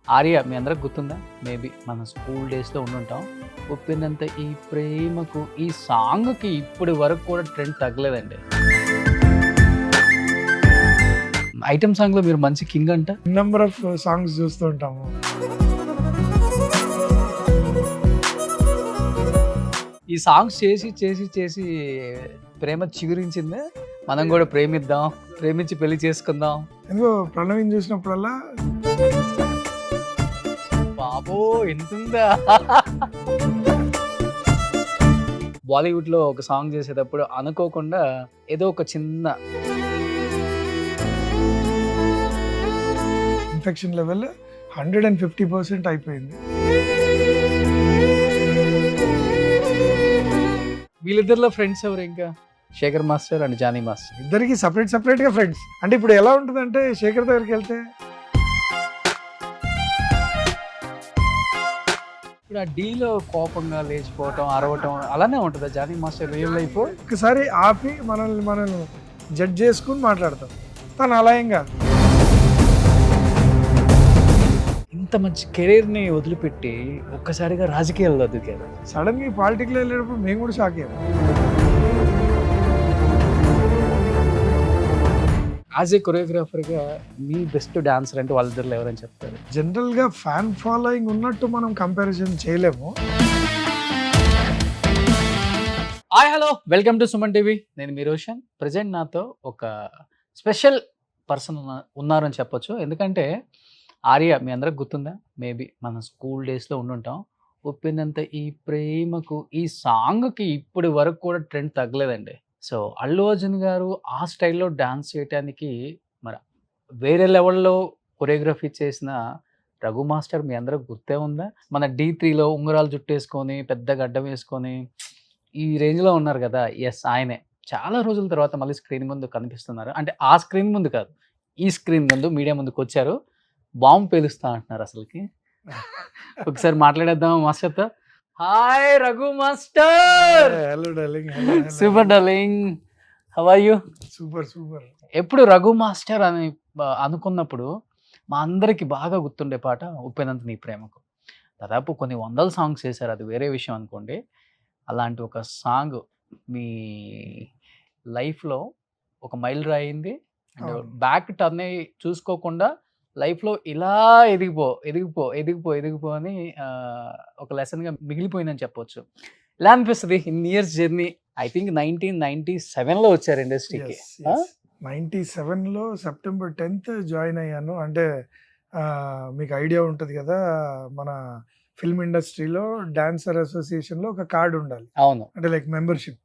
ఆర్య మీ అందరికి గుర్తుందా? మేబీ మన స్కూల్ డేస్‌లో ఉండుంటాం. 'ఉప్పెనంత ఈ ప్రేమకు' ఈ సాంగ్‌కి ఇప్పటి వరకు కూడా ట్రెండ్ తగ్గలేదండి. ఐటెమ్ సాంగ్‌లో మీరు మంచి కింగ్ అంట. నంబర్ ఆఫ్ సాంగ్స్ చూస్తూ ఉంటాము. ఈ సాంగ్స్ చేసి ప్రేమ చిగురించిందా? మనం కూడా ప్రేమిద్దాం, ప్రేమించి పెళ్లి చేసుకుందాం. ఎందుకో ప్రణవిని చూసినప్పుడల్లా బాబో! ఎంతుందా? బాలీవుడ్‌లో ఒక సాంగ్ చేసేటప్పుడు అనుకోకుండా ఏదో ఒక చిన్న ఇన్ఫెక్షన్ లెవెల్ 150% అయిపోయింది. వీళ్ళిద్దరిలో ఫ్రెండ్స్ ఎవరు ఇంకా? Shekhar master and Jani master. ఇద్దరికి సపరేట్గా ఫ్రెండ్స్. అంటే ఇప్పుడు ఎలా ఉంటుందంటే శేఖర్ దగ్గరికి వెళ్తే ఇప్పుడు ఆ డీలో కోపంగా లేచిపోవటం, అరవటం అలానే ఉంటుందా జానీ మాస్టర్ రియల్ లైఫ్? ఒకసారి ఆపి మనల్ని జడ్జ్ చేసుకుని మాట్లాడతాం. తను అలా ఏం కాదు. ఇంత మంచి కెరీర్ని వదిలిపెట్టి ఒక్కసారిగా రాజకీయాల్లో దిగారు. సడన్గా ఈ పాలిటిక్లో వెళ్ళేటప్పుడు మేము కూడా షాక్ అయ్యాం. యాజ్ ఏ కొరియోగ్రాఫర్గా మీ బెస్ట్ డాన్సర్ అంటే వాళ్ళిద్దరిలో ఎవరని చెప్తారు? జనరల్గా ఫ్యాన్ ఫాలోయింగ్ ఉన్నట్టు మనం కంపారిజన్ చేయలేము. Hi hello, welcome to Suman TV. నేను మీ రోషన్. ప్రజెంట్ నాతో ఒక స్పెషల్ పర్సన్ ఉన్నారని చెప్పొచ్చు. ఎందుకంటే ఆర్య మీ అందరికి గుర్తుందా? మేబీ మన స్కూల్ డేస్లో ఉండుంటాం. 'ఉప్పెనంత ఈ ప్రేమకు' ఈ సాంగ్‌కి ఇప్పటి వరకు కూడా ట్రెండ్ తగ్గలేదండి. సో అల్లు అర్జున్ గారు ఆ స్టైల్లో డాన్స్ చేయటానికి మరి వేరే లెవెల్‌లో కొరియోగ్రఫీ చేసిన రఘు మాస్టర్ మీ అందరికి గుర్తే ఉందా? మన 'డీ3లో' ఉంగరాలు జుట్టేసుకొని పెద్ద గడ్డం వేసుకొని ఈ రేంజ్‌లో ఉన్నారు కదా! యెస్ ఆయనే. చాలా రోజుల తర్వాత మళ్ళీ స్క్రీన్ ముందు కనిపిస్తున్నారు. అంటే ఆ స్క్రీన్ ముందు కాదు, ఈ స్క్రీన్ ముందు మీడియా ముందుకొచ్చారు. బాంబ్ పేలుస్తా అంటున్నారు అసలుకి. ఒకసారి మాట్లాడేద్దామా మాస్టర్‌తో? Hi Raghu master. Hello darling. Super darling. How are you? Super. ఎప్పుడు రఘు మాస్టర్ అని అనుకున్నప్పుడు మా అందరికి బాగా గుర్తుండే పాట 'ఉప్పెనంత నీ ప్రేమకు'. దాదాపు కొన్ని వందల సాంగ్స్ చేశారు, అది వేరే విషయం అనుకోండి. అలాంటి ఒక సాంగ్ మీ లైఫ్‌లో ఒక మైలురాయి అయింది. అండ్ అవును. బ్యాక్ టర్న్ అయ్యి చూసుకోకుండా లైఫ్‌లో ఇలా ఎదిగిపో అని ఒక లెసన్‌గా మిగిలిపోయిందని చెప్పొచ్చు. ఎలా అనిపిస్తది ఇన్ని ఇయర్స్ జర్నీ? ఐ థింక్ 1997లో వచ్చారు ఇండస్ట్రీకి. Yes. 97లో సెప్టెంబర్ 10th జాయిన్ అయ్యాను. అంటే మీకు ఐడియా ఉంటుంది కదా, మన ఫిల్మ్ ఇండస్ట్రీలో డాన్సర్ అసోసియేషన్లో ఒక కార్డు ఉండాలి. అవును. అంటే లైక్ మెంబర్షిప్.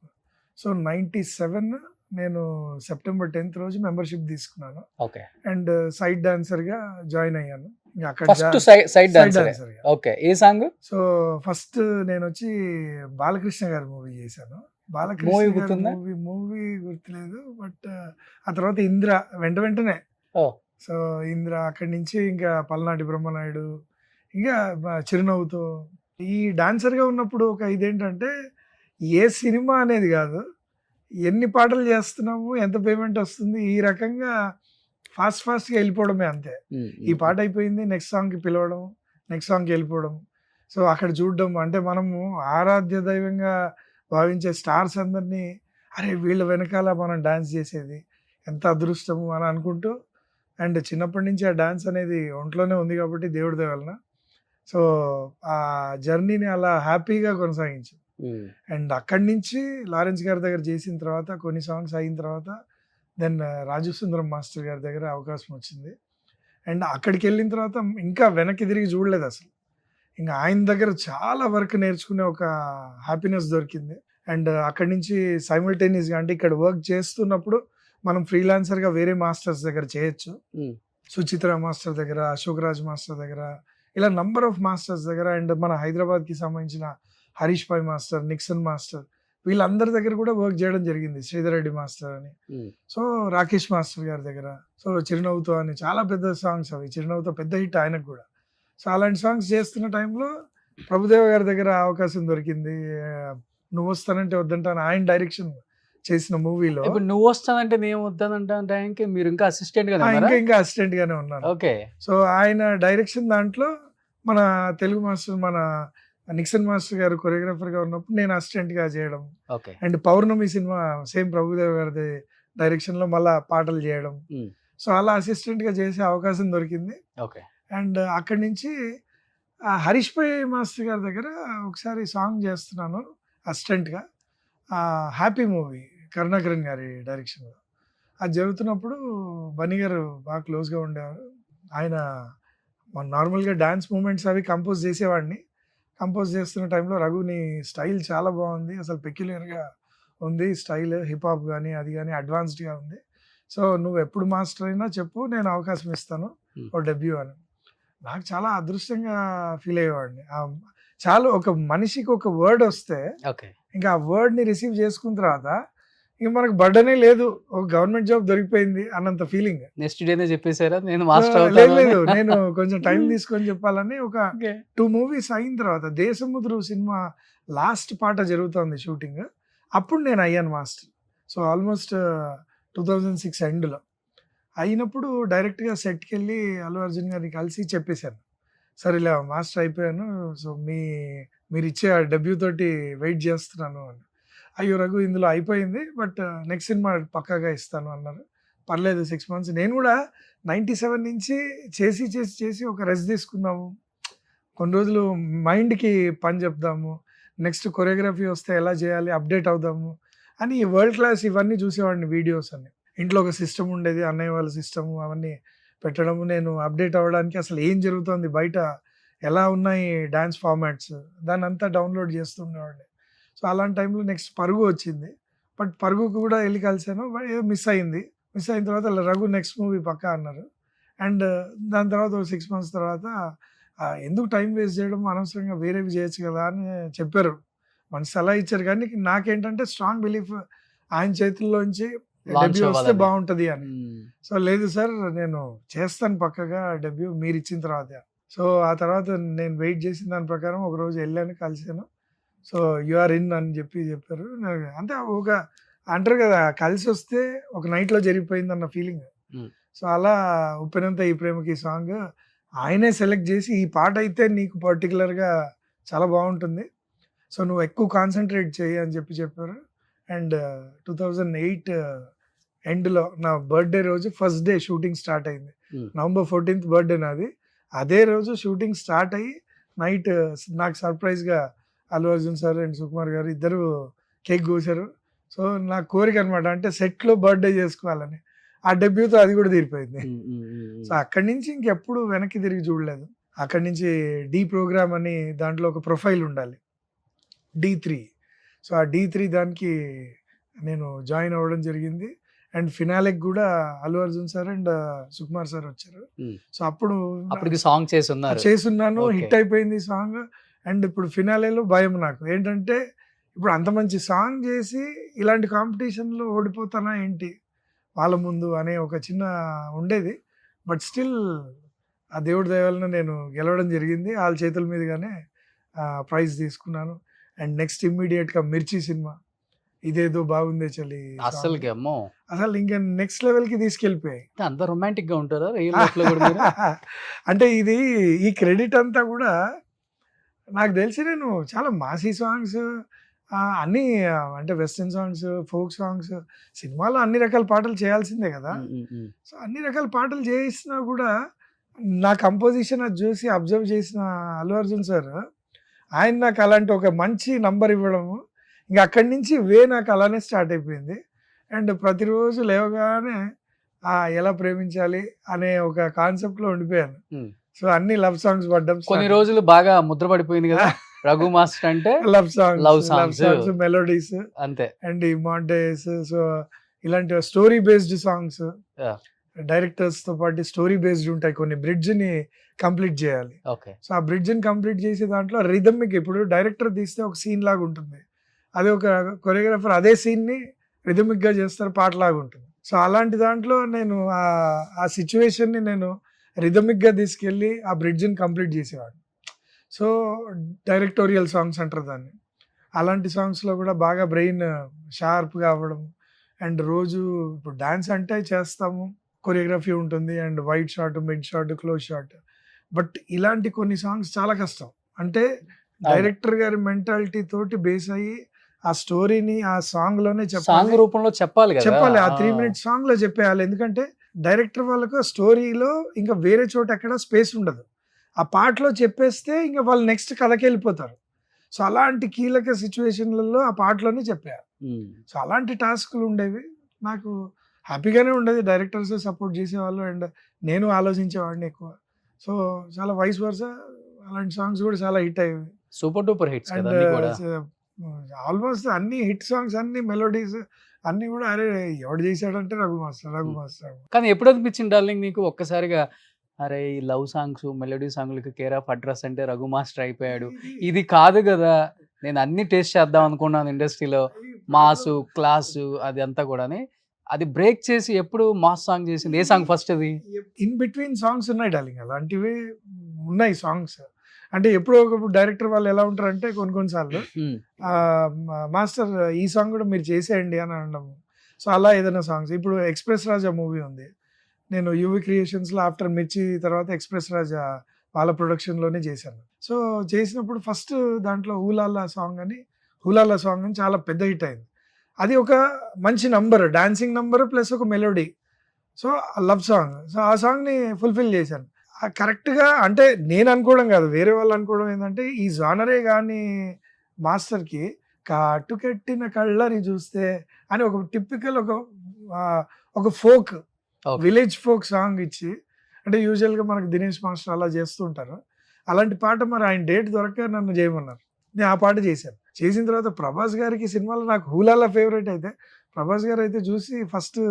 సో 97 నేను సెప్టెంబర్ 10th రోజు మెంబర్షిప్ తీసుకున్నాను. ఓకే. అండ్ సైడ్ డాన్సర్గా జాయిన్ అయ్యాను. ఇంకా అక్కడ ఫస్ట్ సైడ్ డాన్సర్. డాన్సర్గా. ఓకే. ఏ సాంగ్? సో ఫస్ట్ నేను వచ్చి బాలకృష్ణ గారి మూవీ చేశాను. మూవీ బాలకృష్ణ గారి గుర్తుందా? మూవీ గుర్తులేదు. బట్ ఆ తర్వాత ఇంద్ర వెంటనే. ఓ. సో ఇంద్ర అక్కడి నుంచి ఇంకా పల్నాటి బ్రహ్మనాయుడు, ఇంకా చిరునవ్వుతో. ఈ డాన్సర్గా ఉన్నప్పుడు ఒక ఇదేంటంటే ఏ సినిమా అనేది కాదు, ఎన్ని పాటలు చేస్తున్నాము, ఎంత పేమెంట్ వస్తుంది, ఈ రకంగా ఫాస్ట్గా వెళ్ళిపోవడమే అంతే. ఈ పాట అయిపోయింది, నెక్స్ట్ సాంగ్కి పిలవడం, నెక్స్ట్ సాంగ్కి వెళ్ళిపోవడం. సో అక్కడ చూడడం, అంటే మనము ఆరాధ్య దైవంగా భావించే స్టార్స్ అందరినీ అరే వీళ్ళ వెనకాల మనం డాన్స్ చేసేది ఎంత అదృష్టము అని అనుకుంటూ, అండ్ చిన్నప్పటి నుంచి ఆ డాన్స్ అనేది ఒంట్లోనే ఉంది కాబట్టి దేవుడి దయ వలన సో ఆ జర్నీని అలా హ్యాపీగా కొనసాగించు. అండ్ అక్కడి నుంచి లారెన్స్ గారి దగ్గర చేసిన తర్వాత కొన్ని సాంగ్స్ అయిన తర్వాత దెన్ రాజు సుందరం మాస్టర్ గారి దగ్గర అవకాశం వచ్చింది. అండ్ అక్కడికి వెళ్ళిన తర్వాత ఇంకా వెనక్కి తిరిగి చూడలేదు అసలు. ఇంకా ఆయన దగ్గర చాలా వర్క్ నేర్చుకునే ఒక హ్యాపీనెస్ దొరికింది. అండ్ అక్కడి నుంచి సైమల్టేనియస్గా, అంటే ఇక్కడ వర్క్ చేస్తున్నప్పుడు మనం ఫ్రీలాన్సర్గా వేరే మాస్టర్స్ దగ్గర చేయొచ్చు. సుచిత్ర మాస్టర్ దగ్గర, అశోక్ రాజ్ మాస్టర్ దగ్గర, ఇలా నంబర్ ఆఫ్ మాస్టర్స్ దగ్గర. అండ్ మన హైదరాబాద్కి సంబంధించిన హరీష్ పై మాస్టర్, నిక్సన్ మాస్టర్, వీళ్ళందరి దగ్గర కూడా వర్క్ చేయడం జరిగింది. శ్రీధర్ రెడ్డి మాస్టర్ అని, సో రాకేష్ మాస్టర్ గారి దగ్గర. సో చిరునవ్వుతో అని చాలా పెద్ద సాంగ్స్ అవి. చిరునవ్వుతో పెద్ద హిట్ ఆయనకు కూడా. సో అలాంటి సాంగ్స్ చేస్తున్న టైంలో ప్రభుదేవ గారి దగ్గర అవకాశం దొరికింది. నువ్వు వస్తానంటే వద్దంటాను ఆయన డైరెక్షన్ చేసిన మూవీలో ఇప్పుడు నువ్వు వస్తానంటే నేను వద్దానంటే టైంకి మీరు ఇంకా అసిస్టెంట్ గానే ఉన్నారా? ఇంకా అసిస్టెంట్ గానే ఉన్నాను. ఓకే. సో ఆయన డైరెక్షన్ దాంట్లో మన తెలుగు మాస్టర్ మన నిక్సన్ మాస్టర్ గారు కొరియోగ్రాఫర్ గా ఉన్నప్పుడు నేను అసిస్టెంట్ గా చేయడం, okay. And Pournami cinema same Prabhudev గారిది డైరెక్షన్ లో మళ్ళా పాటలు చేయడం. సో అలా అసిస్టెంట్ గా చేసే అవకాశం దొరికింది. ఓకే. అండ్ అక్కడి నుంచి హరీష్ పై మాస్టర్ గారి దగ్గర ఒకసారి సాంగ్ చేస్తున్నాను అసిస్టెంట్గా, హ్యాపీ మూవీ కరుణాకరణ్ గారి డైరెక్షన్లో. అది జరుగుతున్నప్పుడు బన్నీ గారు బాగా క్లోజ్గా ఉండేవారు. ఆయన నార్మల్గా డ్యాన్స్ మూమెంట్స్ అవి కంపోజ్ చేసేవాడిని. కంపోజ్ చేస్తున్న టైంలో రఘుని స్టైల్ చాలా బాగుంది, అసలు పెక్యులర్గా ఉంది స్టైల్, హిప్ హాప్ కానీ అది కానీ అడ్వాన్స్డ్గా ఉంది. సో నువ్వు ఎప్పుడు మాస్టర్ అయినా చెప్పు, నేను అవకాశం ఇస్తాను ఓ డెబ్యూ అని. నాకు చాలా అదృష్టంగా ఫీల్ అయ్యేవాడిని. చాలా ఒక మనిషికి ఒక వర్డ్ వస్తే ఇంకా ఆ వర్డ్ని రిసీవ్ చేసుకున్న తర్వాత ఇంక మనకు బర్డనే లేదు, ఒక గవర్నమెంట్ జాబ్ దొరికిపోయింది అన్నంత ఫీలింగ్. నెక్స్ట్ డేనే చెప్పేశారా నేను మాస్టర్ లేదు అవుతాను? నేను కొంచెం టైం తీసుకొని చెప్పాలని ఒక 2 మూవీస్ అయిన తర్వాత దేశముద్రు సినిమా లాస్ట్ పాట జరుగుతుంది షూటింగ్, అప్పుడు నేను అయ్యాను మాస్టర్. సో ఆల్మోస్ట్ 2006 ఎండ్లో అయినప్పుడు డైరెక్ట్గా సెట్కి వెళ్ళి అల్లు అర్జున్ గారిని కలిసి చెప్పేశాను, సరే ఇలా మాస్టర్ అయిపోయాను, సో మీరు ఇచ్చే ఆ డెబ్యూ తోటి వెయిట్ చేస్తున్నాను అని. అయ్యో రఘు ఇందులో అయిపోయింది, బట్ నెక్స్ట్ సినిమా పక్కాగా ఇస్తాను అన్నారు. పర్లేదు 6 months. నేను కూడా 97 నుంచి చేసి చేసి చేసి ఒక రెస్ట్ తీసుకున్నాము, కొన్ని రోజులు మైండ్కి పని చెప్దాము, నెక్స్ట్ కొరియోగ్రఫీ వస్తే ఎలా చేయాలి అప్డేట్ అవుదాము అని వరల్డ్ క్లాస్ ఇవన్నీ చూసేవాడిని వీడియోస్ అన్ని. ఇంట్లో ఒక సిస్టమ్ ఉండేది, అన్నయ్య వాళ్ళ సిస్టమ్ అవన్నీ పెట్టడము, నేను అప్డేట్ అవ్వడానికి అసలు ఏం జరుగుతుంది బయట, ఎలా ఉన్నాయి డ్యాన్స్ ఫార్మాట్స్, దాన్ని అంతా డౌన్లోడ్ చేస్తుండేవాడిని. సో అలాంటి టైంలో నెక్స్ట్ పరుగు వచ్చింది, బట్ పరుగుకు కూడా వెళ్ళి కలిసాను, ఏదో మిస్ అయింది. మిస్ అయిన తర్వాత రఘు నెక్స్ట్ మూవీ పక్కా అన్నారు. అండ్ దాని తర్వాత ఒక 6 months తర్వాత ఎందుకు టైం వేస్ట్ చేయడం, అనవసరంగా వేరేవి చేయొచ్చు కదా అని చెప్పారు, మంచి సలహా ఇచ్చారు. కానీ నాకేంటంటే స్ట్రాంగ్ బిలీఫ్ ఆయన చేతుల్లోంచి డెబ్యూ వస్తే బాగుంటుంది అని. సో లేదు సార్ నేను చేస్తాను పక్కగా డెబ్యూ మీరు ఇచ్చిన తర్వాత. సో ఆ తర్వాత నేను వెయిట్ చేసిన దాని ప్రకారం ఒక రోజు వెళ్ళాను, కలిసాను. సో యు ఆర్ ఇన్ అని చెప్పారు. అంటే ఒక అంటారు కదా, కలిసి వస్తే ఒక నైట్లో జరిగిపోయింది అన్న ఫీలింగ్. సో అలా ఉప్పెనంత ఈ ప్రేమకి సాంగ్ ఆయనే సెలెక్ట్ చేసి, ఈ పాట అయితే నీకు పర్టికులర్గా చాలా బాగుంటుంది, సో నువ్వు ఎక్కువ కాన్సన్ట్రేట్ చేయి అని చెప్పారు. అండ్ 2008 ఎండ్లో నా బర్త్డే రోజు ఫస్ట్ డే షూటింగ్ స్టార్ట్ అయింది. November 14th బర్త్డే నాది. అదే రోజు షూటింగ్ స్టార్ట్ అయ్యి నైట్ నాకు సర్ప్రైజ్గా అల్లు అర్జున్ సార్ అండ్ సుకుమార్ గారు ఇద్దరు కేక్ కోసారు. సో నా కోరిక అనమాట, అంటే సెట్లో బర్త్డే చేసుకోవాలని. ఆ డెబ్యూతో అది కూడా తీరిపోయింది. సో అక్కడి నుంచి ఇంకెప్పుడు వెనక్కి తిరిగి చూడలేదు. అక్కడి నుంచి డి ప్రోగ్రామ్ అని దాంట్లో ఒక ప్రొఫైల్ ఉండాలి, D3. సో ఆ D3 దానికి నేను జాయిన్ అవ్వడం జరిగింది. అండ్ ఫినాలెకి కూడా Allu Arjun sir and Sukumar sir వచ్చారు. సో అప్పుడు సాంగ్ చేసున్నాను, హిట్ అయిపోయింది సాంగ్. అండ్ ఇప్పుడు ఫినాలేలో భయం నాకు ఏంటంటే, ఇప్పుడు అంత మంచి సాంగ్ చేసి ఇలాంటి కాంపిటీషన్లో ఓడిపోతానా ఏంటి వాళ్ళ ముందు అనే ఒక చిన్న ఉండేది. బట్ స్టిల్ ఆ దేవుడి దయ వలన నేను గెలవడం జరిగింది. వాళ్ళ చేతుల మీదుగానే ప్రైజ్ తీసుకున్నాను. అండ్ నెక్స్ట్ ఇమ్మీడియట్గా మిర్చి సినిమా, ఇదేదో బాగుందే చలి, అసలు ఇంకా నెక్స్ట్ లెవెల్కి తీసుకెళ్ళిపోయాయి. అంత రొమాంటిక్గా ఉంటారా? అంటే ఈ క్రెడిట్ అంతా కూడా నాకు తెలిసి, నేను చాలా మాసీ సాంగ్స్ అన్నీ, అంటే వెస్టర్న్ సాంగ్స్, ఫోక్ సాంగ్స్, సినిమాలో అన్ని రకాల పాటలు చేయాల్సిందే కదా. సో అన్ని రకాల పాటలు చేసినా కూడా నా కంపోజిషన్ అది చూసి అబ్జర్వ్ చేసిన అల్లు అర్జున్ సార్, ఆయన నాకు అలాంటి ఒక మంచి నంబర్ ఇవ్వడము, ఇంకా అక్కడి నుంచి నాకు అలానే స్టార్ట్ అయిపోయింది. అండ్ ప్రతిరోజు లేవగానే ఎలా ప్రేమించాలి అనే ఒక కాన్సెప్ట్లో ఉండిపోయాను. సో అన్ని లవ్ సాంగ్స్ పడ్డం, కొన్ని రోజులు బాగా ముద్ర పడిపోయింది కదా రఘు మాస్టర్ అంటే. లవ్ సాంగ్స్, మెలోడీస్ అంతే, అండ్ ఈ మాంటేజ్. సో ఇలాంటి స్టోరీ బేస్డ్ సాంగ్స్, డైరెక్టర్స్ తో పాటు స్టోరీ బేస్డ్ ఉంటాయి, కొన్ని బ్రిడ్జ్ ని కంప్లీట్ చేయాలి. సో ఆ బ్రిడ్జ్ ని కంప్లీట్ చేసే దాంట్లో రిథమిక్, ఇప్పుడు డైరెక్టర్ తీస్తే ఒక సీన్ లాగా ఉంటుంది, అదే ఒక కొరియోగ్రాఫర్ అదే సీన్ ని రిథమిక్ గా చేస్తారు, పాట లాగా ఉంటుంది. సో అలాంటి దాంట్లో నేను ఆ సిచ్యువేషన్ ని నేను రిథమిక్ గా తీసుకెళ్ళి ఆ బ్రిడ్జ్ ని కంప్లీట్ చేసేవాడు. సో డైరెక్టోరియల్ సాంగ్స్ అంటారు దాన్ని. అలాంటి సాంగ్స్ లో కూడా బాగా బ్రెయిన్ షార్ప్ గా అవ్వడం, అండ్ రోజు ఇప్పుడు డాన్స్ అంటే చేస్తాము, కొరియోగ్రఫీ ఉంటుంది and white shot, mid shot, close shot. But ఇలాంటి కొన్ని సాంగ్స్ చాలా కష్టం. అంటే డైరెక్టర్ గారి మెంటాలిటీ తోటి బేస్ అయ్యి ఆ స్టోరీని ఆ సాంగ్ లోనే సాంగ్ చెప్పాలి, రూపంలో చెప్పాలి కదా. చెప్పాలి ఆ 3 minutes సాంగ్ లో చెప్పేయాలి. ఎందుకంటే డైరెక్టర్ వాళ్ళకు స్టోరీలో ఇంకా వేరే చోట ఎక్కడ స్పేస్ ఉండదు. ఆ పాటలో చెప్పేస్తే ఇంకా వాళ్ళు నెక్స్ట్ కథకి వెళ్ళిపోతారు. సో అలాంటి కీలక సిచ్యువేషన్లలో ఆ పాటలోనే చెప్పేయాలి. సో అలాంటి టాస్క్లు ఉండేవి. నాకు హ్యాపీగానే ఉండేది. డైరెక్టర్స్ సపోర్ట్ చేసేవాళ్ళు అండ్ నేను ఆలోచించేవాడిని ఎక్కువ. సో చాలా వైస్ వర్సా అలాంటి సాంగ్స్ కూడా చాలా హిట్ అయ్యేవి. సూపర్ డూపర్ హిట్స్ కదా అండ్ అన్ని కూడా. ఆల్మోస్ట్ అన్ని హిట్ సాంగ్స్, అన్ని మెలోడీస్ అన్ని కూడా అరే ఎవడు చేశాడంటే రఘు మాస్టర్. కానీ ఎప్పుడు అనిపించింది డార్లింగ్ నీకు ఒక్కసారిగా, అరే ఈ లవ్ సాంగ్స్ మెలోడీ సాంగ్లకి కేర్ ఆఫ్ అడ్రస్ అంటే రఘు మాస్టర్ అయిపోయాడు, ఇది కాదు కదా, నేను అన్ని టేస్ట్ చేద్దాం అనుకున్నాను ఇండస్ట్రీలో, మాసు క్లాసు అది అంతా కూడా, అది బ్రేక్ చేసి ఎప్పుడు మాస్ సాంగ్ చేసింది ఏ సాంగ్ ఫస్ట్ అది? ఇన్ బిట్వీన్ సాంగ్స్ ఉన్నాయి డార్లింగ్, అలాంటివి ఉన్నాయి సాంగ్స్. అంటే ఎప్పుడో ఒకప్పుడు డైరెక్టర్ వాళ్ళు ఎలా ఉంటారంటే కొన్నిసార్లు మాస్టర్ ఈ సాంగ్ కూడా మీరు చేసేయండి అని అనడం. సో అలా ఏదైనా సాంగ్స్, ఇప్పుడు ఎక్స్ప్రెస్ రాజా మూవీ ఉంది, నేను యూవి క్రియేషన్స్లో ఆఫ్టర్ మిర్చి తర్వాత ఎక్స్ప్రెస్ రాజా వాళ్ళ ప్రొడక్షన్లోనే చేశాను. సో చేసినప్పుడు ఫస్ట్ దాంట్లో హూలాలా సాంగ్ అని చాలా పెద్ద హిట్ అయింది. అది ఒక మంచి నంబర్, డాన్సింగ్ నంబర్ ప్లస్ ఒక melody. So love song. So ఆ సాంగ్ని ఫుల్ఫిల్ చేశాను. కరెక్ట్గా అంటే నేను అనుకోవడం కాదు, వేరే వాళ్ళు అనుకోవడం ఏంటంటే ఈ జానరే కానీ మాస్టర్కి కాటు కట్టిన కళ్ళని చూస్తే అని ఒక టిపికల్ ఒక ఫోక్ విలేజ్ ఫోక్ సాంగ్ ఇచ్చి, అంటే యూజువల్గా మనకు దినేష్ మాస్టర్ అలా చేస్తుంటారు. అలాంటి పాట మరి ఆయన డేట్ దొరక నన్ను చేయమన్నారు, నేను ఆ పాట చేశాను. చేసిన తర్వాత ప్రభాస్ గారికి సినిమాలో నాకు హూలాలా ఫేవరెట్ అయితే, ప్రభాస్ గారు అయితే చూసి ఫస్ట్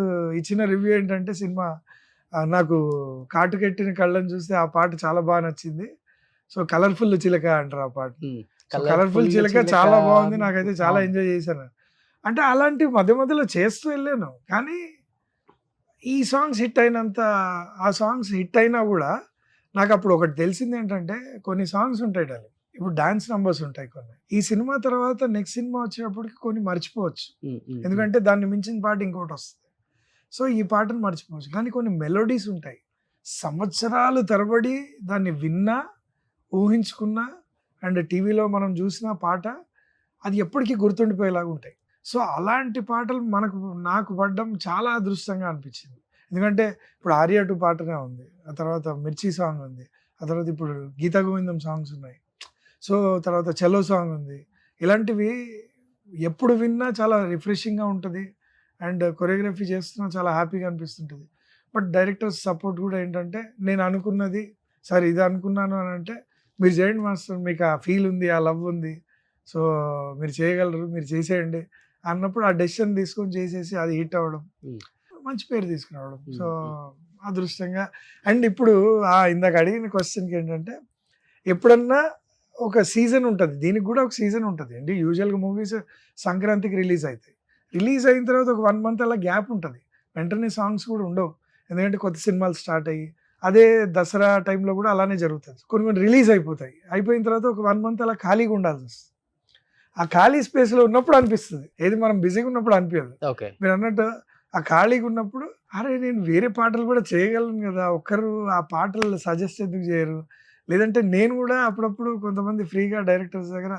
ఇచ్చిన రివ్యూ ఏంటంటే సినిమా నాకు కాటు కట్టిన కళ్ళని చూస్తే ఆ పాట చాలా బాగా నచ్చింది. సో కలర్ఫుల్ చిలక అంటారు ఆ పాట. కలర్ఫుల్ చిలక చాలా బాగుంది, నాకైతే చాలా ఎంజాయ్ చేశాను. అంటే అలాంటి మధ్య మధ్యలో చేస్తూ వెళ్ళాను. కానీ ఈ సాంగ్స్ హిట్ అయినంత, ఆ సాంగ్స్ హిట్ అయినా కూడా నాకు అప్పుడు ఒకటి తెలిసింది ఏంటంటే, కొన్ని సాంగ్స్ ఉంటాయి డాలి, ఇప్పుడు డాన్స్ నంబర్స్ ఉంటాయి కొన్ని, ఈ సినిమా తర్వాత నెక్స్ట్ సినిమా వచ్చేటప్పటికి కొన్ని మర్చిపోవచ్చు, ఎందుకంటే దాన్ని మించిన పాట ఇంకోటి వస్తుంది. సో ఈ పాటను మర్చిపోవచ్చు. కానీ కొన్ని మెలోడీస్ ఉంటాయి, సంవత్సరాలు తరబడి దాన్ని విన్నా, ఊహించుకున్నా అండ్ టీవీలో మనం చూసిన పాట అది ఎప్పటికీ గుర్తుండిపోయేలాగా ఉంటాయి. సో అలాంటి పాటలు నాకు పడ్డం చాలా అదృష్టంగా అనిపించింది. ఎందుకంటే ఇప్పుడు ఆర్యా 2 పాటనే ఉంది, ఆ తర్వాత మిర్చి సాంగ్ ఉంది, ఆ తర్వాత ఇప్పుడు గీతా గోవిందం సాంగ్స్ ఉన్నాయి, సో తర్వాత చలో సాంగ్ ఉంది. ఇలాంటివి ఎప్పుడు విన్నా చాలా రిఫ్రెషింగ్గా ఉంటుంది అండ్ కొరియోగ్రఫీ చేస్తున్నా చాలా హ్యాపీగా అనిపిస్తుంటుంది. బట్ డైరెక్టర్స్ సపోర్ట్ కూడా ఏంటంటే, నేను అనుకున్నది సరే ఇది అనుకున్నాను అని అంటే, మీరు చేయండి మాస్టర్, మీకు ఆ ఫీల్ ఉంది, ఆ లవ్ ఉంది, సో మీరు చేయగలరు, మీరు చేసేయండి అన్నప్పుడు ఆ డెసిషన్ తీసుకొని చేసేసి అది హిట్ అవ్వడం, మంచి పేరు తీసుకురావడం. సో అదృష్టంగా. అండ్ ఇప్పుడు ఇందాక అడిగిన క్వశ్చన్కి ఏంటంటే, ఎప్పుడన్నా ఒక సీజన్ ఉంటుంది, దీనికి కూడా ఒక సీజన్ ఉంటుంది అండి. యూజువల్గా మూవీస్ సంక్రాంతికి రిలీజ్ అవుతాయి, రిలీజ్ అయిన తర్వాత ఒక 1 month అలా గ్యాప్ ఉంటుంది, వెంటనే సాంగ్స్ కూడా ఉండవు, ఎందుకంటే కొత్త సినిమాలు స్టార్ట్ అయ్యి. అదే దసరా టైంలో కూడా అలానే జరుగుతుంది, కొన్ని రిలీజ్ అయిపోతాయి, అయిపోయిన తర్వాత ఒక 1 month అలా ఖాళీగా ఉండాల్సి వస్తుంది. ఆ ఖాళీ స్పేస్లో ఉన్నప్పుడు అనిపిస్తుంది, ఏది మనం బిజీగా ఉన్నప్పుడు అనిపించదు. మీరు అన్నట్టు ఆ ఖాళీగా ఉన్నప్పుడు అరే నేను వేరే పాటలు కూడా చేయగలను కదా, ఒక్కరు ఆ పాటలు సజెస్ట్ ఎందుకు చేయరు, లేదంటే నేను కూడా అప్పుడప్పుడు కొంతమంది ఫ్రీగా డైరెక్టర్స్ దగ్గర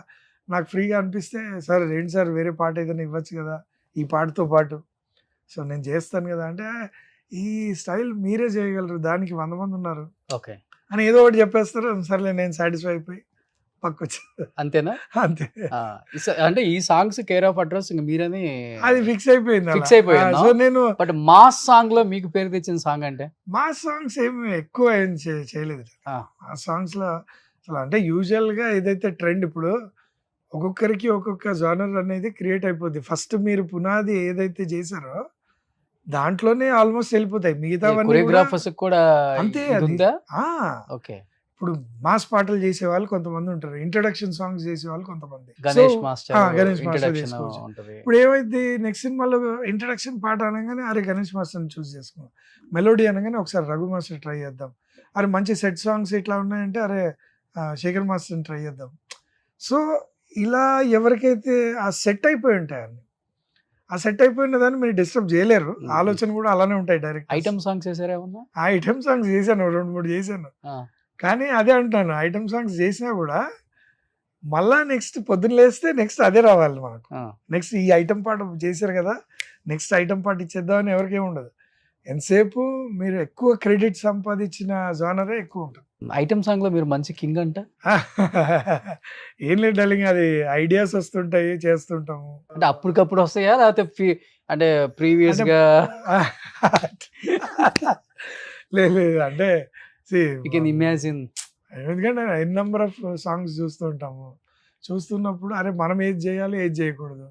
నాకు ఫ్రీగా అనిపిస్తే, సార్ ఏంటి సార్ వేరే పాట ఏదైనా ఇవ్వచ్చు కదా ఈ పాటతో పాటు, సో నేను చేస్తాను కదా అంటే, ఈ స్టైల్ మీరే చేయగలరు, దానికి 100 మంది ఉన్నారు అని ఏదో ఒకటి చెప్పేస్తారు. సర్లే నేను సాటిస్ఫై అయిపోయి పక్కొచ్చు, అంతేనా? అంతే. అంటే ఈ సాంగ్స్ కేర్ ఆఫ్ అడ్రస్ మీరని అది ఫిక్స్ అయిపోయింది. సో నేను బట్ మాస్ సాంగ్ లో మీకు పేరు తెచ్చిన సాంగ్ అంటే, మాస్ సాంగ్స్ ఏమి ఎక్కువ ఏం చేయలేదు. ఆ సాంగ్స్ లో అసలు అంటే యూజువల్ గా ఏదైతే ట్రెండ్, ఇప్పుడు ఒక్కొక్కరికి ఒక్కొక్క జానర్ అనేది క్రియేట్ అయిపోద్ది. ఫస్ట్ మీరు పునాది ఏదైతే చేశారో దాంట్లోనే ఆల్మోస్ట్ వెళ్ళిపోతాయి, మిగతావన్నీ కూడా అంతే. ఓకే, ఇప్పుడు మాస్ పాటలు చేసే వాళ్ళు కొంతమంది ఉంటారు, ఇంట్రడక్షన్ సాంగ్స్ చేసే వాళ్ళు కొంతమంది, గణేష్ మాస్టర్ చేసుకోవచ్చు. ఇప్పుడు ఏమైంది, నెక్స్ట్ సినిమాలో ఇంట్రడక్షన్ పాట అనగానే అరే గణేష్ మాస్టర్ని చూస్ చేసుకున్నాం, మెలోడీ అనగానే ఒకసారి రఘు మాస్టర్ ట్రై చేద్దాం, అరే మంచి సెట్ సాంగ్స్ ఇట్లా ఉన్నాయంటే అరే శేఖర్ మాస్టర్ని ట్రై చేద్దాం. సో ఇలా ఎవరికైతే ఆ సెట్ అయిపోయి ఉంటాయి అన్ని, ఆ సెట్ అయిపోయిన దాన్ని మీరు డిస్టర్బ్ చేయలేరు. ఆలోచన కూడా అలానే ఉంటాయి డైరెక్ట్. ఐటమ్ సాంగ్స్ చేసారా ఏమన్నా? ఆ ఐటమ్ సాంగ్స్ చేశాను, 2-3 చేశాను. ఆ, కానీ అదే అంటున్నాను, ఐటమ్ సాంగ్స్ చేసినా కూడా మళ్ళా నెక్స్ట్ పొద్దున్న లేస్తే నెక్స్ట్ అదే రావాలి మనకు. ఆ. నెక్స్ట్ ఈ ఐటమ్ పాట చేశారు కదా, నెక్స్ట్ ఐటమ్ పాట ఇచ్చేద్దామని ఎవరికేం ఉండదు. ఎంతసేపు మీరు ఎక్కువ క్రెడిట్ సంపాదించిన జానరే ఎక్కువ ఉంటుంది. ఐటమ్ సాంగ్ లో మీరు మంచి కింగ్ అంట. ఏం లేదు డార్లింగ్, అది ఐడియాస్ వస్తుంటాయి, చేస్తుంటాము. అంటే అప్పటికప్పుడు వస్తాయా లేకపోతే అంటే ప్రీవియస్ గా లేదు లేదు, అంటే యూ కెన్ ఇమాజిన్? ఎందుకంటే ఎన్ నెంబర్ ఆఫ్ సాంగ్స్ చూస్తూ ఉంటాము. చూస్తున్నప్పుడు అరే మనం ఏది చేయాలి, ఏది చేయకూడదు,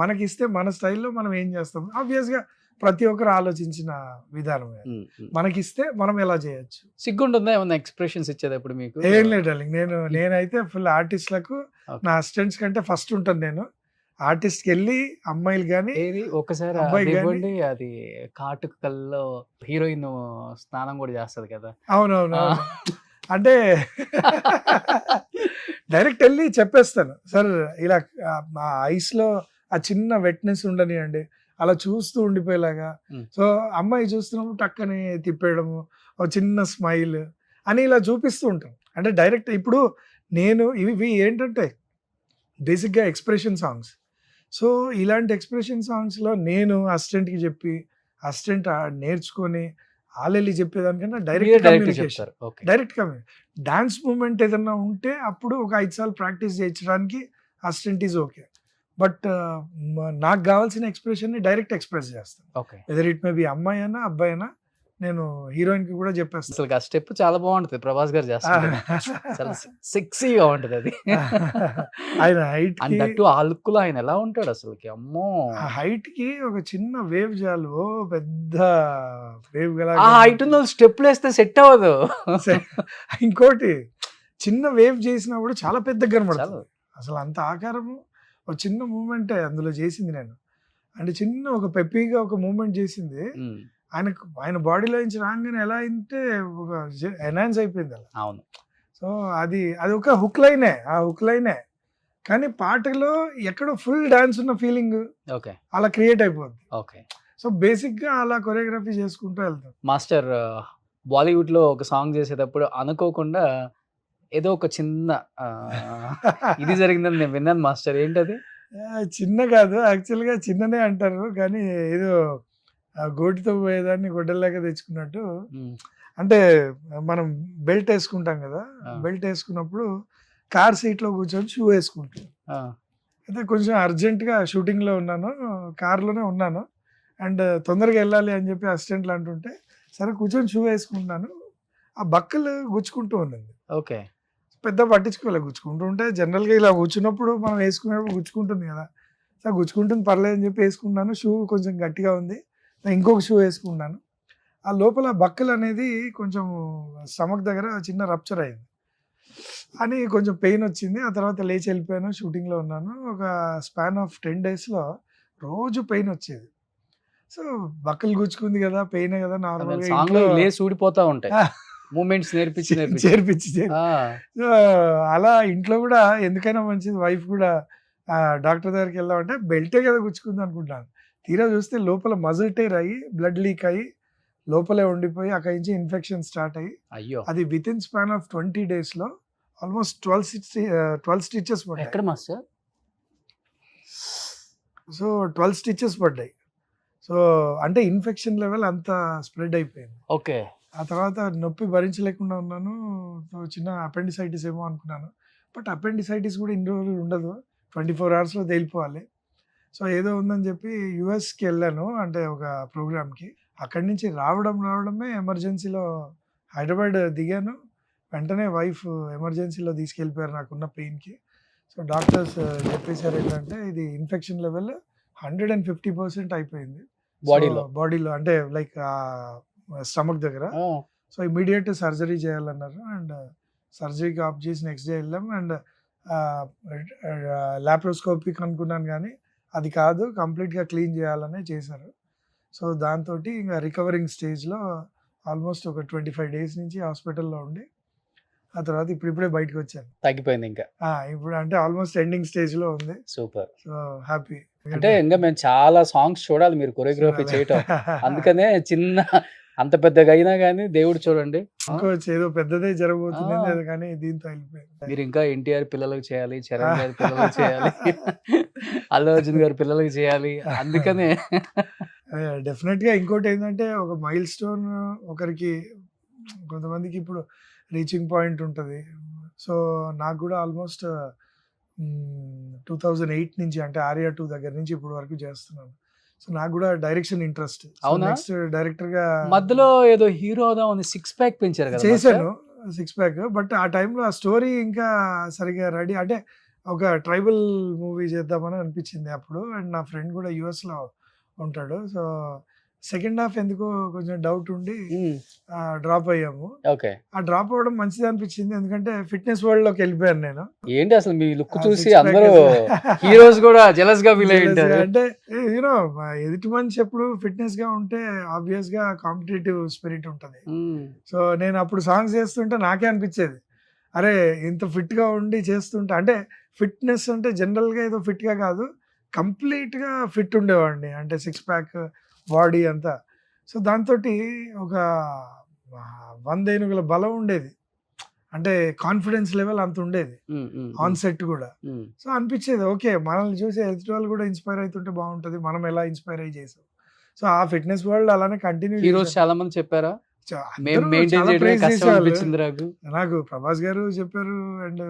మనకి ఇస్తే మన స్టైల్లో మనం ఏం చేస్తాం. ఆబ్వియస్గా ప్రతి ఒక్కరు ఆలోచించిన విధానమే. మనకిస్తే మనం ఎలా చేయొచ్చు. సిగ్గుంటుందా ఏమన్నా ఎక్స్ప్రెషన్స్ ఇచ్చేటప్పుడు మీకు? ఏం లేదు డార్లింగ్, నేనైతే ఫుల్ ఆర్టిస్ట్లకు నా అసిస్టెంట్స్ కంటే ఫస్ట్ ఉంటాను. నేను ఆర్టిస్ట్కి వెళ్ళి అమ్మాయిలు కానీ ఏది ఒకసారి అబ్బాయి అది గాని- ఇవ్వండి, అది కాటుక కల్లో హీరోయిన్ స్నానం కూడా చేస్తది కదా. అవునవును ఆ. అంటే డైరెక్ట్ వెళ్ళి చెప్పేస్తాను, సార్ ఇలా మా ఐస్లో ఆ చిన్న వెట్నెస్ ఉండనియండి, అలా చూస్తూ ఉండిపోయేలాగా. సో అమ్మాయి చూస్తున్నప్పుడు టక్కని తిప్పేయడము, ఒక చిన్న స్మైల్ అని ఇలా చూపిస్తూ ఉంటాం. అంటే డైరెక్ట్ ఇప్పుడు నేను ఇవి ఏంటంటే బేసిక్గా ఎక్స్ప్రెషన్ సాంగ్స్. సో ఇలాంటి ఎక్స్ప్రెషన్ సాంగ్స్లో నేను అసిస్టెంట్కి చెప్పి అసిస్టెంట్ నేర్చుకొని వాళ్ళెళ్ళి చెప్పేదానికన్నా డైరెక్ట్ కమ్యూనికేషన్, చెప్తారు. ఓకే. డైరెక్ట్ డాన్స్ మూమెంట్ ఏదన్నా ఉంటే అప్పుడు ఒక 5 సార్లు ప్రాక్టీస్ చేయించడానికి అసిస్టెంట్ ఈజ్ ఓకే. బట్ నాకు కావాల్సిన ఎక్స్ప్రెషన్ని డైరెక్ట్ ఎక్స్ప్రెస్ చేస్తాను. Okay. Whether it may be అమ్మాయి అయినా అబ్బాయి అయినా నేను హీరోయిన్కి కూడా చెప్పేస్తాను. అసలు ఆ స్టెప్ చాలా బాగుంటది, ప్రభాస్ గారు చేస్తారు. చాలా సెక్సీగా ఉంటది అది. ఆయన హైట్ అండ్ అటు ఆ లుక్ లో ఆయన ఎలా ఉంటాడు అసలుకి, అమ్మో. ఆ హైట్ కి ఒక చిన్న వేవ్ చాలు, ఓ పెద్ద వేవ్ గల. ఆ హైట్ ఉన్న స్టెప్లు వేస్తే సెట్ అవ్వదు. ఇంకోటి చిన్న వేవ్ చేసినా కూడా చాలా పెద్దగా చాలా. కనబడుతుంది. అసలు అంత ఆకారము ఒక చిన్న మూమెంటే అందులో చేసింది నేను. అంటే చిన్న ఒక పెప్పీగా ఒక మూమెంట్ చేసింది ఆయన బాడీలో నుంచి రాగానే ఎలా అయితే ఒక ఎన్హాన్స్ అయిపోయింది అలా. అవును. సో అది ఒక హుక్ లైనే, ఆ హుక్ లైనే, కానీ పాటలో ఎక్కడో ఫుల్ డాన్స్ ఉన్న ఫీలింగ్ ఓకే. అలా క్రియేట్ అయిపోద్ది. ఓకే. సో బేసిక్గా అలా కొరియోగ్రఫీ చేసుకుంటూ వెళ్తాం. మాస్టర్ బాలీవుడ్ లో ఒక సాంగ్ చేసేటప్పుడు అనుకోకుండా ఏదో ఒక చిన్న ఇది జరిగిందని నేను విన్నాను మాస్టర్, ఏంటది? చిన్న కాదు, యాక్చువల్గా చిన్ననే అంటారు, కానీ ఏదో గోటితో పోయేదాన్ని గొడ్డల్లాగా తెచ్చుకున్నట్టు. అంటే మనం బెల్ట్ వేసుకుంటాం కదా, బెల్ట్ వేసుకున్నప్పుడు కార్ సీట్లో కూర్చొని షూ వేసుకుంటాం. అయితే కొంచెం అర్జెంటుగా షూటింగ్లో ఉన్నాను, కార్లోనే ఉన్నాను, అండ్ తొందరగా వెళ్ళాలి అని చెప్పి అసిస్టెంట్లు అంటుంటే సరే కూర్చొని షూ వేసుకుంటున్నాను, ఆ బక్కలు గుచ్చుకుంటూ ఉన్నది. ఓకే. పెద్ద పట్టించుకోలే, గుచ్చుకుంటూ ఉంటే జనరల్గా ఇలా కూర్చున్నప్పుడు మనం వేసుకునేప్పుడు గుచ్చుకుంటుంది కదా, సో గుచ్చుకుంటుంది పర్లేదు అని చెప్పి వేసుకున్నాను. షూ కొంచెం గట్టిగా ఉంది, ఇంకొక షూ వేసుకున్నాను. ఆ లోపల బక్కలు అనేది కొంచెం స్టమక్ దగ్గర చిన్న రప్చర్ అయింది అని కొంచెం పెయిన్ వచ్చింది. ఆ తర్వాత లేచి వెళ్ళిపోయాను, షూటింగ్లో ఉన్నాను. ఒక స్పాన్ ఆఫ్ 10 daysలో రోజు పెయిన్ వచ్చేది. సో బక్కలు గుచ్చుకుంది కదా, పెయిన్ కదా, నార్మల్గా సాంగ్ లో లేసి ఊడిపోతా ఉంటాయి మూమెంట్స్ చేర్పించి. సో అలా ఇంట్లో కూడా ఎందుకైనా మంచిది, వైఫ్ కూడా డాక్టర్ దగ్గరికి వెళ్దామంటే బెల్టే కదా గుచ్చుకుంది అనుకుంటాను. తీరా చూస్తే లోపల మజిల్ టైర్ అయ్యి బ్లడ్ లీక్ అయ్యి లోపలే ఉండిపోయి అక్కడి నుంచి ఇన్ఫెక్షన్ స్టార్ట్ అయ్యి, అయ్యో, అది విత్ ఇన్ స్పాన్ ఆఫ్ 20 daysలో ఆల్మోస్ట్ 12 stitches పడ్డాయి. ఎక్కడ మాస్టర్? సో 12 stitches పడ్డాయి. సో అంటే ఇన్ఫెక్షన్ లెవెల్ అంత స్ప్రెడ్ అయిపోయింది. ఓకే. ఆ తర్వాత నొప్పి భరించలేకుండా ఉన్నాను. సో చిన్న అపెండిసైటిస్ ఏమో అనుకున్నాను, బట్ అపెండిసైటిస్ కూడా ఇన్ని రోజులు ఉండదు, 24 hours తేలిపోవాలి. సో ఏదో ఉందని చెప్పి యుఎస్కి వెళ్ళాను, అంటే ఒక ప్రోగ్రామ్కి. అక్కడి నుంచి రావడమే ఎమర్జెన్సీలో హైదరాబాద్ దిగాను. వెంటనే వైఫ్ ఎమర్జెన్సీలో తీసుకెళ్ళిపోయారు నాకున్న పెయిన్కి. సో డాక్టర్స్ చెప్పేశారు ఏంటంటే ఇది ఇన్ఫెక్షన్ లెవెల్ 150% అయిపోయింది బాడీలో, అంటే లైక్ స్టమక్ దగ్గర. సో ఇమీడియట్ సర్జరీ చేయాలన్నారు, అండ్ సర్జరీకి ఆప్ చేసి నెక్స్ట్ డే వెళ్ళాం. అండ్ లాప్రోస్కోపిక్ అనుకున్నాను కానీ అది కాదు, కంప్లీట్గా క్లీన్ చేయాలనే చేశారు. సో దాంతో ఇంకా రికవరింగ్ స్టేజ్లో ఆల్మోస్ట్ ఒక 25 days నుంచి హాస్పిటల్లో ఉండి ఆ తర్వాత ఇప్పుడిప్పుడే బయటకు వచ్చాను. తగ్గిపోయింది ఇంకా. ఇప్పుడు అంటే ఆల్మోస్ట్ ఎండింగ్ స్టేజ్‌లో ఉంది. సూపర్. So, happy. అంటే ఇంకా మేము చాలా సాంగ్స్ చూడాలి మీరు కొరియోగ్రఫీ చూడాలి. చేయటం. అందుకనే చిన్న అంత పెద్దగా అయినా గానీ దేవుడు చూడండి. అనుకోవచ్చు ఏదో పెద్దదే జరగబోతుంది ఆ! ఏదో కానీ దీంతో వెళ్ళిపోయింది. మీరు ఇంకా ఎన్టీఆర్ పిల్లలకి చేయాలి, చరణ్ గారి పిల్లలకి చేయాలి, అల్లు అర్జున్ గారి పిల్లలకి చేయాలి. అందుకనే డెఫినెట్‌గా ఇంకోటేంటంటే ఒక మైల్ స్టోన్ ఒకరికి కొంతమందికి ఇప్పుడు రీచింగ్ పాయింట్ ఉంటది. సో, నాకు గూడా ఆల్మోస్ట్ 2008 నుంచి అంటే 'ఆర్య 2' దగ్గర నుంచి ఇప్పటి వరకు చేస్తున్నాను. సో, నాకు గూడా డైరెక్షన్ ఇంట్రెస్ట్. సో, అవునా? నెక్స్ట్ డైరెక్టర్‌గా మధ్యలో ఏదో హీరో అవుదామని 6 ప్యాక్ పెంచారు కదా చేశాను 6 ప్యాక్. బట్ ఆ టైంలో ఆ స్టోరీ ఇంకా సరిగ్గా రెడీ అంటే ఒక ట్రైబల్ మూవీ చేద్దామని అనిపించింది అప్పుడు. అండ్ నా ఫ్రెండ్ కూడా యూఎస్‌లో ఉంటాడు. సో, సెకండ్ హాఫ్ ఎందుకో కొంచెం డౌట్ ఉండి డ్రాప్ అయ్యాము. ఓకే. ఆ డ్రాప్ అవ్వడం మంచిది అనిపించింది. ఎందుకంటే ఫిట్‌నెస్ వరల్డ్‌లోకి వెళ్ళిపోయాను నేను. ఏంటి అసలు మీ లుక్ చూసి 6 ప్యాక్ అందరూ హీరోస్ కూడా జెలస్ గా ఫీల్ అయ్యి ఉంటారు. అంటే యూనో ఎదుటి మనిషి ఎప్పుడు ఫిట్‌నెస్‌గా ఉంటే ఆబ్వియస్‌గా కాంపిటీటివ్ స్పిరిట్ ఉంటది. సో, నేను అప్పుడు సాంగ్స్ చేస్తుంటే నాకే అనిపించేది. అరే! ఇంత ఫిట్‌గా ఉండి చేస్తుంటే అంటే ఫిట్‌నెస్ అంటే జనరల్‌గా ఏదో ఫిట్‌గా కాదు. కంప్లీట్‌గా ఫిట్ ఉండేవాడిని. అంటే 6 ప్యాక్ బాడీ అంతా. సో, దాంతోటి ఒక 100 ఏనుగుల బలం ఉండేది. అంటే కాన్ఫిడెన్స్ లెవెల్ అంత ఉండేది. ఆన్ సెట్ కూడా. సో, అనిపించేది ఓకే. మనల్ని చూసి ఎదుటి వాళ్ళు కూడా ఇన్‌స్పైర్ అయితుంటే బాగుంటది. మనం ఎలా ఇన్‌స్పైర్ అయ్యి చేసాం. సో, ఆ ఫిట్‌నెస్ వరల్డ్ అలానే కంటిన్యూ హీరోస్ చేశాను. చాలా మంది చెప్పారా? మేము అందరూ మెయింటైన్ చాలా చేయడమే ప్రైజ్ కష్టం చేసేవాళ్ళు. అనిపించింది నాకు. నాకు ప్రభాస్ గారు చెప్పారు. అండ్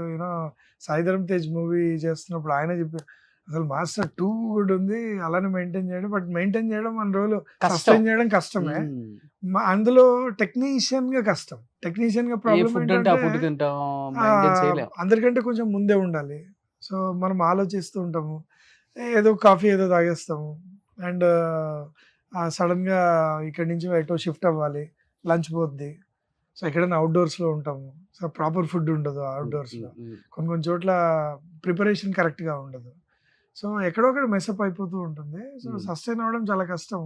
సాయిధరమ్ తేజ్ మూవీ చేస్తున్నప్పుడు ఆయనే చెప్పారు. అసలు మాస్టర్ టూ గుడ్ ఉంది. అలానే మెయింటైన్ చేయడం. బట్ మెయింటైన్ చేయడం మన రోజులు కష్టం. సస్టైన్ చేయడం కష్టమే. మ్మ్. అందులో టెక్నీషియన్‌గా కష్టం. టెక్నీషియన్‌గా ఏ ప్రాబ్లమ్ ఫుడ్ అంటే ఆ ఏంటంటే ఫుడ్ తింటాం, మెయింటైన్ చేయలేం. అందరికంటే కొంచెం ముందే ఉండాలి. సో, మనం ఆలోచిస్తూ ఉంటాము. ఏదో కాఫీ ఏదో తాగేస్తాము. అండ్ సడెన్‌గా ఇక్కడి నుంచి ఎటో షిఫ్ట్ అవ్వాలి. లంచ్ పోద్ది. సో, ఎక్కడైనా అవుట్‌డోర్స్‌లో ఉంటాము. సో, ప్రాపర్ ఫుడ్ ఉండదు అవుట్‌డోర్స్‌లో. కొన్ని కొన్ని చోట్ల ప్రిపరేషన్ కరెక్ట్‌గా ఉండదు. సో, ఎక్కడో అక్కడ మెసప్ అయిపోతూ ఉంటుంది. సో, సస్టైన్ అవ్వడం చాలా కష్టం.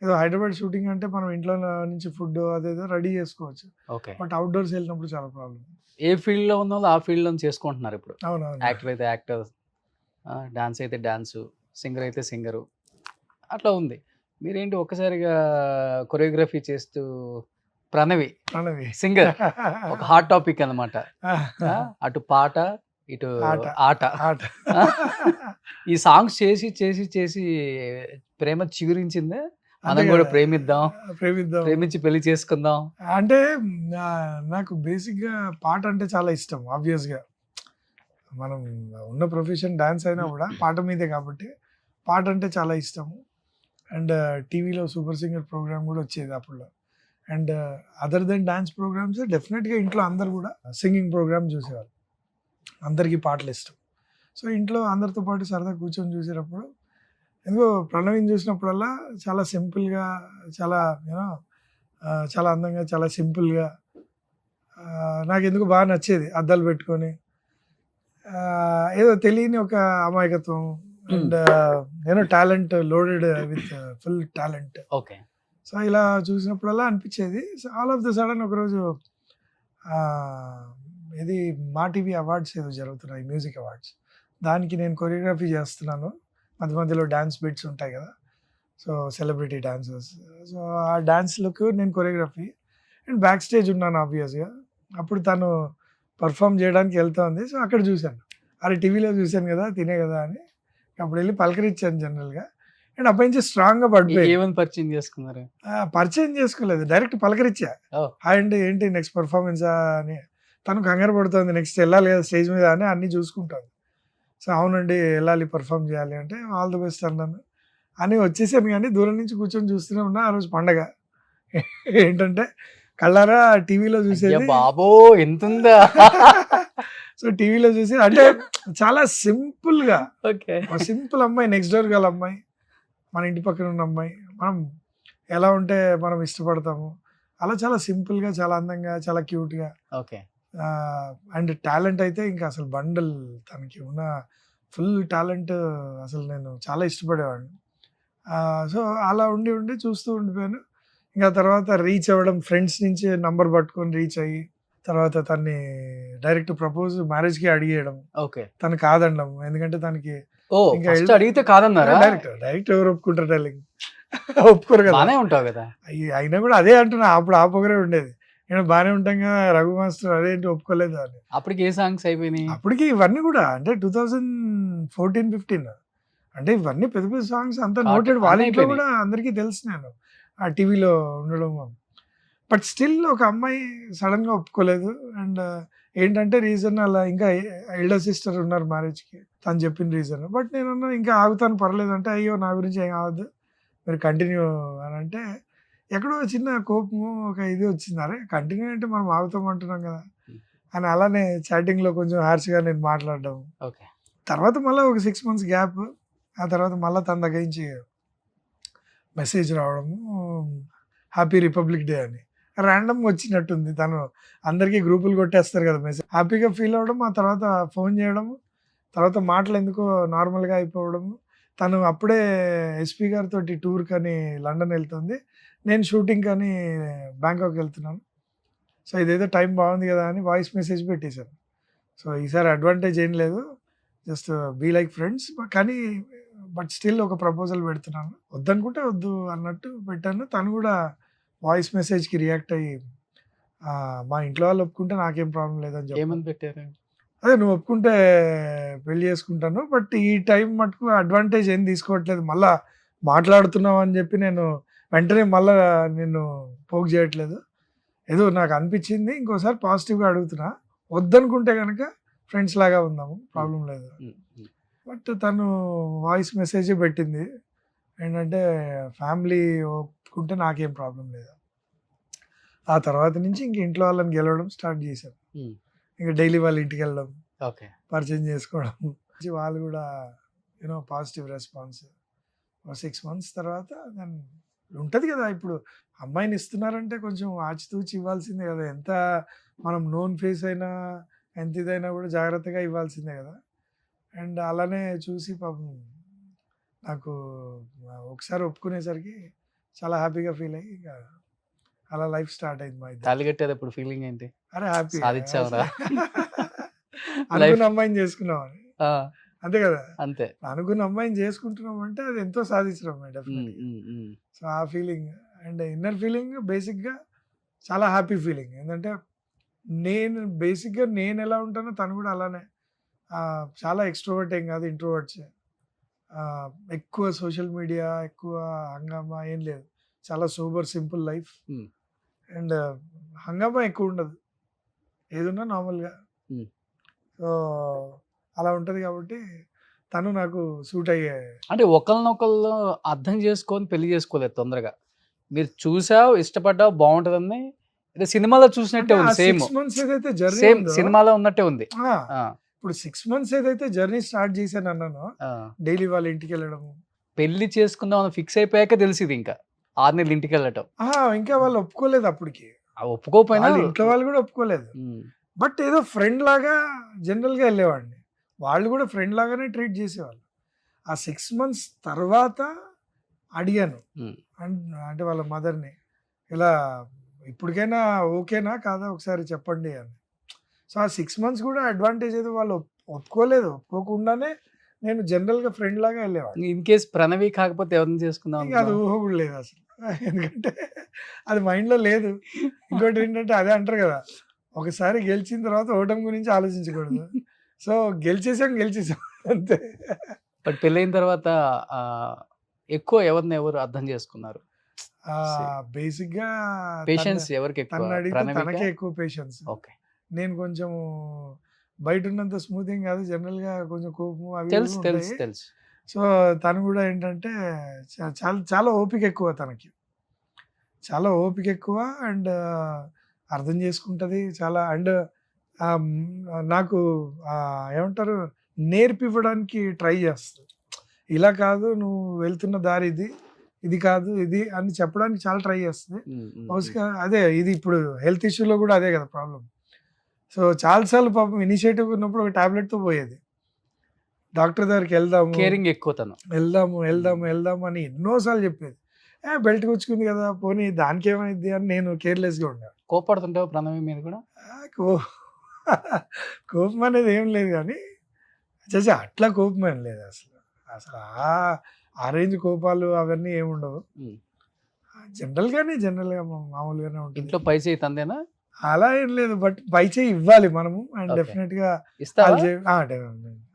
ఏదో హైదరాబాద్ షూటింగ్ అంటే మనం ఇంట్లో నుంచి ఫుడ్ అదేదో రెడీ చేసుకోవచ్చు. ఓకే. బట్ అవుట్‌డోర్స్ వెళ్ళినప్పుడు చాలా ప్రాబ్లమ్. ఏ ఫీల్డ్ లో ఉన్న వాళ్ళు ఆ ఫీల్డ్ లో చేసుకుంటున్నారు ఇప్పుడు. అవునవును. యాక్టర్ అయితే యాక్టర్, డాన్స్ అయితే డాన్స్, సింగర్ అయితే సింగరు, అట్లా ఉంది. మీరేంటి ఒక్కసారిగా కొరియోగ్రఫీ చేస్తూ ప్రణవి ప్రణవి. సింగర్ ఒక హాట్ టాపిక్ అన్నమాట. అటు పాట ఇటు ఆట. ఆట. ఆట. ఈ సాంగ్స్ చేసి చేసి చేసి ప్రేమ చిగురించిందే. అంతే మనం కూడా కదా. ప్రేమిద్దాం, ప్రేమిద్దాం. ప్రేమించి పెళ్లి చేసుకుందాం. అంటే నాకు బేసిక్‌గా పాట అంటే చాలా ఇష్టం ఆబ్వియస్‌గా. మనం ఉన్న ప్రొఫెషన్ డాన్స్ అయినా కూడా పాట మీదే కాబట్టి పాట అంటే చాలా ఇష్టము. అండ్ టీవీలో సూపర్ సింగర్ ప్రోగ్రామ్ కూడా వచ్చేది అప్పట్లో. And other then dance programmes డెఫినెట్‌గా ఇంట్లో అందరూ కూడా సింగింగ్ ప్రోగ్రామ్ చూసేవాళ్ళు. అందరికీ పాటలు ఇష్టం. సో, ఇంట్లో అందరితో పాటు సరదాగా కూర్చొని చూసేటప్పుడు ఎందుకో ప్రణవిని చూసినప్పుడల్లా చాలా సింపుల్‌గా చాలా చాలా అందంగా చాలా సింపుల్‌గా నాకెందుకో బాగా నచ్చేది. అద్దాలు పెట్టుకొని ఏదో తెలియని ఒక అమాయకత్వం and talent loaded with full talent. Okay. So, ఇలా చూసినప్పుడల్లా అనిపించేది. So, all of the sudden ఒకరోజు ఇది మా టీవీ అవార్డ్స్ ఏదో జరుగుతున్నాయి, మ్యూజిక్ అవార్డ్స్. దానికి నేను కొరియోగ్రఫీ చేస్తున్నాను. మధ్య మధ్యలో డాన్స్ బిట్స్ ఉంటాయి కదా. So, celebrity dancers. సో, ఆ డాన్స్‌లకు నేను కొరియోగ్రఫీ అండ్ బ్యాక్ స్టేజ్ ఉన్నాను ఆబ్వియస్‌గా. అప్పుడు తను పర్ఫార్మ్ చేయడానికి వెళ్తోంది. సో, అక్కడ చూశాను. అరే! టీవీలో చూశాను కదా, తినే కదా అని అప్పుడు వెళ్ళి పలకరించాను జనరల్‌గా. అండ్ అప్పటి నుంచి స్ట్రాంగ్‌గా పడిపోయింది. ఏమని పరిచయం చేసుకున్నారు? పరిచయం చేసుకోలేదు. డైరెక్ట్ పలకరించా. ఓహ్! హాయ్ అండి, ఏంటి నెక్స్ట్ పర్ఫార్మెన్సా అని. తను కంగారు పడుతోంది. నెక్స్ట్ వెళ్ళాలి కదా స్టేజ్ మీద అని అన్నీ చూసుకుంటోంది. సో, అవునండి వెళ్ళాలి పర్ఫార్మ్ చేయాలి అంటే ఆల్ ది బెస్ట్ అన్నాను. అని వచ్చేసాను కానీ దూరం నుంచి కూర్చొని చూస్తూనే ఉన్నా. ఆ రోజు పండగ. ఏంటంటే కళ్ళారా టీవీలో అయ్య చూసేది. బాబో! ఎంతుందా? సో, టీవీలో చూసి అంటే చాలా సింపుల్‌గా ఓకే. ఒక సింపుల్ అమ్మాయి, నెక్స్ట్ డోర్ గల అమ్మాయి, మన ఇంటి పక్కన ఉన్న అమ్మాయి, మనం ఎలా ఉంటే మనం ఇష్టపడతాము. అలా చాలా సింపుల్‌గా, చాలా అందంగా, చాలా క్యూట్‌గా ఓకే. అండ్ టాలెంట్ అయితే ఇంకా అసలు బండల్. తనకి ఉన్న ఫుల్ టాలెంట్ అసలు నేను చాలా ఇష్టపడేవాడిని. సో, అలా ఉండి చూస్తూ ఉండిపోయాను. ఇంకా తర్వాత రీచ్ అవ్వడం ఫ్రెండ్స్ నుంచి నంబర్ పట్టుకొని రీచ్ అయ్యి తర్వాత తన్ని డైరెక్ట్ ప్రపోజ్ మ్యారేజ్కి అడిగేయడం, ఓకే. తను కాదనడం. ఎందుకంటే తనకి ఓ ఇంకా ఫస్ట్ అడిగితే కాదన్నారా? డైరెక్ట్ ఎవరు ఒప్పుకుంటారు డార్లింగ్? ఒప్పుకోరు కదా. బానే ఉంటావు కదా. అయినా కూడా అదే అంటున్నా, అప్పుడు ఆ పొగరే ఉండేది. నేను బాగానే ఉంటాం కదా రఘు మాస్టర్, అదేంటి ఒప్పుకోలేదు అని. అప్పటికి ఏ సాంగ్స్ అయిపోయినాయి? అప్పటికి ఇవన్నీ కూడా అంటే 2014-15 అంటే ఇవన్నీ పెద్ద పెద్ద సాంగ్స్ అంతా నోటెడ్. వాళ్ళ అన్నీ ఇంట్లో అయిపోయినాయి. కూడా అందరికీ తెలుసు నేను ఆ టీవీలో ఉండడం. బట్ స్టిల్ ఒక అమ్మాయి సడన్ గా ఒప్పుకోలేదు. అండ్ ఏంటంటే రీజన్ అలా ఇంకా ఎల్డర్ సిస్టర్ ఉన్నారు మ్యారేజ్కి, తను చెప్పిన రీజన్. బట్ నేను అన్నా ఇంకా ఆగుతాను పర్లేదు అంటే, అయ్యో నా గురించి ఏం కావద్దు మీరు కంటిన్యూ అని అంటే, ఎక్కడో చిన్న కోపము ఒక ఇది వచ్చింది. అరే కంటిన్యూ అంటే మనం ఆగుతాం అంటున్నాం కదా అని అలానే చాటింగ్లో కొంచెం హార్ష్గా నేను మాట్లాడడం. ఓకే. తర్వాత మళ్ళీ ఒక 6 months గ్యాప్, ఆ తర్వాత మళ్ళీ తన దగ్గర నుంచి మెసేజ్ రావడము, హ్యాపీ రిపబ్లిక్ డే అని ర్యాండమ్గా వచ్చినట్టుంది. తను అందరికీ గ్రూపులు కొట్టేస్తారు కదా మెసేజ్, హ్యాపీగా ఫీల్ అవ్వడం, ఆ తర్వాత ఫోన్ చేయడము, తర్వాత మాటలు ఎందుకో నార్మల్గా అయిపోవడము. తను అప్పుడే ఎస్పీ గారితో టూర్కి అని లండన్ వెళ్తుంది, నేను షూటింగ్ అని బ్యాంకాక్ వెళ్తున్నాను. సో ఇదేదో టైం బాగుంది కదా అని వాయిస్ మెసేజ్ పెట్టేశాను. సో ఈసారి అడ్వాంటేజ్ ఏం లేదు, జస్ట్ బీ లైక్ ఫ్రెండ్స్, కానీ బట్ స్టిల్ ఒక ప్రపోజల్ పెడుతున్నాను, వద్దనుకుంటే వద్దు అన్నట్టు పెట్టాను. తను కూడా వాయిస్ మెసేజ్కి రియాక్ట్ అయ్యి, మా ఇంట్లో వాళ్ళు ఒప్పుకుంటే నాకేం ప్రాబ్లం లేదని చెప్పి, ఏమని పెట్టారు? అదే నువ్వు ఒప్పుకుంటే పెళ్లి చేసుకుంటాను, బట్ ఈ టైం మటుకు అడ్వాంటేజ్ ఏం తీసుకోవట్లేదు, మళ్ళా మాట్లాడుతున్నావు అని చెప్పి నేను వెంటనే మళ్ళా నిన్ను పోక్ చేయట్లేదు, ఏదో నాకు అనిపించింది ఇంకోసారి పాజిటివ్గా అడుగుతున్నా, వద్దనుకుంటే కనుక ఫ్రెండ్స్ లాగా ఉందాము, ప్రాబ్లం లేదు. బట్ తను వాయిస్ మెసేజ్ పెట్టింది ఏంటంటే, ఫ్యామిలీ ఒప్పుకుంటే నాకేం ప్రాబ్లం లేదు. ఆ తర్వాత నుంచి ఇంక ఇంట్లో వాళ్ళని గెలవడం స్టార్ట్ చేశాను. ఇంకా డైలీ వాళ్ళ ఇంటికి వెళ్ళడం, ఓకే. పరిచయం చేసుకోవడం, వాళ్ళు కూడా పాజిటివ్ రెస్పాన్స్. 6 months తర్వాత దాన్ని ఉంటుంది కదా, ఇప్పుడు అమ్మాయిని ఇస్తున్నారంటే కొంచెం ఆచితూచి ఇవ్వాల్సిందే కదా, ఎంత మనం నోన్ ఫేస్ అయినా ఎంత ఇదైనా కూడా జాగ్రత్తగా ఇవ్వాల్సిందే కదా. అండ్ అలానే చూసి పాపం నాకు ఒకసారి ఒప్పుకునేసరికి చాలా హ్యాపీగా ఫీల్ అయ్యి ఇక అలా లైఫ్ స్టార్ట్ అయింది మా ఇద్దరు. తాళి కట్టేది ఇప్పుడు ఫీలింగ్ ఏంటి? అరే హ్యాపీ సాధించావురా? అనుకున్న అమ్మాయిని చేసుకున్నామని, ఆ, అంతే కదా. అంతే. అనుకున్న అమ్మాయిని చేసుకుంటున్నాం అంటే అది ఎంతో సాధించడం డెఫినెట్గా. సో ఆ ఫీలింగ్ అండ్ ఇన్నర్ ఫీలింగ్ బేసిక్గా చాలా హ్యాపీ ఫీలింగ్. ఏంటంటే నేను ఎలా ఉంటానో తను కూడా అలానే, చాలా ఎక్స్ట్రోవర్ట్ ఏం కాదు, ఇంట్రోవర్ట్సే. ఎక్కువ సోషల్ మీడియా, ఎక్కువ హంగామా ఏం లేదు, చాలా సూపర్ సింపుల్ లైఫ్. అండ్ హంగామా ఎక్కువ ఉండదు, ఏదున్నా నార్మల్గా. సో అలా ఉంటుంది కాబట్టి తను నాకు సూట్ అయ్యే. అంటే ఒకరినొకళ్ళు అర్థం చేసుకొని పెళ్లి చేసుకోలేదు తొందరగా. మీరు చూసావు, ఇష్టపడ్డావు, బాగుంటుందని ఇది సినిమాలో చూసినట్టే ఉంది. సేమ్ 6 months ఏదైతే జర్నీ సేమ్ సినిమాలో ఉన్నట్టే ఉంది. ఇప్పుడు 6 months ఏదైతే జర్నీ స్టార్ట్ చేశాను అన్నాను, డైలీ వాళ్ళ ఇంటికి వెళ్ళడము, పెళ్లి చేసుకుందాం ఫిక్స్ అయిపోయాక తెలిసింది ఇంకా 6 నెలలు ఇంటికి వెళ్ళటం. ఇంకా వాళ్ళు ఒప్పుకోలేదు అప్పటికి, ఒప్పుకోపోయినా ఇంట్లో వాళ్ళు కూడా ఒప్పుకోలేదు. బట్ ఏదో ఫ్రెండ్ లాగా జనరల్గా వెళ్ళేవాడిని, వాళ్ళు కూడా ఫ్రెండ్ లాగానే ట్రీట్ చేసేవాళ్ళు. ఆ 6 months తర్వాత అడిగాను అంటే వాళ్ళ మదర్ని, ఇలా ఇప్పటికైనా ఓకేనా కాదా ఒకసారి చెప్పండి అని. సో ఆ 6 months కూడా అడ్వాంటేజ్ ఏదో వాళ్ళు ఒప్పుకోలేదు, ఒప్పుకోకుండానే నేను జనరల్గా ఫ్రెండ్ లాగా వెళ్ళేవాడిని. ఇన్ కేస్ ప్రణవి కాకపోతే ఎవరిని చేసుకుందాం? ఇంకా అది ఊహ కూడా లేదు అసలు, ఎందుకంటే అది మైండ్లో లేదు. ఇంకోటి ఏంటంటే అదే అంటారు కదా, ఒకసారి గెలిచిన తర్వాత ఓటమి గురించి ఆలోచించకూడదు. సో గెలిచేసాం అంతే. బట్ పెళ్ళైన తర్వాత ఎక్కువ ఎవరు అర్థం చేసుకున్నారు? బేసిక్ గా పేషెన్స్ ఎవరికి ఎక్కువ? తనని అడిగితే ప్రణవికా? తనకే ఎక్కువ పేషెన్స్. ఓకే. నేను కొంచెం బయట ఉన్నంత స్మూతింగ్ కాదు, జనరల్ గా కొంచెం కోపము అవి ఇవి తెలుసు తెలుసు ఉంటాయి. తెలుసు. సో తను కూడా ఏంటంటే చాలా చాలా ఓపిక ఎక్కువ తనకి, చాలా ఓపిక ఎక్కువ. అండ్ అర్థం చేసుకుంటది చాలా. అండ్ నాకు ఏమంటారు, నేర్పివ్వడానికి ట్రై చేస్తుంది. ఇలా కాదు, నువ్వు వెళ్తున్న దారి ఇది, ఇది కాదు ఇది అని చెప్పడానికి చాలా ట్రై చేస్తుంది. బహుశా అదే ఇది ఇప్పుడు హెల్త్ ఇష్యూలో కూడా అదే కదా ప్రాబ్లం. సో చాలాసార్లు పాపం ఇనిషియేటివ్ ఉన్నప్పుడు ఒక టాబ్లెట్తో పోయేది, డాక్టర్ దగ్గరికి వెళ్దాము, కేరింగ్ ఎక్కువ తను. వెళ్దాము అని ఎన్నోసార్లు చెప్పేది. బెల్ట్ కూర్చుకుంది కదా పోనీ దానికి ఏమైంది అని నేను కేర్లెస్గా ఉండేవాడు. కోపడుతుంటావు ప్రణవి మీద కూడా? కో కోపం అనేది ఏం లేదు కానీ చేసే అట్లా కోపం ఏం లేదు అసలు. అసలు ఆ రేంజ్ కోపాలు అవన్నీ ఏముండవు. జనరల్‌గా మామూలుగానే ఉంటుంది. ఇంట్లో పై చేయి తందేనా? అలా ఏం లేదు. బట్ పై చేయి ఇవ్వాలి మనము. And okay. డెఫినెట్‌గా ఇస్తావా?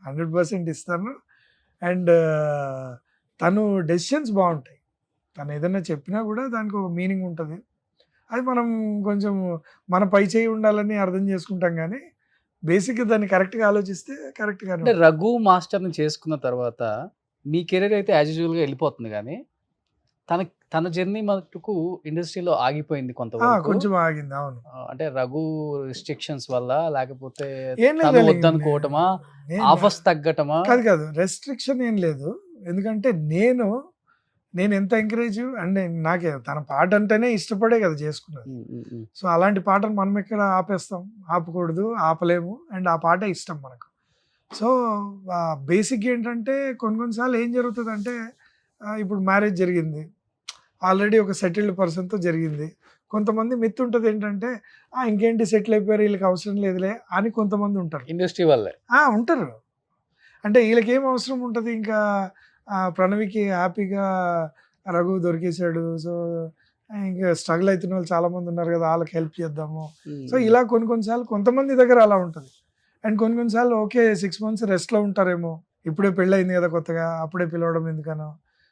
100% ఇస్తాను. అండ్ తను డెసిషన్స్ బావుంటాయి. తను ఏదైనా చెప్పినా కూడా దానికి ఒక మీనింగ్ ఉంటది. అది మనం కొంచెం మన పై చేయి ఉండాలని అర్థం చేసుకుంటాం గానీ, బేసిక్‌గా దాన్ని కరెక్ట్‌గా ఆలోచిస్తే కరెక్ట్‌గానే అంటే ఉంటుంది. రఘు మాస్టర్‌ని చేసుకున్న తర్వాత మీ కెరీర్ అయితే యాజ్ యూజువల్‌గా వెళ్ళిపోతుంది గానీ, తన జర్నీ మటుకు ఇండస్ట్రీలో ఆగిపోయింది కొంతవరకు. కొంచెం ఆగింది. అవును. అంటే రఘు రిస్ట్రిక్షన్స్ వల్ల, లేకపోతే ఏం లేదు తను డార్లింగ్. వద్దనుకోవటమా? ఆఫర్స్ తగ్గటమా? కాదు. రెస్ట్రిక్షన్ ఏం లేదు. ఎందుకంటే నేను ఎంత ఎంకరేజ్ అండ్ నాకే తన పాట అంటేనే ఇష్టపడే కదా చేసుకున్నది. సో అలాంటి పాటను మనం ఎక్కడ ఆపేస్తాం? ఆపకూడదు, ఆపలేము. అండ్ ఆ పాటే ఇష్టం మనకు. సో బేసిక్ ఏంటంటే కొన్నిసార్లు ఏం జరుగుతుందంటే ఇప్పుడు మ్యారేజ్ జరిగింది. ఆల్రెడీ ఒక సెటిల్డ్ పర్సన్‌తో జరిగింది. కొంతమంది మిత్ ఉంటది ఏంటంటే ఇంకేంటి సెటిల్ అయిపోయారు వీళ్ళకి అవసరం లేదులే అని కొంతమంది ఉంటారు. ఇండస్ట్రీ వల్లే. ఉంటారు. అంటే వీళ్ళకేం అవసరం ఉంటది ఇంకా ప్రణవికి హ్యాపీగా రఘు దొరికేసాడు. సో ఇంకా స్ట్రగుల్ అవుతున్న వాళ్ళు చాలా మంది ఉన్నారు కదా! వాళ్ళకి హెల్ప్ చేద్దాము. సో ఇలా కొన్నిసార్లు కొంతమంది దగ్గర అలా ఉంటది. అండ్ కొన్నిసార్లు ఓకే 6 మంత్స్ రెస్ట్‌లో ఉంటారేమో. ఇప్పుడే పెళ్ళయింది కదా కొత్తగా. అప్పుడే పిలవడం ఎందుకనో.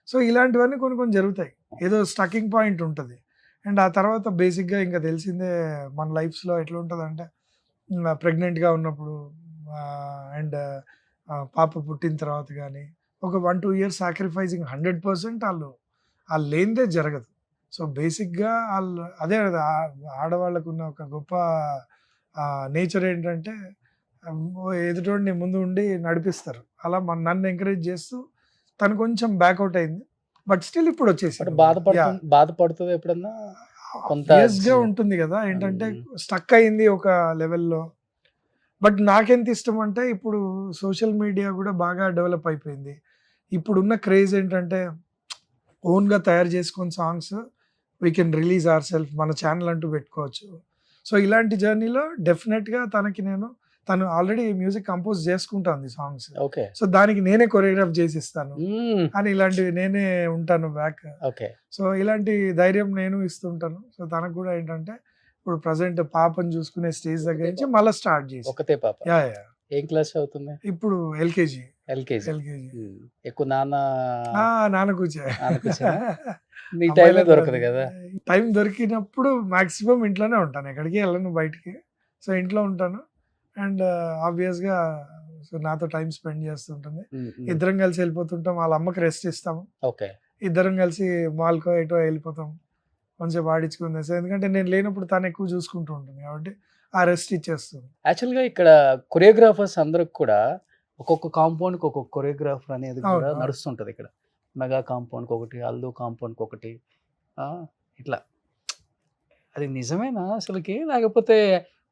సో ఇలాంటివన్నీ కొన్ని జరుగుతాయి. ఏదో స్టకింగ్ పాయింట్ ఉంటది. అండ్ ఆ తర్వాత బేసిక్‌గా ఇంకా తెలిసిందే మన లైఫ్స్‌లో ఎట్లా ఉంటదంటే ప్రెగ్నెంట్‌గా ఉన్నప్పుడు అండ్ పాప పుట్టిన తర్వాత గానీ ఒక 1-2 ఇయర్స్ సాక్రిఫైసింగ్ 100% ఆళ్ళు లేనిదే జరగదు. సో బేసిక్‌గా అదే కదా ఆడవాళ్ళకున్న ఒక గొప్ప నేచర్ ఏంటంటే ఎదుటోడిని ముందు ఉండి నడిపిస్తారు. అలా నన్ను ఎంకరేజ్ చేస్తూ తను కొంచెం బ్యాకౌట్ అయింది. బట్ స్టిల్ ఇప్పుడు వచ్చేసింది. బాధపడుతుందా ఎప్పుడన్నా? కొంత సీరియస్‌గా ఉంటుంది కదా! ఏంటంటే స్టక్ అయింది ఒక లెవెల్‌లో. బట్ నాకెంత ఇష్టం అంటే ఇప్పుడు సోషల్ మీడియా కూడా బాగా డెవలప్ అయిపోయింది. ఇప్పుడున్న క్రేజ్ ఏంటంటే ఓన్‌గా తయారు చేసుకొని songs we can release our self మన ఛానల్ అంటూ పెట్టుకోవచ్చు. సో ఇలాంటి జర్నీలో డెఫినెట్‌గా తను ఆల్రెడీ మ్యూజిక్ కంపోజ్ చేసుకుంటాంది సాంగ్స్. ఓకే. సో దానికి నేనే కొరియోగ్రాఫ్ చేసిస్తాను అని ఇలాంటివి నేనే ఉంటాను బ్యాక్. ఓకే. సో ఇలాంటి ధైర్యం నేను ఇస్తుంటాను. సో తనకు కూడా ఏంటంటే ఇప్పుడు ప్రెజెంట్ పాపను చూసుకునే స్టేజ్ దగ్గర నుంచి మళ్ళీ స్టార్ట్ చేసి. ఒకతే పాప? యాహ్! ఏం క్లాస్ చదువుతుంది? ఇప్పుడు ఎల్‌కేజీ. ఎల్‌కేజీ. ఎక్కువ నాన్న నాన్న కూర్చో. నీ టైమే దొరకదు కదా! టైం దొరికినప్పుడు మాక్సిమం ఇంట్లోనే ఉంటాను. ఎక్కడికి వెళ్ళను బయటికి. సో ఇంట్లో ఉంటాను. అండ్ ఆబ్వియస్‌గా సో నాతో టైం స్పెండ్ చేస్తుంటుంది. ఇద్దరం కలిసి వెళ్ళిపోతుంటాం. వాళ్ళ అమ్మకి రెస్ట్ ఇస్తాము. ఓకే. ఇద్దరం కలిసి మాల్‌కో ఎటో వెళ్ళిపోతాం. కొంచెంసేపు ఆడించుకుంది. సో ఎందుకంటే నేను లేనప్పుడు తను ఎక్కువ చూసుకుంటూ ఉంటుంది కాబట్టి ఆ రెస్ట్ ఇచ్చేస్తుంది. యాక్చువల్‌గా ఇక్కడ కొరియోగ్రాఫర్స్ అందరికి కూడా ఒక్కొక్క కాంపౌండ్‌కి ఒక్కొక్క కొరియోగ్రాఫర్ అనేది కూడా అవును. నడుస్తుంటది ఇక్కడ. మెగా కాంపౌండ్‌కి ఒకటి, అల్లు కాంపౌండ్‌కి ఒకటి. ఇట్లా. అది నిజమేనా అసలుకి? లేకపోతే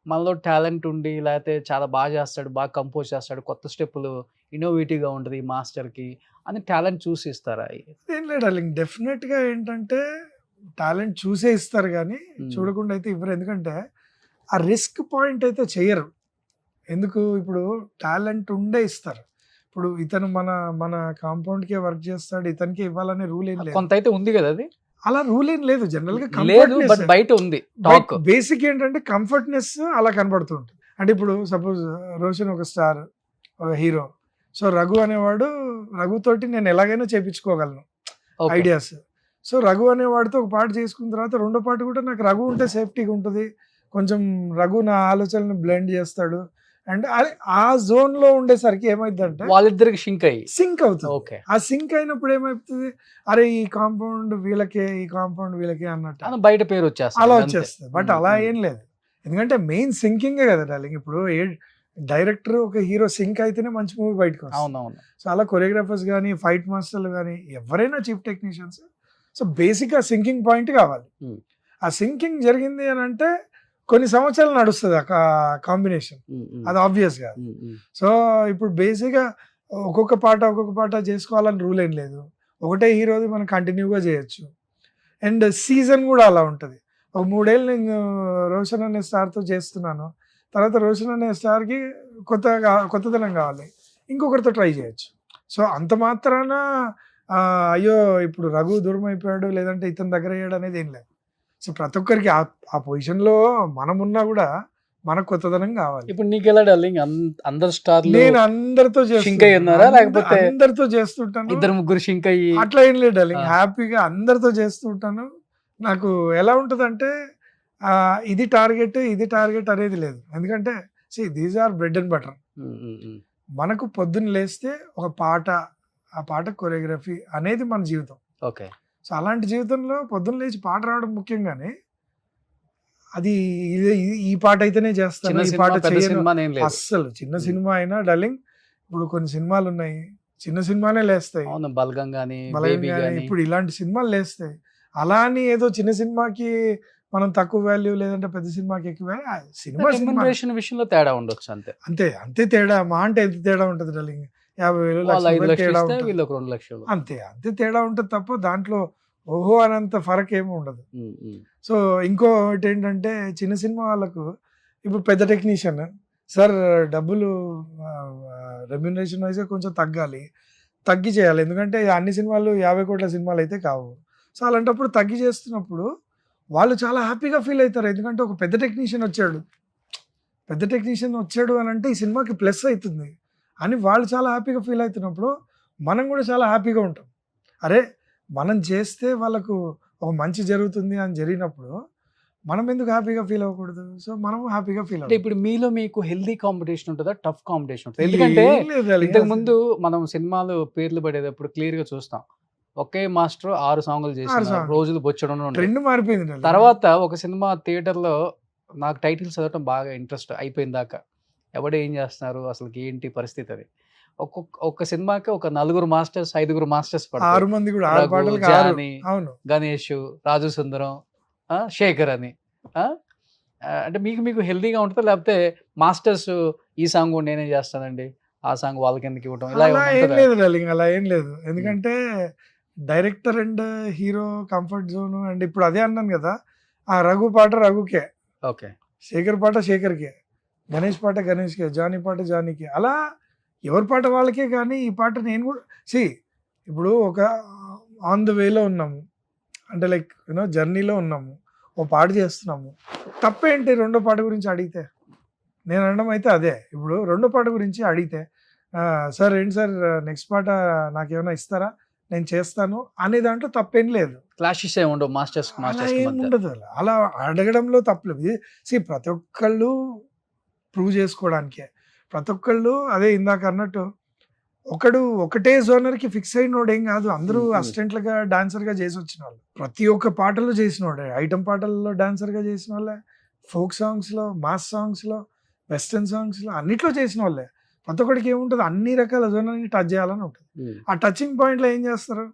మనలో టాలెంట్ ఉండి, లేకపోతే చాలా బాగా చేస్తాడు, బాగా కంపోజ్ చేస్తాడు, కొత్త స్టెప్పులు ఇన్నోవేటివ్‌గా ఉంటది మాస్టర్‌కి అని టాలెంట్ చూసి ఇస్తారా? ఏం లేదు డార్లింగ్. డెఫినెట్‌గా ఏంటంటే టాలెంట్ చూసే ఇస్తారు గానీ చూడకుండా అయితే ఇవ్వరు. ఎందుకంటే ఆ రిస్క్ పాయింట్ అయితే చెయ్యరు. ఎందుకు ఇప్పుడు టాలెంట్ ఉండే ఇస్తారు. ఇప్పుడు ఇతను మన కాంపౌండ్‌కే వర్క్ చేస్తాడు, ఇతనికే ఇవ్వాలనే రూల్ ఏం లేదు. కొంత అయితే ఉంది కదా అది? అలా రూల్ ఏం లేదు. జనరల్‌గా లేదు, బట్ బయట ఉంది టాక్. బేసిక్ ఏంటంటే కంఫర్ట్‌నెస్ అలా కనబడుతూ ఉంటుంది. అంటే ఇప్పుడు సపోజ్ రోషన్ ఒక స్టార్, ఒక హీరో. సో రఘు తోటి నేను ఎలాగైనా చేపించుకోగలను ఐడియాస్. సో రఘు అనేవాడితో ఒక పాట చేసుకున్న తర్వాత రెండో పాట కూడా నాకు రఘు ఉంటే సేఫ్టీగా ఉంటుంది. కొంచెం రఘు నా ఆలోచనలను బ్లెండ్ చేస్తాడు. అండ్ ఆ జోన్ లో ఉండేసరికి ఏమైందంటే వాళ్ళిద్దరికి సింక్ అవుతుంది. ఓకే. ఆ సింక్ అయినప్పుడు ఏమైతుంది, అరే ఈ కాంపౌండ్ వీళ్ళకే, ఈ కాంపౌండ్ వీళ్ళకే అన్నట్టు బయట పేరు వచ్చేస్తుంది. అలా వచ్చేస్తుంది. బట్ అలా ఏం లేదు. ఎందుకంటే మెయిన్ సింకింగే కదా డార్లింగ్. ఇప్పుడు డైరెక్టర్ ఒక హీరో సింక్ అయితేనే మంచి మూవీ బయటకు వస్తుంది. అవునవును. సో అలా కొరియోగ్రాఫర్స్ కానీ, ఫైట్ మాస్టర్లు కానీ, ఎవరైనా చీఫ్ టెక్నీషియన్స్ సో బేసిక్ ఆ సింకింగ్ పాయింట్ కావాలి. ఆ సింకింగ్ జరిగింది అని అంటే కొన్ని సంవత్సరాలు నడుస్తుంది ఆ కాంబినేషన్. అది ఆబ్వియస్ గా. సో ఇప్పుడు బేసిక్గా ఒక్కొక్క పాట చేసుకోవాలని రూల్ ఏం లేదు. ఒకటే హీరోది మనం కంటిన్యూగా చేయొచ్చు. అండ్ సీజన్ కూడా అలా ఉంటుంది. ఒక 3 ఏళ్ళు నేను రోషన్ అనే స్టార్‌తో చేస్తున్నాను. తర్వాత రోషన్ అనే స్టార్‌కి కొత్తదనం కావాలి. ఇంకొకరితో ట్రై చేయొచ్చు. సో, అంత మాత్రాన అయ్యో! ఇప్పుడు రఘు దూరం అయిపోయాడు, లేదంటే ఇతని దగ్గర అయ్యాడు అనేది ఏం లేదు. సో, ప్రతి ఒక్కరికి ఆ పొజిషన్‌లో మనమున్నా కూడా మనకు కొత్తదనం కావాలి. ఇప్పుడు నీకెలా డార్లింగ్ అందరు స్టార్లు నేను అందరితో షింక్ అయ్యి ఉన్నారా? లేకపోతే అందరితో చేస్తుంటాను. ఇద్దరు ముగ్గురు షింక్ అయ్యి అట్లా ఏం లేదు డార్లింగ్. హ్యాపీగా అందరితో చేస్తూ ఉంటాను. నాకు ఎలా ఉంటదంటే ఇది టార్గెట్ అనేది లేదు. ఎందుకంటే these are bread and butter. మనకు పొద్దున్న లేస్తే ఒక పాట, ఆ పాట కొరియోగ్రఫీ అనేది మన జీవితం. ఓకే. సో, అలాంటి జీవితంలో పొద్దున్న లేచి పాట రావడం ముఖ్యం గానీ, అది ఈ పాట అయితేనే చేస్తాను, ఈ పాట చేయను అస్సలు. చిన్న సినిమా అయినా డార్లింగ్, ఇప్పుడు కొన్ని సినిమాలున్నాయి, చిన్న సినిమానే లేస్తాయి. బలగం గానీ, బేబీ గానీ, ఇప్పుడు ఇలాంటి సినిమాలు లేస్తాయి. అలా అని ఏదో చిన్న సినిమాకి మనం తక్కువ వాల్యూ, లేదంటే పెద్ద సినిమాకి ఎక్కువ వాల్యూ. సినిమా రెమ్యునరేషన్ విషయంలో తేడా ఉండొచ్చు అంతే. అంతే తేడా. అంటే ఎంత తేడా ఉంటుంది డార్లింగ్? 50,000 తేడా ఉంటుంది. వీళ్ళకి 2 లక్షలు అంతే తేడా ఉంటుంది తప్ప దాంట్లో ఓహో అనంత ఫరక్ ఏమి ఉండదు. సో, ఇంకోటి ఏంటంటే చిన్న సినిమా వాళ్ళకు ఇప్పుడు పెద్ద టెక్నీషియన్ సార్ డబ్బులు రెమ్యునరేషన్ వైజ్ కొంచెం తగ్గి చేయాలి. ఎందుకంటే అన్ని సినిమాలు 50 కోట్ల సినిమాలు అయితే కావు. సో, అలాంటప్పుడు తగ్గి చేస్తున్నప్పుడు వాళ్ళు చాలా హ్యాపీగా ఫీల్ అవుతారు. ఎందుకంటే ఒక పెద్ద టెక్నీషియన్ వచ్చాడు అని అంటే ఈ సినిమాకి ప్లస్ అవుతుంది అని వాళ్ళు చాలా హ్యాపీగా ఫీల్ అవుతున్నప్పుడు మనం కూడా చాలా హ్యాపీగా ఉంటాం. అరే, మనం చేస్తే వాళ్ళకు ఒక మంచి జరుగుతుంది అని జరిగినప్పుడు మనం ఎందుకు హ్యాపీగా ఫీల్ అవ్వకూడదు? సో, మనం హ్యాపీగా ఫీల్ అంటే ఇప్పుడు మీలో మీకు హెల్దీ కాంపిటీషన్ ఉంటుందా, టఫ్ కాంపిటీషన్ ఉంటుంది? ఎందుకంటే ఇంతకు ముందు మనం సినిమాలు పేర్లు పడేటప్పుడు క్లియర్ గా చూస్తాం, ఒకే మాస్టర్ 6 సాంగులు చేసిన రోజులు బొచ్చడం ట్రెండ్ మారిపోయింది. తర్వాత ఒక సినిమా థియేటర్ లో నాకు టైటిల్స్ చదవటం బాగా ఇంట్రెస్ట్ అయిపోయిన దాకా, ఎవడు ఏం చేస్తున్నారు అసలు ఏంటి పరిస్థితి, అది ఒక్క సినిమాకి ఒక 4 మాస్టర్స్ 5 మాస్టర్స్ పడతారు. 6 మంది కూడా జానీ, గణేష్, రాజు సుందరం, శేఖర్ అని. అంటే మీకు హెల్దీగా ఉంటుందా, లేకపోతే మాస్టర్స్ ఈ సాంగ్ నేనే చేస్తానండి, ఆ సాంగ్ వాళ్ళకి ఎందుకు ఇవ్వటం, ఇలా ఏం లేదు డార్లింగ్, అలా ఏం లేదు. ఎందుకంటే director and hero comfort zone. And ఇప్పుడు అదే అన్నాను కదా, ఆ రఘు పాట రఘుకే, ఓకే, శేఖర్ పాట శేఖర్కే, గణేష్ పాట గణేష్కే, జానీ పాట జానీకే, అలా ఎవరి పాట వాళ్ళకే. కానీ ఈ పాట నేను కూడా ఇప్పుడు ఒక ఆన్ ద వేలో ఉన్నాము, అంటే లైక్ జర్నీలో ఉన్నాము, ఓ పాట చేస్తున్నాము, తప్పేంటి రెండో పాట గురించి అడిగితే? నేను అనడం అయితే అదే. ఇప్పుడు రెండో పాట గురించి అడిగితే సార్ ఏంటి సార్ నెక్స్ట్ పాట నాకేమైనా ఇస్తారా, నేను చేస్తాను అనే దాంట్లో తప్పేం లేదు. క్లాషెస్ ఏమి ఉండవు, మాస్టర్స్ ఏం ఉండదు. అలా అడగడంలో తప్పలేదు. ప్రతి ఒక్కళ్ళు ప్రూవ్ చేసుకోవడానికే, ప్రతి ఒక్కళ్ళు అదే ఇందాక అన్నట్టు ఒకటే జోనర్కి ఫిక్స్ అయినోడు ఏం కాదు. అందరూ అసిస్టెంట్లుగా డాన్సర్గా చేసి వచ్చిన వాళ్ళు, ప్రతి ఒక్క పాటలో చేసిన వాడే, ఐటమ్ పాటల్లో డాన్సర్గా చేసిన వాళ్ళే, ఫోక్ సాంగ్స్లో, మాస్ సాంగ్స్లో, వెస్టర్న్ సాంగ్స్లో, అన్నిట్లో చేసిన వాళ్ళే. ప్రతి ఒక్కడికి ఏముంటుంది, అన్ని రకాల జోనర్ని టచ్ చేయాలని ఉంటుంది. ఆ టచింగ్ పాయింట్లో ఏం చేస్తారు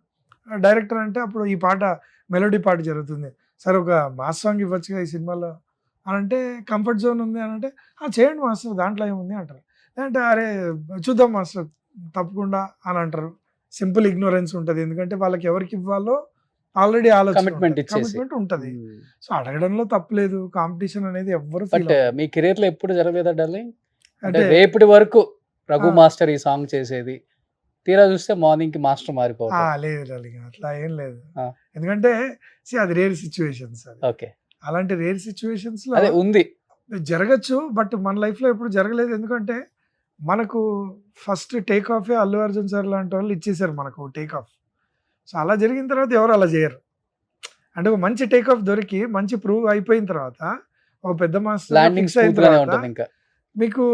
డైరెక్టర్ అంటే, అప్పుడు ఈ పాట మెలోడీ పాట జరుగుతుంది, సరే ఒక మాస్ సాంగ్ ఇవ్వచ్చుగా ఈ సినిమాలో అని అంటే, కంఫర్ట్ జోన్ ఉంది అని అంటే చేయండి మాస్టర్ దాంట్లో ఏముంది అంటారు. లేదంటే అరే చూద్దాం మాస్టర్ తప్పకుండా అని అంటారు. సింపుల్ ఇగ్నోరెన్స్ ఉంటుంది. ఎందుకంటే వాళ్ళకి ఎవరికి ఇవ్వాలో ఆల్రెడీ కమిట్మెంట్ ఉంటుంది. సో, అడగడంలో తప్పలేదు. కాంపిటీషన్ అనేది ఎవ్వరు మీ కెరీర్ లో ఎప్పుడు జరగలేదా డార్లింగ్? అంటే రేపటి వరకు రఘు మాస్టర్ ఈ సాంగ్ చేసేది, తీరా చూస్తే మార్నింగ్ కి మాస్టర్ మారిపోవడం? లేదు డార్లింగ్, అట్లా ఏం లేదు. ఎందుకంటే అది రేర్ సిచ్యువేషన్స్. ఓకే, అలాంటి రేర్ సిచ్యువేషన్స్ లో అదే ఉంది, జరగచ్చు. బట్ మన లైఫ్ లో ఎప్పుడు జరగలేదు. ఎందుకంటే మనకు first take off Allu Arjun sir లాంటి వాళ్ళు ఇచ్చేసారు మనకు టేక్ ఆఫ్. సో, అలా జరిగిన తర్వాత ఎవరు అలా చేయరు. అంటే ఒక మంచి టేక్ ఆఫ్ దొరికి మంచి ప్రూవ్ అయిపోయిన తర్వాత, ఒక పెద్ద మాస్టర్ ఫిక్స్ అయిన తర్వాత మీకు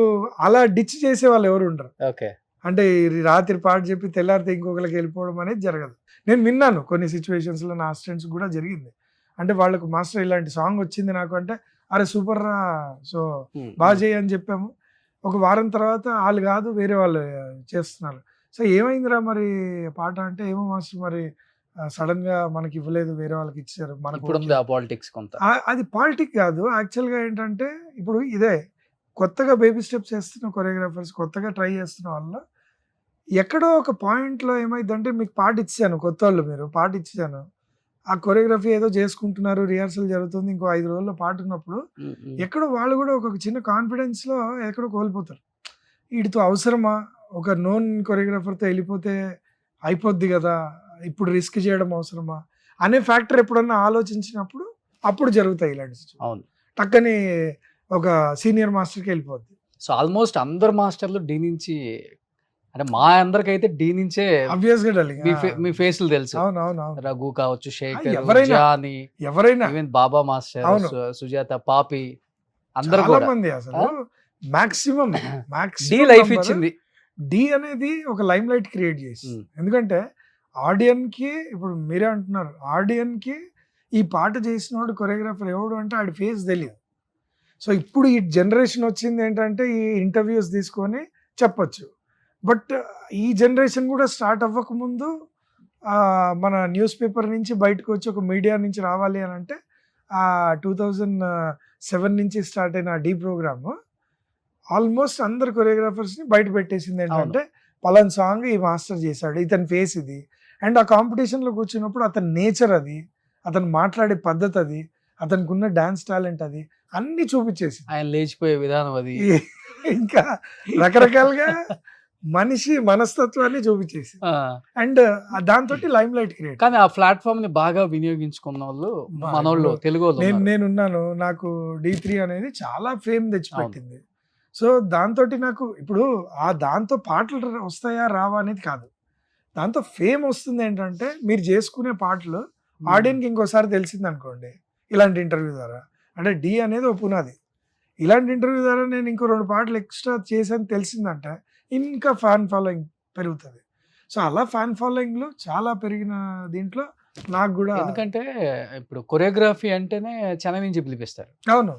అలా డిచ్ చేసే వాళ్ళు ఎవరు ఉండరు. ఓకే, అంటే రాత్రి పాట చెప్పి తెల్లారితే ఇంకొకరికి వెళ్ళిపోవడం అనేది జరగదు. నేను విన్నాను కొన్ని సిచ్యువేషన్స్ లో, నా స్టూడెంట్స్ కూడా జరిగింది. అంటే వాళ్ళకు మాస్టర్ ఇలాంటి సాంగ్ వచ్చింది నాకు అంటే, అరే సూపర్ రా, సో బాగా చేయి అని చెప్పాము. ఒక వారం తర్వాత వాళ్ళు కాదు వేరే వాళ్ళు చేస్తున్నారు. సో, ఏమైందిరా మరి పాట అంటే, ఏమో మాస్టర్ మరి సడన్ గా మనకి ఇవ్వలేదు, వేరే వాళ్ళకి ఇచ్చారు. అది పాలిటిక్ కాదు. యాక్చువల్ గా ఏంటంటే, ఇప్పుడు ఇదే కొత్తగా బేబీ స్టెప్స్ వేస్తున్న కొరియోగ్రాఫర్స్, కొత్తగా ట్రై చేస్తున్న వాళ్ళు ఎక్కడో ఒక పాయింట్లో ఏమైందంటే, మీకు పాట ఇచ్చాను, కొత్త వాళ్ళు మీరు పాట ఇచ్చాను, ఆ కొరియోగ్రఫీ ఏదో చేసుకుంటున్నారు, రిహార్సల్ జరుగుతుంది, ఇంకో 5 రోజుల్లో పాట ఉన్నప్పుడు ఎక్కడో వాళ్ళు కూడా ఒక చిన్న కాన్ఫిడెన్స్లో ఎక్కడో కోల్పోతారు. వీటితో అవసరమా, ఒక నోన్ కొరియోగ్రాఫర్తో వెళ్ళిపోతే అయిపోద్ది కదా, ఇప్పుడు రిస్క్ చేయడం అవసరమా అనే ఫ్యాక్టర్ ఎప్పుడన్నా ఆలోచించినప్పుడు అప్పుడు జరుగుతాయి ఇలాంటి సిచ్యువేషన్. అవును. టక్కని ఒక సీనియర్ మాస్టర్కి వెళ్ళిపోద్ది. సో ఆల్మోస్ట్ అందరు మాస్టర్లు డి నుంచి, అంటే మా అందరికైతే డి నుంచే ఆబ్వియస్గా డార్లింగ్. మీ ఫేస్లు తెలుసు. అవును అవును అవును. రఘు కావచ్చు, శేఖర్, ఎవరైనా. జానీ, ఎవరైనా ఈవెన్ బాబా మాస్టర్, అవును. సుజాత, పాపి, అందరు చాలా కూడా మంది అసలు మాక్సిమం డి లైఫ్ ఇచ్చింది. డి అనేది ఒక లైమ్ లైట్ క్రియేట్ చేసి, ఎందుకంటే ఆడియన్కి ఇప్పుడు మీరే అంటున్నారు, ఆడియన్కి ఈ పాట చేసినోడు కొరియోగ్రాఫర్ ఎవడు అంటే ఆడి ఫేస్ తెలియదు. సో ఇప్పుడు ఈ జనరేషన్ వచ్చింది ఏంటంటే ఈ ఇంటర్వ్యూస్ తీసుకొని చెప్పొచ్చు. బట్ ఈ జనరేషన్ కూడా స్టార్ట్ అవ్వకముందు మన న్యూస్ పేపర్ నుంచి బయటకు వచ్చి ఒక మీడియా నుంచి రావాలి అని అంటే 2007 నుంచి స్టార్ట్ అయిన డి ప్రోగ్రామ్ ఆల్మోస్ట్ అందరు కొరియోగ్రాఫర్స్ని బయట పెట్టేసింది. ఏంటంటే పలాన్ సాంగ్ ఈ మాస్టర్ చేశాడు, ఇతని ఫేస్ ఇది, అండ్ ఆ కాంపిటీషన్లో కూర్చున్నప్పుడు అతని నేచర్ అది, అతను మాట్లాడే పద్ధతి అది, అతనికి ఉన్న డాన్స్ టాలెంట్ అది అన్ని చూపించేసి, ఆయన లేచిపోయే విధానం అది, ఇంకా రకరకాలుగా మనిషి మనస్తత్వాన్ని చూపించేసి, అండ్ దాంతో లైమ్ లైట్ క్రియేట్. కానీ ఆ ప్లాట్ఫామ్ ని బాగా వినియోగించుకున్న వాళ్ళు మనోళ్ళు, తెలుగు వాళ్ళు. నేనున్నాను, నాకు D3 అనేది చాలా ఫేమ్ తెచ్చిపెట్టింది. సో దాంతో నాకు ఇప్పుడు దాంతో పాటలు వస్తాయా రావా అనేది కాదు, దాంతో ఫేమ్ వస్తుంది. ఏంటంటే మీరు చేసుకునే పాటలు ఆడియన్కి ఇంకోసారి తెలిసింది అనుకోండి ఇలాంటి ఇంటర్వ్యూ ద్వారా, అంటే డి అనేది ఒక పునాది, ఇలాంటి ఇంటర్వ్యూ ద్వారా నేను ఇంకో 2 పాటలు ఎక్స్ట్రా చేశాను తెలిసిందంటే ఇంకా ఫ్యాన్ ఫాలోయింగ్ పెరుగుతుంది. సో అలా ఫ్యాన్ ఫాలోయింగ్లో చాలా పెరిగిన దీంట్లో నాకు కూడా, ఎందుకంటే ఇప్పుడు కొరియోగ్రఫీ అంటేనే చెన్నై నుంచి పిలిపిస్తారు. అవును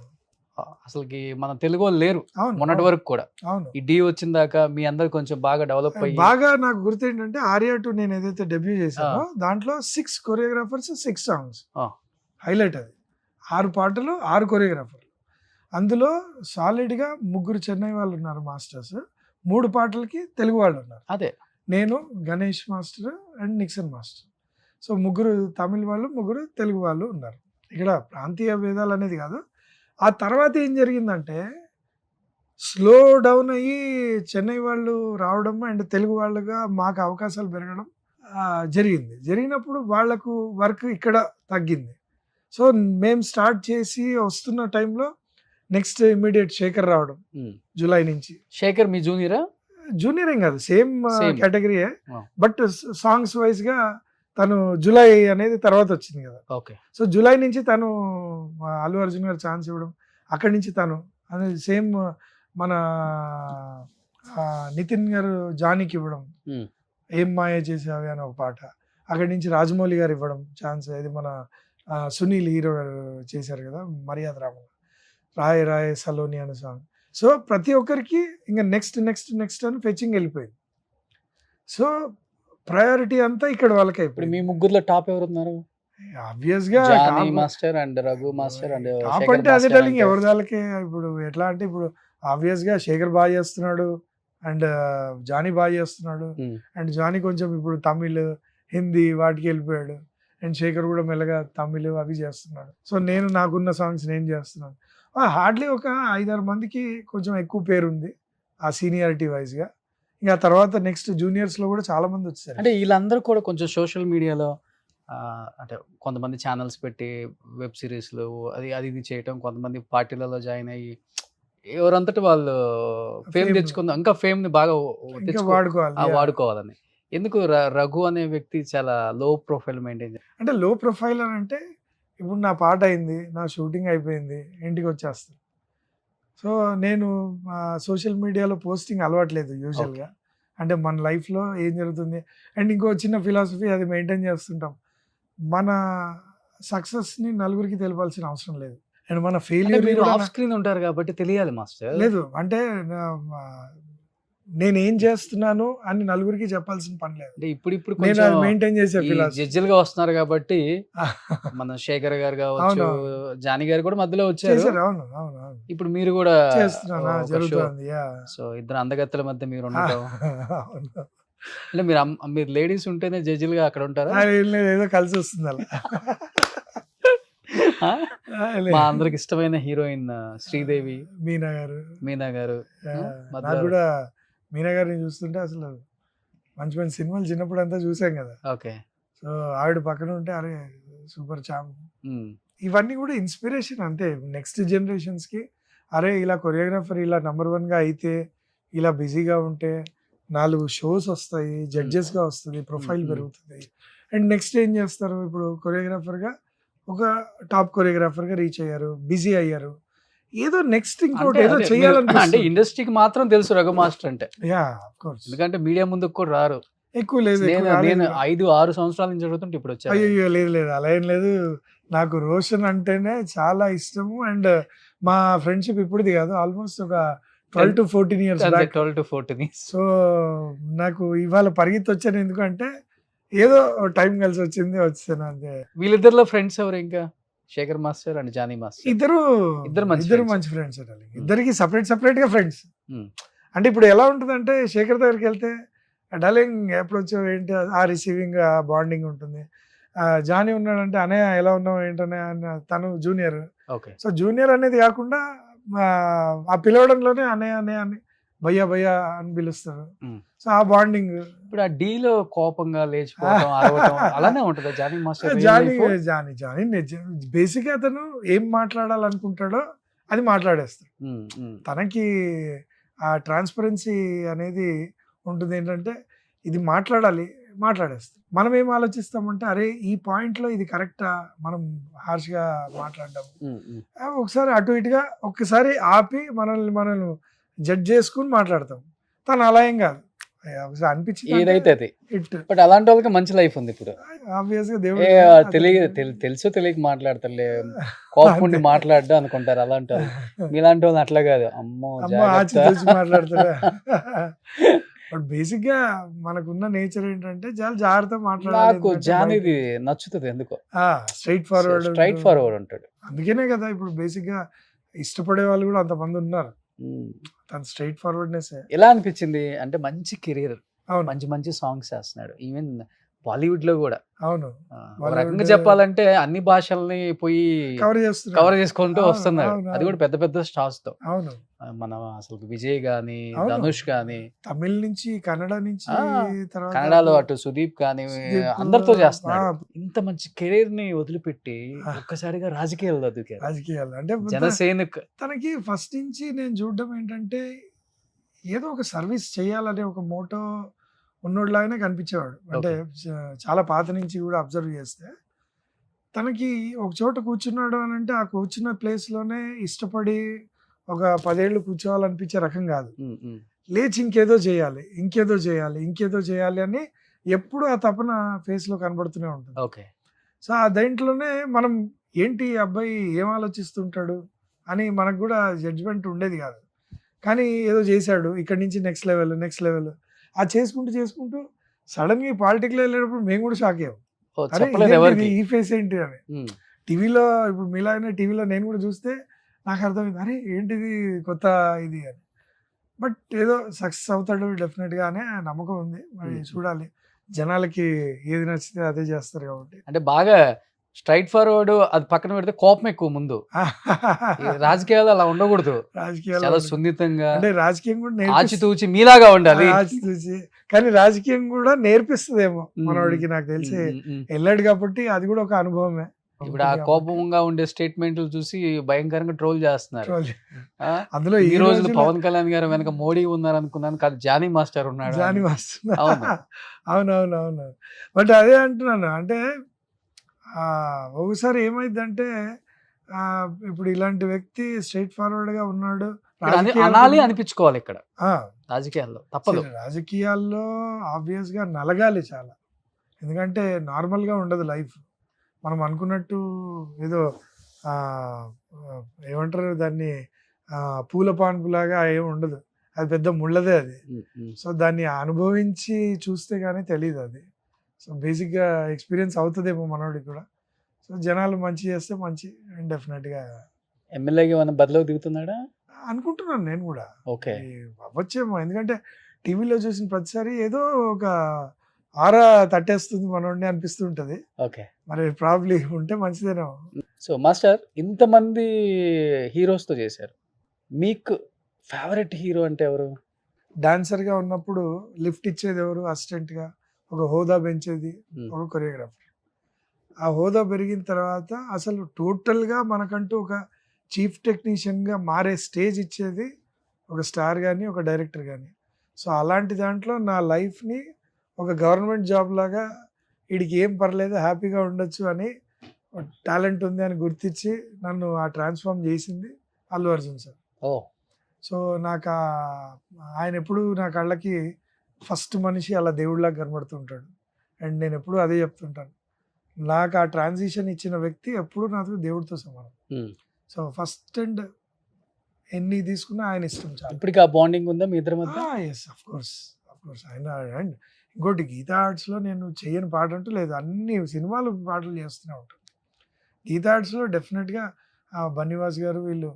అసలుకి మన తెలుగు వాళ్ళు లేరు అవును మొన్నటి వరకు కూడా. అవును. ఈ డి వచ్చిన దాకా మీ అందరు కొంచెం బాగా డెవలప్ అయ్యి, బాగా నాకు గుర్తు ఏంటంటే ఆర్యా 2 నేను ఏదైతే డెబ్యూ చేశానో దాంట్లో 6 కొరియోగ్రాఫర్స్ 6 సాంగ్స్ హైలైట్. అది 6 పాటలు 6 కొరియోగ్రాఫర్లు, అందులో సాలిడ్గా 3 చెన్నై వాళ్ళు ఉన్నారు మాస్టర్స్, 3 పాటలకి తెలుగు వాళ్ళు ఉన్నారు. అదే నేను, Ganesh master and Nixon master. So 3 తమిళ వాళ్ళు, 3 తెలుగు వాళ్ళు ఉన్నారు. ఇక్కడ ప్రాంతీయ భేదాలు అనేది కాదు. ఆ తర్వాత ఏం జరిగిందంటే స్లో డౌన్ అయ్యి చెన్నై వాళ్ళు రావడం అండ్ తెలుగు వాళ్ళుగా మాకు అవకాశాలు పెరగడం జరిగింది. జరిగినప్పుడు వాళ్లకు వర్క్ ఇక్కడ తగ్గింది. సో మేము స్టార్ట్ చేసి వస్తున్న టైంలో నెక్స్ట్ ఇమీడియట్ శేఖర్ రావడం జూలై నుంచి. శేఖర్ మీ జూనియరా? జూనియర్ ఏం కాదు, సేమ్ కేటగిరీయే, బట్ సాంగ్స్ వైజ్ గా తను జూలై అనేది తర్వాత వచ్చింది కదా. ఓకే. సో జూలై నుంచి తను అల్లు అర్జున్ గారు ఛాన్స్ ఇవ్వడం, అక్కడి నుంచి తను అనేది సేమ్ మన నితిన్ గారు జానీకి ఇవ్వడం, ఏం మాయ చేసావి అని ఒక పాట, అక్కడి నుంచి రాజమౌళి గారు ఇవ్వడం ఛాన్స్, ఇది మన సునీల్ హీరో గారు చేశారు కదా మర్యాద రామన్, రాయ్ రాయ్ సలోని అనే సాంగ్. సో ప్రతి ఒక్కరికి ఇంకా నెక్స్ట్ నెక్స్ట్ నెక్స్ట్ అని ఫెచింగ్ వెళ్ళిపోయింది. సో ప్రయారిటీ అంతా ఇక్కడ వాళ్ళకి. ఇప్పుడు మీ ముగ్గురులో టాప్ ఎవరు ఉన్నారు? ఆబ్వియస్ గా master and Raghu master and top అంటే అదే డార్లింగ్, ఎవరి దానికి. ఇప్పుడు ఎట్లా అంటే ఇప్పుడు ఆబ్వియస్ గా శేఖర్ బాగా చేస్తున్నాడు అండ్ జానీ బాగా చేస్తున్నాడు, అండ్ జానీ కొంచెం ఇప్పుడు తమిళ్ హిందీ వాటికి వెళ్ళిపోయాడు, అండ్ శేఖర్ కూడా మెల్లగా తమిళ్ అవి చేస్తున్నాడు. సో నేను నాకున్న సాంగ్స్ నేను చేస్తున్నాను. హార్డ్లీ ఒక 5-6 మందికి కొంచెం ఎక్కువ పేరు ఉంది ఆ సీనియారిటీ వైజ్ గా. ఇంకా తర్వాత నెక్స్ట్ జూనియర్స్ లో కూడా చాలా మంది వచ్చారు. అంటే వీళ్ళందరూ కూడా కొంచెం సోషల్ మీడియాలో అంటే కొంతమంది ఛానల్స్ పెట్టి వెబ్ సిరీస్లు అది అది ఇది చేయటం, కొంతమంది పార్టీలలో జాయిన్ అయ్యి ఎవరంతటి వాళ్ళు ఫేమ్ తెచ్చుకుందాం, ఇంకా ఫేమ్ ని బాగా వాడుకోవాలని. ఎందుకు రఘు అనే వ్యక్తి చాలా లో ప్రొఫైల్ మెయింటైన్? అంటే లో ప్రొఫైల్ అని అంటే ఇప్పుడు నా పాట అయింది, నా షూటింగ్ అయిపోయింది, ఇంటికి వచ్చేస్తాను. సో నేను సోషల్ మీడియాలో పోస్టింగ్ అలవాట్లేదు యూజువల్గా. అంటే మన లైఫ్లో ఏం జరుగుతుంది, అండ్ ఇంకో చిన్న ఫిలాసఫీ అది మెయింటైన్ చేస్తుంటాం, మన సక్సెస్ని నలుగురికి తెలిపాల్సిన అవసరం లేదు, అండ్ మన ఫెయిల్యూర్ ఆఫ్ స్క్రీన్ ఉంటారు కాబట్టి తెలియాలి మాస్టర్. లేదు అంటే నేను ఏం చేస్తున్నాను అని నలుగురికి చెప్పాల్సిన పని లేదు. ఇప్పుడు నేను అది మెయింటైన్ చేసే జడ్జిలుగా వస్తున్నారు కాబట్టి మన శేఖర్ గారు కావచ్చు, జానీ గారు కూడా మధ్యలో వచ్చారు. అవును అవును. ఇప్పుడు మీరు కూడా చేస్తున్నా జరుగుతుంది. సో ఇద్దరు అందగత్తెల మధ్య మీరు ఉండటం అంటే మీరు లేడీస్ ఉంటేనే జడ్జిలుగా అక్కడ ఉంటారా? ఏం లేదు, ఏదో కలిసి వస్తుంది అలా. ఆ? లేదు. మా అందరికి ఇష్టమైన హీరోయిన్ శ్రీదేవి, మీనా గారు. మీనా గారు, నాకు కూడా మీనా గారిని చూస్తుంటే అసలు మంచి మంచి సినిమాలు చిన్నప్పుడు అంతా చూసాం కదా. ఓకే. సో ఆవిడ పక్కన ఉంటే అరే సూపర్ చామ్. ఇవన్నీ కూడా ఇన్స్పిరేషన్ అంతే నెక్స్ట్ జనరేషన్స్కి. అరే ఇలా కొరియోగ్రాఫర్ ఇలా నెంబర్ 1గా అయితే, ఇలా బిజీగా ఉంటే 4 షోస్ వస్తాయి, జడ్జెస్గా వస్తుంది, ప్రొఫైల్ పెరుగుతుంది. అండ్ నెక్స్ట్ ఏం చేస్తారు, ఇప్పుడు కొరియోగ్రాఫర్గా ఒక టాప్ కొరియోగ్రాఫర్గా రీచ్ అయ్యారు, బిజీ అయ్యారు, ఏదో నెక్స్ట్ ఇంకోటి ఏదో అంటే చేయాలనిపిస్తుంది. ఇండస్ట్రీకి మాత్రం తెలుసు రఘు మాస్టర్ అంటే, యా ఆఫ్ కోర్స్. ఎందుకంటే మీడియా ముందుకు కూడా రారు. ఎక్కువ లేదు, ఎక్కువ నేను రాలేదు. 5-6 సంవత్సరాల నుంచి చదువుతుంటే ఇప్పుడు వచ్చాను. అయ్యో లేదు లేదు, అలా ఏం లేదు. నాకు రోషన్ అంటేనే చాలా ఇష్టము. అండ్ మా ఫ్రెండ్షిప్ ఇప్పుడుది కాదు, ఆల్మోస్ట్ ఒక 12 to 14 years back. 12 to 14 years. So నాకు ఇవాళ పరిగెత్తి వచ్చాను ఎందుకంటే ఏదో టైం కలిసి వచ్చింది, వచ్చాను అంతే. వీళ్ళిద్దరిలో ఫ్రెండ్స్ ఎవరు ఇంకా? Shekhar master and Jani master. ఇద్దరు మంచి ఫ్రెండ్స్. ఇద్దరికి సపరేట్ గా ఫ్రెండ్స్. అంటే ఇప్పుడు ఎలా ఉంటుందంటే శేఖర్ దగ్గరికి వెళ్తే డార్లింగ్ ఎప్పుడు వచ్చావు ఏంటి, ఆ రిసీవింగ్ ఆ బాండింగ్ ఉంటుంది. జానీ ఉన్నాడంటే అనయ్య ఎలా ఉన్నావు ఏంటనే, తను జూనియర్. ఓకే. సో జూనియర్ అనేది కాకుండా ఆ పిలవడంలోనే అనయ్య అని భయ్యా భయ్యా అని పిలుస్తారు. సో ఆ బాండింగ్. ఇప్పుడు ఆ డీలో కోపంగా లేచిపోవడం, అరవటం అలానే ఉంటుందా జానీ మాస్టర్? జానీ బేసిక్ అతను ఏం మాట్లాడాలనుకుంటాడో అది మాట్లాడేస్తాడు. తనకి ఆ ట్రాన్స్పరెన్సీ అనేది ఉంటుంది. ఏంటంటే ఇది మాట్లాడేస్తాం. మనం ఏం ఆలోచిస్తామంటే అరే ఈ పాయింట్లో ఇది కరెక్టా, మనం హార్ష్గా మాట్లాడడం, ఒకసారి అటు ఇటుగా ఒక్కసారి ఆపి మనల్ని జడ్జ్ చేసుకుని మాట్లాడతాం. తను అలా ఏం కాదు, ఒకసారి అనిపించింది ఏదైతే అది. బట్ అలాంటి వాళ్ళకి మంచి లైఫ్ ఉంది ఇప్పుడు. ఆబ్వియస్ గా దేవుడు తెలుసో తెలియక మాట్లాడతారులే, కోపం మాట్లాడ్డా అనుకుంటారు అలాంటి వాళ్ళు. మీలాంటి వాళ్ళు అట్లా కాదు, అమ్మో మాట్లాడతారా. బట్ బేసిక్ గా మనకున్న నేచర్ ఏంటంటే చాలా జాగ్రత్తగా మాట్లాడాలి. నాకు జానీది నచ్చుతుంది ఎందుకో, స్ట్రైట్ ఫార్వర్డ్ ఉంటాడు. అందుకనే కదా ఇప్పుడు బేసిక్ గా ఇష్టపడే వాళ్ళు కూడా అంతమంది ఉన్నారు. తన స్ట్రైట్ ఫార్వర్డ్నెస్. ఎలా అనిపించింది అంటే మంచి కెరీర్, అవును, మంచి సాంగ్స్ చేస్తున్నాడు, ఈవెన్ బాలీవుడ్ లో కూడా. అవును, ఒక రకంగా చెప్పాలంటే అన్ని భాషల్ని పోయి కవర్ చేసుకుంటూ వస్తున్నాడు. అది కూడా పెద్ద పెద్ద స్టార్స్ తో. అవును, మన అసలు విజయ్ గాని, ధనుష్ గాని, తమిళ నుంచి కన్నడ నుంచి, కన్నడలో అటు సుదీప్ గాని అందరితో చేస్తున్నాడు. ఇంత మంచి కెరీర్ ని వదిలిపెట్టి ఒక్కసారిగా రాజకీయాలు అంటే జనసేన. తనకి ఫస్ట్ నుంచి నేను చూడడం ఏంటంటే ఏదో ఒక సర్వీస్ చేయాలనే ఒక మోటో ఉన్నోడ్లాగానే కనిపించేవాడు. అంటే చాలా పాత నుంచి కూడా అబ్జర్వ్ చేస్తే తనకి ఒక చోట కూర్చున్నాడు అని అంటే ఆ కూర్చున్న ప్లేస్లోనే ఇష్టపడి ఒక 10 ఏళ్ళు కూర్చోవాలనిపించే రకం కాదు. లేచి ఇంకేదో చేయాలి అని ఎప్పుడు ఆ తపన ఫేస్లో కనబడుతూనే ఉంటుంది. ఓకే. సో ఆ దేంట్లోనే మనం ఏంటి అబ్బాయి ఏం ఆలోచిస్తుంటాడు అని మనకు కూడా జడ్జ్మెంట్ ఉండేది కాదు. కానీ ఏదో చేశాడు, ఇక్కడి నుంచి నెక్స్ట్ లెవెల్ ఆ చేసుకుంటూ సడన్ గా పాలిటిక్లో వెళ్ళేటప్పుడు మేము కూడా షాక్ అయ్యాం. ఈ ఫేస్ ఏంటి అని. టీవీలో ఇప్పుడు మీలాగానే టీవీలో నేను కూడా చూస్తే నాకు అర్థమైంది, అరే ఏంటిది కొత్త ఇది అని. బట్ ఏదో సక్సెస్ అవుతాడు డెఫినెట్గా అనే నమ్మకం ఉంది. మరి చూడాలి, జనాలకి ఏది నచ్చితే అదే చేస్తారు కాబట్టి. అంటే బాగా స్ట్రైట్ ఫార్వర్డ్, అది పక్కన పెడితే కోపం ఎక్కువ ముందు. రాజకీయాలు అలా ఉండకూడదు, చాలా సున్నితంగా. అంటే రాజకీయం కూడా ఆచితూచి మీలాగా ఉండాలి. కానీ రాజకీయం కూడా నేర్పిస్తుందేమో మనవాడికి, నాకు తెలిసి వెళ్ళాడు కాబట్టి అది కూడా ఒక అనుభవమే. ఇప్పుడు ఆ కోపంగా ఉండే స్టేట్మెంట్లు చూసి భయంకరంగా ట్రోల్ చేస్తున్నారు. అందులో ఈ రోజు పవన్ కళ్యాణ్ గారు వెనక మోడీ ఉన్నారు అనుకున్నాను, కాదు జానీ మాస్టర్ ఉన్నాడు. అవును. బట్ అదే అంటున్నాను, అంటే ఒకసారి ఏమైందంటే ఇప్పుడు ఇలాంటి వ్యక్తి స్ట్రైట్ ఫార్వర్డ్ గా ఉన్నాడు అనాలి అనిపించుకోవాలి. ఇక్కడ రాజకీయాల్లో తప్పదు, రాజకీయాల్లో ఆబ్వియస్ గా నలగాలి చాలా. ఎందుకంటే నార్మల్ గా ఉండదు లైఫ్. మనం అనుకున్నట్టు ఏదో ఏమంటారు దాన్ని, పూల పాన్పులాగా ఏమి ఉండదు, అది పెద్ద ముళ్ళదే అది. సో దాన్ని అనుభవించి చూస్తే కానీ తెలియదు అది. సో బేసిక్గా ఎక్స్పీరియన్స్ అవుతుందేమో మనోడికి కూడా. సో జనాలు మంచి చేస్తే మంచి, డెఫినెట్గా ఎమ్మెల్యేగా ఏమైనా బదిలో దిగుతున్నాడా అనుకుంటున్నాను నేను కూడా. ఓకే, అవ్వచ్చేమో, ఎందుకంటే టీవీలో చూసిన ప్రతిసారి ఏదో ఒక ఆరా తట్టేస్తుంది మనోడిని అనిపిస్తుంటది. ఓకే. మరి ప్రాబ్లీ ఉంటే మంచిదేనేమో. సో మాస్టర్ ఇంతమంది హీరోస్‌తో చేశారు. మీకు ఫేవరెట్ హీరో అంటే ఎవరు? డాన్సర్‌గా ఉన్నప్పుడు లిఫ్ట్ ఇచ్చేది ఎవరు? అసిస్టెంట్‌గా. ఒక హోదా పెంచేది హ్మ్. ఒక కొరియోగ్రాఫర్. ఆ హోదా పెరిగిన తర్వాత అసలు టోటల్‌గా మనకంటూ ఒక చీఫ్ టెక్నీషియన్‌గా మారే స్టేజ్ ఇచ్చేది ఒక స్టార్ గాని, ఒక డైరెక్టర్ గాని. సో, అలాంటి దాంట్లో నా లైఫ్‌ని ఒక గవర్నమెంట్ జాబ్ లాగా ఈడికి ఏం పర్లేదు హ్యాపీగా ఉండొచ్చు అని టాలెంట్ ఉంది అని గుర్తించి నన్ను ఆ ట్రాన్స్‌ఫార్మ్ చేసింది అల్లు అర్జున్ సార్. ఓహ్! సో, ఆయన ఎప్పుడూ నా కళ్ళకి ఫస్ట్ మనిషి అలా దేవుడిలాగా కనబడుతుంటాడు. అండ్ నేను ఎప్పుడూ అదే చెప్తుంటాను. నాకు ఆ ట్రాన్సిషన్ ఇచ్చిన వ్యక్తి ఎప్పుడూ నాకు దేవుడితో సమానం. హ్మ్. సో, ఫస్ట్ అండ్ ఎన్ని తీసుకున్నా ఆయన ఇష్టం చాలు. ఇప్పటికి ఆ బాండింగ్ ఉందా మీ ఇద్దరి మధ్య? యెస్. Of course. ఆయన అండ్ ఇంకోటి గీతా ఆర్ట్స్‌లో నేను చెయ్యని పాట అంటూ లేదు. అన్ని సినిమాలు పాటలు చేస్తూనే ఉంటాను. గీతా ఆర్ట్స్‌లో డెఫినిట్‌గా బన్నీవాస్ గారు వీళ్ళు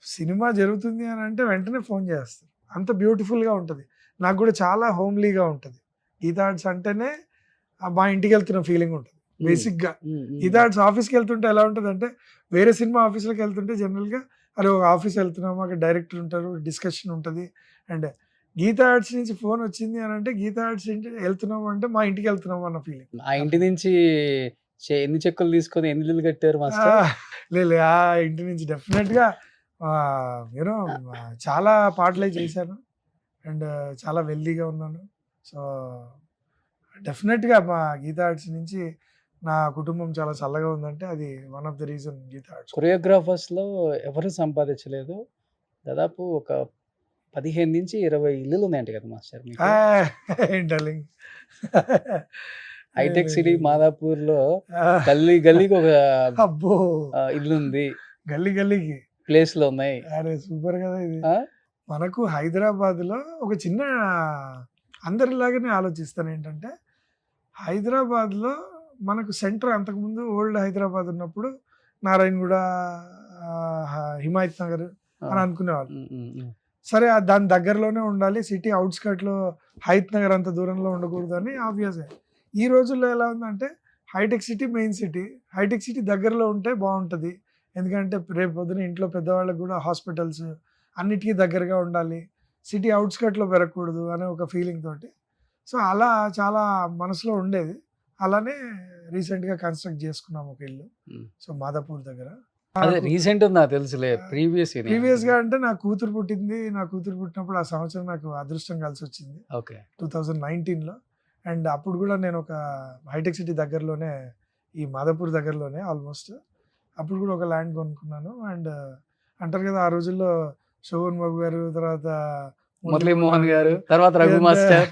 సినిమా జరుగుతుంది అని అంటే వెంటనే ఫోన్ చేస్తారు. అంత బ్యూటిఫుల్‌గా ఉంటది. నాకు కూడా చాలా హోమ్లీగా ఉంటది. గీతా ఆర్ట్స్ అంటేనే మా ఇంటికెళ్తున్న ఫీలింగ్ ఉంటది బేసిక్‌గా. హ్మ్. హ్మ్. గీతా ఆర్ట్స్ ఆఫీస్‌కి వెళ్తుంటే ఎలా ఉంటదంటే, వేరే సినిమా ఆఫీస్‌లకి వెళ్తుంటే జనరల్‌గా అరే ఒక ఆఫీస్ వెళ్తున్నాము, అక్కడ డైరెక్టర్ ఉంటారు, డిస్కషన్ ఉంటది. అండ్ గీతా ఆర్ట్స్ నుంచి ఫోన్ వచ్చింది అని అంటే, గీతా ఆర్ట్స్ వెళ్తున్నాము అంటే మా ఇంటికి వెళ్తున్నాము అన్న ఫీలింగ్. ఆ ఇంటి నుంచి ఎన్ని చెక్కులు తీసుకొని ఎన్ని ఇల్లులు కట్టారు మాస్టర్? లేదు ఆ ఇంటి నుంచి డెఫినెట్‌గా యూనో చాలా పాటలే చేశాను. అండ్ చాలా వెల్తీగా ఉన్నాను. సో, డెఫినెట్‌గా మా గీతా ఆర్ట్స్ నుంచి నా కుటుంబం చాలా చల్లగా ఉందంటే అది one of the reason Geetha Arts. కొరియోగ్రాఫర్స్‌లో ఎవరు సంపాదించలేదు. దాదాపు ఒక 15-20 ఇల్లులు ఉన్నాయంట కదా మాస్టర్ మీకు? ఏం డార్లింగ్. హైటెక్ సిటీ మాదాపూర్‌లో గల్లీ గల్లీకి ఒక అబ్బో! ఇల్లుంది. గల్లీ గల్లీకి. ప్లేస్‌లు ఉన్నాయి. అరే సూపర్ కదా ఇది. ఆ! మనకు హైదరాబాద్‌లో ఒక చిన్న అందరిలాగానే ఆలోచిస్తాను ఏంటంటే, హైదరాబాద్‌లో మనకు సెంటర్ అంతకుముందు ఓల్డ్ హైదరాబాద్ ఉన్నప్పుడు నారాయణగూడ, హిమాయత్ నగర్ అని అనుకునేవాళ్ళు. హ్మ్. హ్మ్. హ్మ్. సరే దాని దగ్గరలోనే ఉండాలి. సిటీ ఔట్‌స్కర్ట్‌లో హయత్ నగర్ అంత దూరంలో ఉండకూడదని ఆబ్వియసే. ఈ రోజుల్లో ఎలా ఉందంటే hitech city main city. Hitech city దగ్గరలో ఉంటే బావుంటది. ఎందుకంటే రేపు పొద్దున ఇంట్లో పెద్దవాళ్ళకి కూడా హాస్పిటల్స్ అన్నిటికి దగ్గరగా ఉండాలి. సిటీ ఔట్‌స్కర్ట్‌లో పెరగకూడదు అనే ఒక ఫీలింగ్ తోటి. సో, అలా చాలా మనసులో ఉండేది. అలానే రీసెంట్‌గా కన్‌స్ట్రక్ట్ చేసుకున్నాం ఒక ఇల్లు. హ్మ్. సో, మాదాపూర్ దగ్గర. అదే నాకు రీసెంట్ నాకు తెలుసులే. ప్రీవియస్ ప్రీవియస్‌గా అంటే నా కూతురు పుట్టింది. నా కూతురు పుట్టినప్పుడు ఆ సంవత్సరం నాకు అదృష్టం కలిసొచ్చింది. ఓకే. 2019లో. అండ్ అప్పుడు కూడా నేను ఒక హైటెక్ సిటీ దగ్గరలోనే ఈ మాదాపూర్ దగ్గరలోనే ఆల్మోస్ట్. అప్పుడు కూడా ఒక ల్యాండ్ కొనుక్కున్నాను. అండ్ అంటారు కదా! ఆ రోజుల్లో శోభన్ బాబు గారు, తర్వాత మురళీమోహన్ గారు, తర్వాత రఘు మాస్టర్.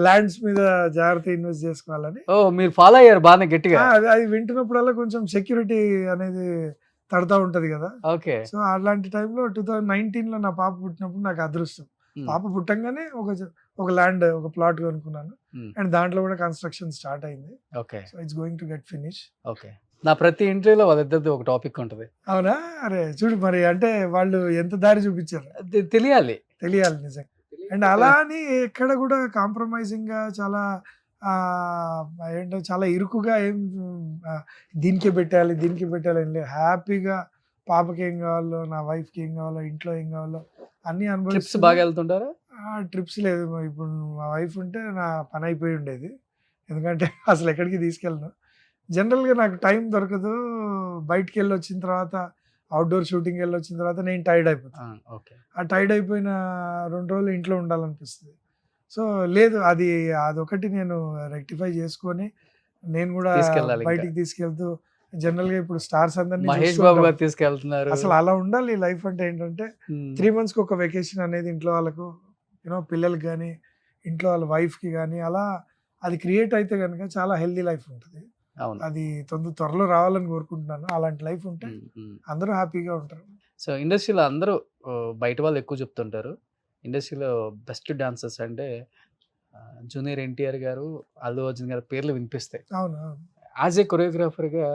ల్యాండ్స్ మీద జాగ్రత్తగా ఇన్వెస్ట్ చేసుకోవాలని. ఓహ్! మీరు ఫాలో అయ్యారు బానే గట్టిగా. అది వింటున్నప్పుడల్లా కొంచెం సెక్యూరిటీ అనేది తడతా ఉంటది కదా! ఓకే. సో, అలాంటి టైంలో 2019లో నా పాప పుట్టినప్పుడు నాకు అదృష్టం. హ్మ్. పాప పుట్టంగానే ఒక ల్యాండ్, ఒక ప్లాట్ కొనుక్కున్నాను. హ్మ్. అండ్ దాంట్లో కూడా కన్‌స్ట్రక్షన్ స్టార్ట్ అయింది. Okay. So, it's going to get finish. Okay. నా ప్రతి ఇంటర్వ్యూలో వాళ్ళిద్దరిది ఒక టాపిక్ ఉంటది. అవునా? అరే! చూడు మరి అంటే వాళ్ళు ఎంత దారి చూపించారు. అది తెలియాలి. తెలియాలి నిజంగా. అండ్ అలా అని ఎక్కడ కూడా కాంప్రమైజింగ్‌గా చాలా ఏంటో చాలా ఇరుకుగా ఏం దీనికే పెట్టాలి, దీనికే పెట్టాలి అని లేదు. హ్యాపీగా పాపకి ఏం కావాలో, నా వైఫ్‌కి ఏం కావాలో, ఇంట్లో ఏం కావాలో అన్నీ ట్రిప్స్ అనుభవిస్తూ బాగా వెళ్తుంటారా? ట్రిప్స్ లేదు. ఇప్పుడు మా వైఫ్ ఉంటే నా పని అయిపోయి ఉండేది. ఎందుకంటే అసలు ఎక్కడికి తీసుకెళ్ళను. జనరల్‌గా నాకు టైం దొరకదు. బయటికెళ్ళొచ్చిన తర్వాత అవుట్‌డోర్ షూటింగ్‌కెళ్ళొచ్చిన తర్వాత నేను టైర్డ్ అయిపోతా. ఓకే. ఆ టైర్డ్ అయిపోయిన 2 రోజులు ఇంట్లో ఉండాలనిపిస్తది. సో, లేదు అదొకటి నేను రెక్టిఫై చేసుకొని, నేను గూడా తీసుకెళ్ళాలి ఇంకా. బయటికి తీసుకెళ్తూ జనరల్‌గా ఇప్పుడు స్టార్స్ అందరిని మహేష్ చూస్తూ బాబు ఉంటాం. గారు తీసుకెళ్తున్నారు. అసలు అలా ఉండాలి లైఫ్ అంటే ఏంటంటే, హ్మ్. 3 మంత్స్‌కి ఒక వెకేషన్ అనేది ఇంట్లో వాళ్ళకు పిల్లలకి గానీ, ఇంట్లో వాళ్ళ వైఫ్‌కి గానీ అలా అది క్రియేట్ అయితే గనుక చాలా హెల్తీ లైఫ్ ఉంటది. అవును. అది త్వరలో రావాలని కోరుకుంటున్నాను. అలాంటి లైఫ్ ఉంటే హ్మ్. హ్మ్. అందరూ హ్యాపీగా ఉంటారు. సో, ఇండస్ట్రీలో అందరూ బయట వాళ్ళు ఎక్కువ చెప్తుంటారు. ఇండస్ట్రీలో బెస్ట్ డాన్సర్స్ అంటే జూనియర్ ఎన్టీఆర్ గారు, అల్లు అర్జున్ గారి పేర్లు వినిపిస్తాయి. అవును. అవును. యాస్ ఏ కొరియోగ్రాఫర్‌గా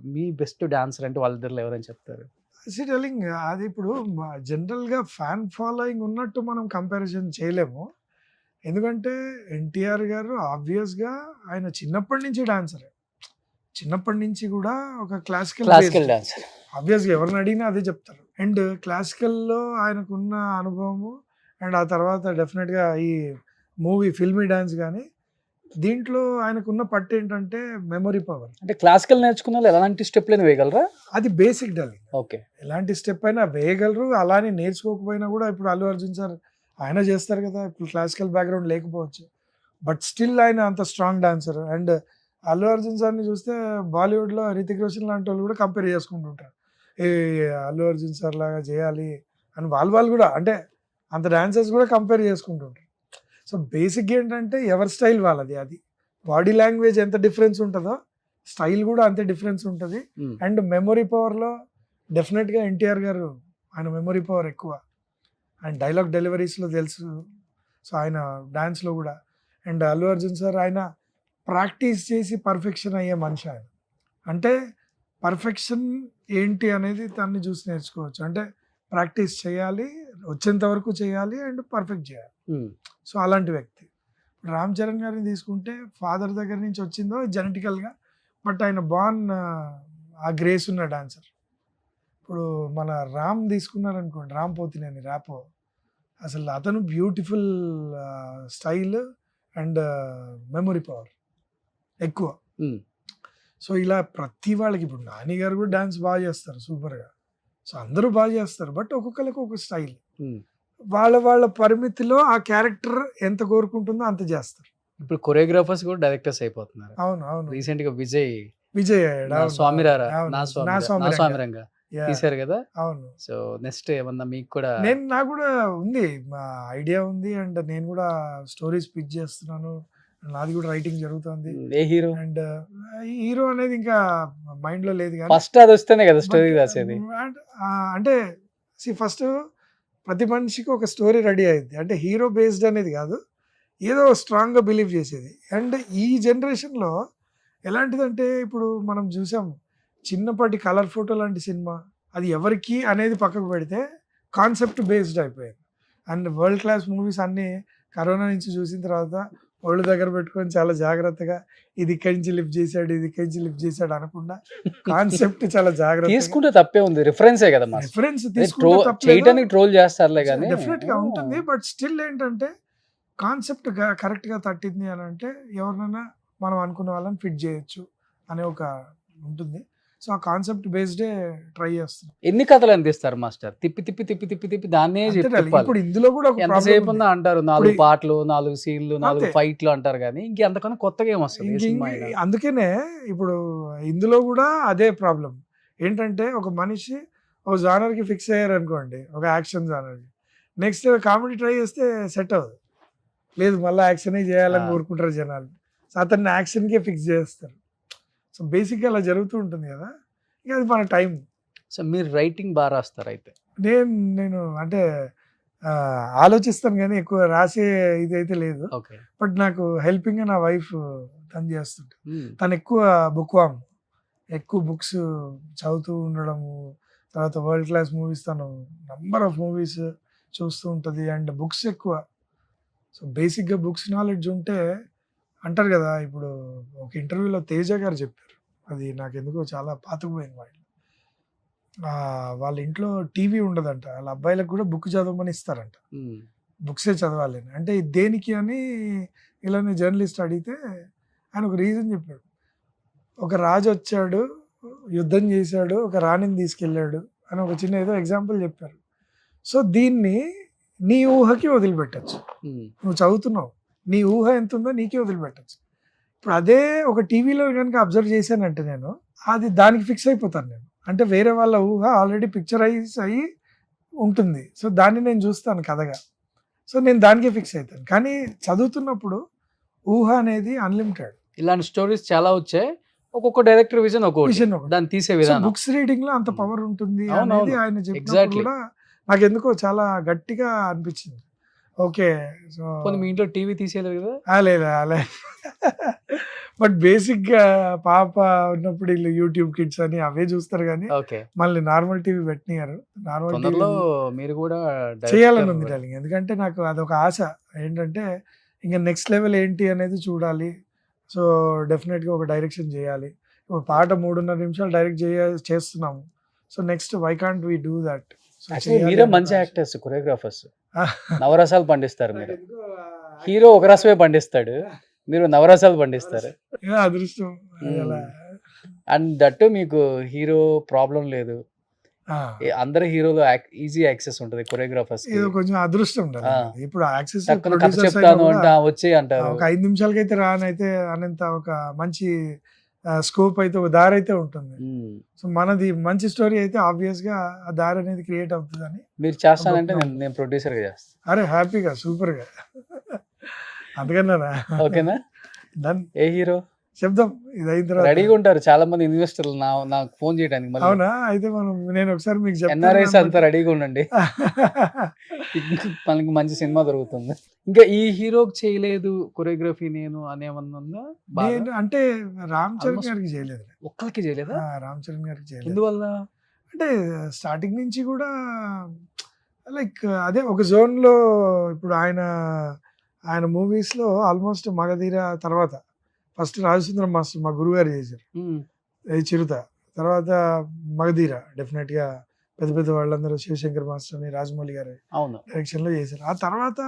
మీ బెస్ట్ డాన్సర్ అంటే వాళ్ళిద్దరిలో ఎవరని చెప్తారు? టెలింగ్ అది ఇప్పుడు జనరల్గా ఫ్యాన్ ఫాలోయింగ్ ఉన్నట్టు మనం కంపారిజన్ చేయలేము. ఎందుకంటే ఎన్టీఆర్ గారు ఆబ్వియస్గా ఆయన చిన్నప్పటి నుంచి డాన్సరే, చిన్నప్పటి నుంచి కూడా ఒక క్లాసికల్ డాన్సర్. ఆబ్వియస్గా ఎవరిని అడిగినా అదే చెప్తారు. అండ్ క్లాసికల్లో ఆయనకున్న అనుభవము అండ్ ఆ తర్వాత డెఫినెట్గా ఈ మూవీ ఫిల్మీ డాన్స్ కానీ దీంట్లో ఆయనకున్న పట్టు ఏంటంటే మెమొరీ పవర్. అంటే క్లాసికల్ నేర్చుకున్న వాళ్ళు ఎలాంటి స్టెప్లను వేయగలరా? అది బేసిక్ డెలింగ్. ఓకే, ఎలాంటి స్టెప్ అయినా వేయగలరు. అలానే నేర్చుకోకపోయినా కూడా ఇప్పుడు అల్లు అర్జున్ సార్ ఆయన చేస్తారు కదా, ఇప్పుడు క్లాసికల్ బ్యాక్గ్రౌండ్ లేకపోవచ్చు బట్ స్టిల్ ఆయన అంత strong dancer. And Allu Arjun సార్ని చూస్తే బాలీవుడ్లో రితిక్ రోషన్ లాంటి వాళ్ళు కూడా కంపేర్ చేసుకుంటుంటారు, ఏ అల్లు అర్జున్ సార్ లాగా చేయాలి అని వాళ్ళు కూడా, అంటే అంత డాన్సర్స్ కూడా కంపేర్ చేసుకుంటుంటారు. సో బేసిక్ ఏంటంటే ఎవరి స్టైల్ వాళ్ళది. అది బాడీ లాంగ్వేజ్ ఎంత డిఫరెన్స్ ఉంటుందో స్టైల్ కూడా అంతే డిఫరెన్స్ ఉంటుంది. అండ్ మెమొరీ పవర్లో డెఫినెట్గా ఎన్టీఆర్ గారు ఆయన మెమొరీ పవర్ ఎక్కువ. ఆయన డైలాగ్ డెలివరీస్లో తెలుసు, సో ఆయన డాన్స్లో కూడా. అండ్ అల్లు అర్జున్ సార్ ఆయన ప్రాక్టీస్ చేసి పర్ఫెక్షన్ అయ్యే మనిషి ఆయన. అంటే పర్ఫెక్షన్ ఏంటి అనేది దాన్ని చూసి నేర్చుకోవచ్చు. అంటే ప్రాక్టీస్ చేయాలి, వచ్చేంత వరకు చేయాలి అండ్ పర్ఫెక్ట్ చేయాలి. సో అలాంటి వ్యక్తి. రామ్ చరణ్ గారిని తీసుకుంటే ఫాదర్ దగ్గర నుంచి వచ్చిందో జెనెటికల్గా, బట్ ఆయన బాన్ ఆ గ్రేస్ ఉన్న డాన్సర్. ఇప్పుడు మన రామ్ తీసుకున్నారనుకోండి, రామ్ పోతినేని ర్యాపో, అసలు అతను beautiful style and memory power ఎక్కువ. సో ఇలా ప్రతి వాళ్ళకి, ఇప్పుడు నాని గారు కూడా డాన్స్ బాగా చేస్తారు సూపర్గా. సో అందరూ బాగా చేస్తారు బట్ ఒక్కొక్కరికి ఒక స్టైల్, వాళ్ళ పరిమితిలో ఆ క్యారెక్టర్ ఎంత కోరుకుంటుందో అంత చేస్తారు. ఇప్పుడు కొరియోగ్రాఫర్స్ కూడా డైరెక్టర్స్ అయిపోతున్నారు. అవును రీసెంట్ గా విజయ్ అవును. స్వామిరంగా తీశారు కదా. అవును. సో నెక్స్ట్ ఏమన్నా మీకు కూడా? నాకు కూడా ఉంది, మా ఐడియా ఉంది అండ్ నేను కూడా స్టోరీస్ పిచ్ చేస్తున్నాను, నాది కూడా రైటింగ్ జరుగుతుంది. ఏ హీరో? అండ్ హీరో అనేది ఇంకా మైండ్ లో లేదు కానీ ఫస్ట్ అది వస్తేనే కదా స్టోరీ రాసేది. అంటే ఫస్ట్ ప్రతి మనిషికి ఒక స్టోరీ రెడీ అయింది అంటే హీరో బేస్డ్ అనేది కాదు, ఏదో స్ట్రాంగ్గా బిలీవ్ చేసేది. అండ్ ఈ జనరేషన్లో ఎలాంటిదంటే ఇప్పుడు మనం చూసాం చిన్నపాటి కలర్ ఫోటో లాంటి సినిమా, అది ఎవరికి అనేది పక్కకు పెడితే కాన్సెప్ట్ బేస్డ్ అయిపోయింది. అండ్ వరల్డ్ క్లాస్ మూవీస్ అన్నీ కరోనా నుంచి చూసిన తర్వాత ఒళ్ళు దగ్గర పెట్టుకొని చాలా జాగ్రత్తగా ఇది ఇక్కడి నుంచి లిఫ్ట్ చేశాడు, ఇది ఇక్కడి నుంచి లిఫ్ట్ చేశాడు అనకుండా కాన్సెప్ట్ చాలా జాగ్రత్త తీసుకుంటే తప్పే ఉంది. రిఫరెన్సే కదా, రిఫరెన్స్ చేయడానికి ట్రోల్ చేస్తారులే కానీ డెఫినెట్ గా ఉంటుంది. బట్ స్టిల్ ఏంటంటే కాన్సెప్ట్ కరెక్ట్ గా తట్టింది అని అంటే ఎవరినైనా మనం అనుకున్న వాళ్ళని ఫిట్ చేయొచ్చు అనే ఒక ఉంటుంది. సో ఆ కాన్సెప్ట్ బేస్డే ట్రై చేస్తాం. ఎన్ని కథలు అందిస్తారు మాస్టర్? తిప్పి తిప్పి తిప్పి తిప్పి తిప్పి దాన్నే ఇప్పుడు ఇందులో కూడా ఎంతసేపు ఉందా అంటారు, 4 పాటలు 4 సీన్లు 4 ఫైట్లు అంటారు కానీ ఇంకెంతకన్నా కొత్తగా ఏమొస్తుంది. అందుకనే ఇప్పుడు ఇందులో కూడా అదే ప్రాబ్లం ఏంటంటే ఒక మనిషి ఒక జానర్ కి ఫిక్స్ అయ్యారు అనుకోండి, ఒక యాక్షన్ జానర్ కి, నెక్స్ట్ కామెడీ ట్రై చేస్తే సెట్ అవ్వదు, లేదు మళ్ళీ యాక్షనే చేయాలని కోరుకుంటారు జనాలు. సో అతన్ని యాక్షన్కే ఫిక్స్ చేస్తారు. సో బేసిక్గా అలా జరుగుతూ ఉంటుంది కదా, ఇక అది మన టైం. సో మీరు రైటింగ్ బాగా రాస్తారు అయితే? నేను అంటే ఆలోచిస్తాను కానీ ఎక్కువ రాసే ఇది అయితే లేదు. బట్ నాకు హెల్పింగ్ నా వైఫ్ తను చేస్తుంటే, తను ఎక్కువ బుక్ వామ్, ఎక్కువ బుక్స్ చదువుతూ ఉండడము, తర్వాత వరల్డ్ క్లాస్ మూవీస్, తను నంబర్ ఆఫ్ మూవీస్ చూస్తూ ఉంటుంది అండ్ బుక్స్ ఎక్కువ. సో బేసిక్గా బుక్స్ నాలెడ్జ్ ఉంటే అంటారు కదా, ఇప్పుడు ఒక ఇంటర్వ్యూలో తేజ గారు చెప్పారు, అది నాకు ఎందుకో చాలా పాతుకుపోయింది. వాళ్ళ ఇంట్లో టీవీ ఉండదంట, వాళ్ళ అబ్బాయిలకు కూడా బుక్ చదవమని ఇస్తారంట, బుక్సే చదవాలి అని. అంటే దేనికి అని ఇలానే జర్నలిస్ట్ అడిగితే ఆయన ఒక రీజన్ చెప్పాడు, ఒక రాజు వచ్చాడు, యుద్ధం చేశాడు, ఒక రాణిని తీసుకెళ్ళాడు అని ఒక చిన్న ఏదో ఎగ్జాంపుల్ చెప్పారు. సో దీన్ని నీ ఊహకి వదిలిపెట్టచ్చు, నువ్వు చదువుతున్నావు, నీ ఊహ ఎంత ఉందో నీకే వదిలిపెట్టచ్చు. ఇప్పుడు అదే ఒక టీవీలో కనుక అబ్జర్వ్ చేశానంటే నేను అది దానికి ఫిక్స్ అయిపోతాను నేను, అంటే వేరే వాళ్ళ ఊహ ఆల్రెడీ పిక్చరైజ్ అయ్యి ఉంటుంది, సో దాన్ని నేను చూస్తాను కథగా, సో నేను దానికే ఫిక్స్ అవుతాను. కానీ చదువుతున్నప్పుడు ఊహ అనేది అన్లిమిటెడ్. ఇలాంటి స్టోరీస్ చాలా వచ్చాయి, ఒక్కొక్క డైరెక్టర్ విజన్ దాన్ని తీసే విధానం. బుక్స్ రీడింగ్ లో అంత పవర్ ఉంటుంది అనేది ఆయన చెప్పినప్పుడు కూడా నాకు ఎందుకో చాలా గట్టిగా అనిపించింది. ఓకే, సో మీ ఇంట్లో టీవీ తీసేయలేదు కదా? లేదు బట్ బేసిక్గా పాప ఉన్నప్పుడు వీళ్ళు యూట్యూబ్ కిడ్స్ అని అవే చూస్తారు కానీ ఓకే. మళ్ళీ నార్మల్ టీవీ పెట్టినారు. నార్మల్ తొందరలో టీవీ మీరు కూడా చేయాలని ఉంది డైరెక్టర్. డార్లింగ్. ఎందుకంటే నాకు అదొక ఆశ. ఏంటంటే ఇంక నెక్స్ట్ లెవెల్ ఏంటి అనేది చూడాలి. సో డెఫినెట్గా ఒక డైరెక్షన్ చేయాలి. ఇప్పుడు పాట 3.5 నిమిషాలు డైరెక్ట్ చేస్తున్నాము. So next why can't we do that. Actually మీరే మంచి యాక్టర్స్, కొరియోగ్రాఫర్స్, నవరసాలు పండిస్తారు మీరు. హీరో ఒక రసమే పండిస్తాడు, మీరు నవరసాలు పండిస్తారు. అదృష్టం అది అలా. అండ్ దట్టు మీకు హీరో ప్రాబ్లం లేదు, ఆ, అందరు హీరోలు ఈజీ యాక్సెస్ ఉంటుంది కొరియోగ్రాఫర్స్. ఏదో కొంచెం అదృష్టం ఉండాలి. ఆ. ఇప్పుడు యాక్సెస్ టక్కున కథ చెప్తాను అంటే వచ్చి అంటారు. ఒక 5 నిమిషాలకైతే రానైతే అనేంత ఒక మంచి స్కోప్ అయితే ఒక దారి అయితే ఉంటుంది. సో మనది మంచి స్టోరీ అయితే ఆబ్వియస్ గా ఆ దారి అనేది క్రియేట్ అవుతుందని. మీరు చేస్తానంటే నేను ప్రొడ్యూసర్ గా చేస్తాను. అరే హ్యాపీగా సూపర్ గా అందుకన్నా ఓకేనా? డన్. ఏ హీరో చెప్దాం ఇది అయిన తర్వాత. రెడీగా ఉంటారు చాలా మంది ఇన్వెస్టర్లు నాకు ఫోన్ చేయడానికి. మళ్ళీ అవునా? అయితే నేను ఒకసారి మీకు ఎన్ఆర్ఐస్ అంతా రెడీగా ఉండండి, మనకి మంచి సినిమా దొరుకుతుంది. ఇంకా ఈ హీరోకి చేయలేదు కొరియోగ్రఫీ నేను అనేమన్నా ఉందా? నేను అంటే రామ్ చరణ్ Almost గారికి చేయలేదు. ఒక్కరికి చేయలేదా? రామ్ చరణ్ గారికి చేయలేదు. ఎందువల్ల? అంటే స్టార్టింగ్ నుంచి కూడా లైక్ అదే ఒక జోన్ లో. ఇప్పుడు ఆయన మూవీస్ లో ఆల్మోస్ట్ మగధీర తర్వాత ఫస్ట్ రాజసుందరం మాస్టర్ మా గురువు గారు చేశారు, చిరుత. తర్వాత మగధీర డెఫినెట్ గా పెద్ద పెద్ద వాళ్ళందరూ శివశంకర్ మాస్టర్ అని రాజమౌళి గారి అవును డైరెక్షన్ లో చేశారు. ఆ తర్వాత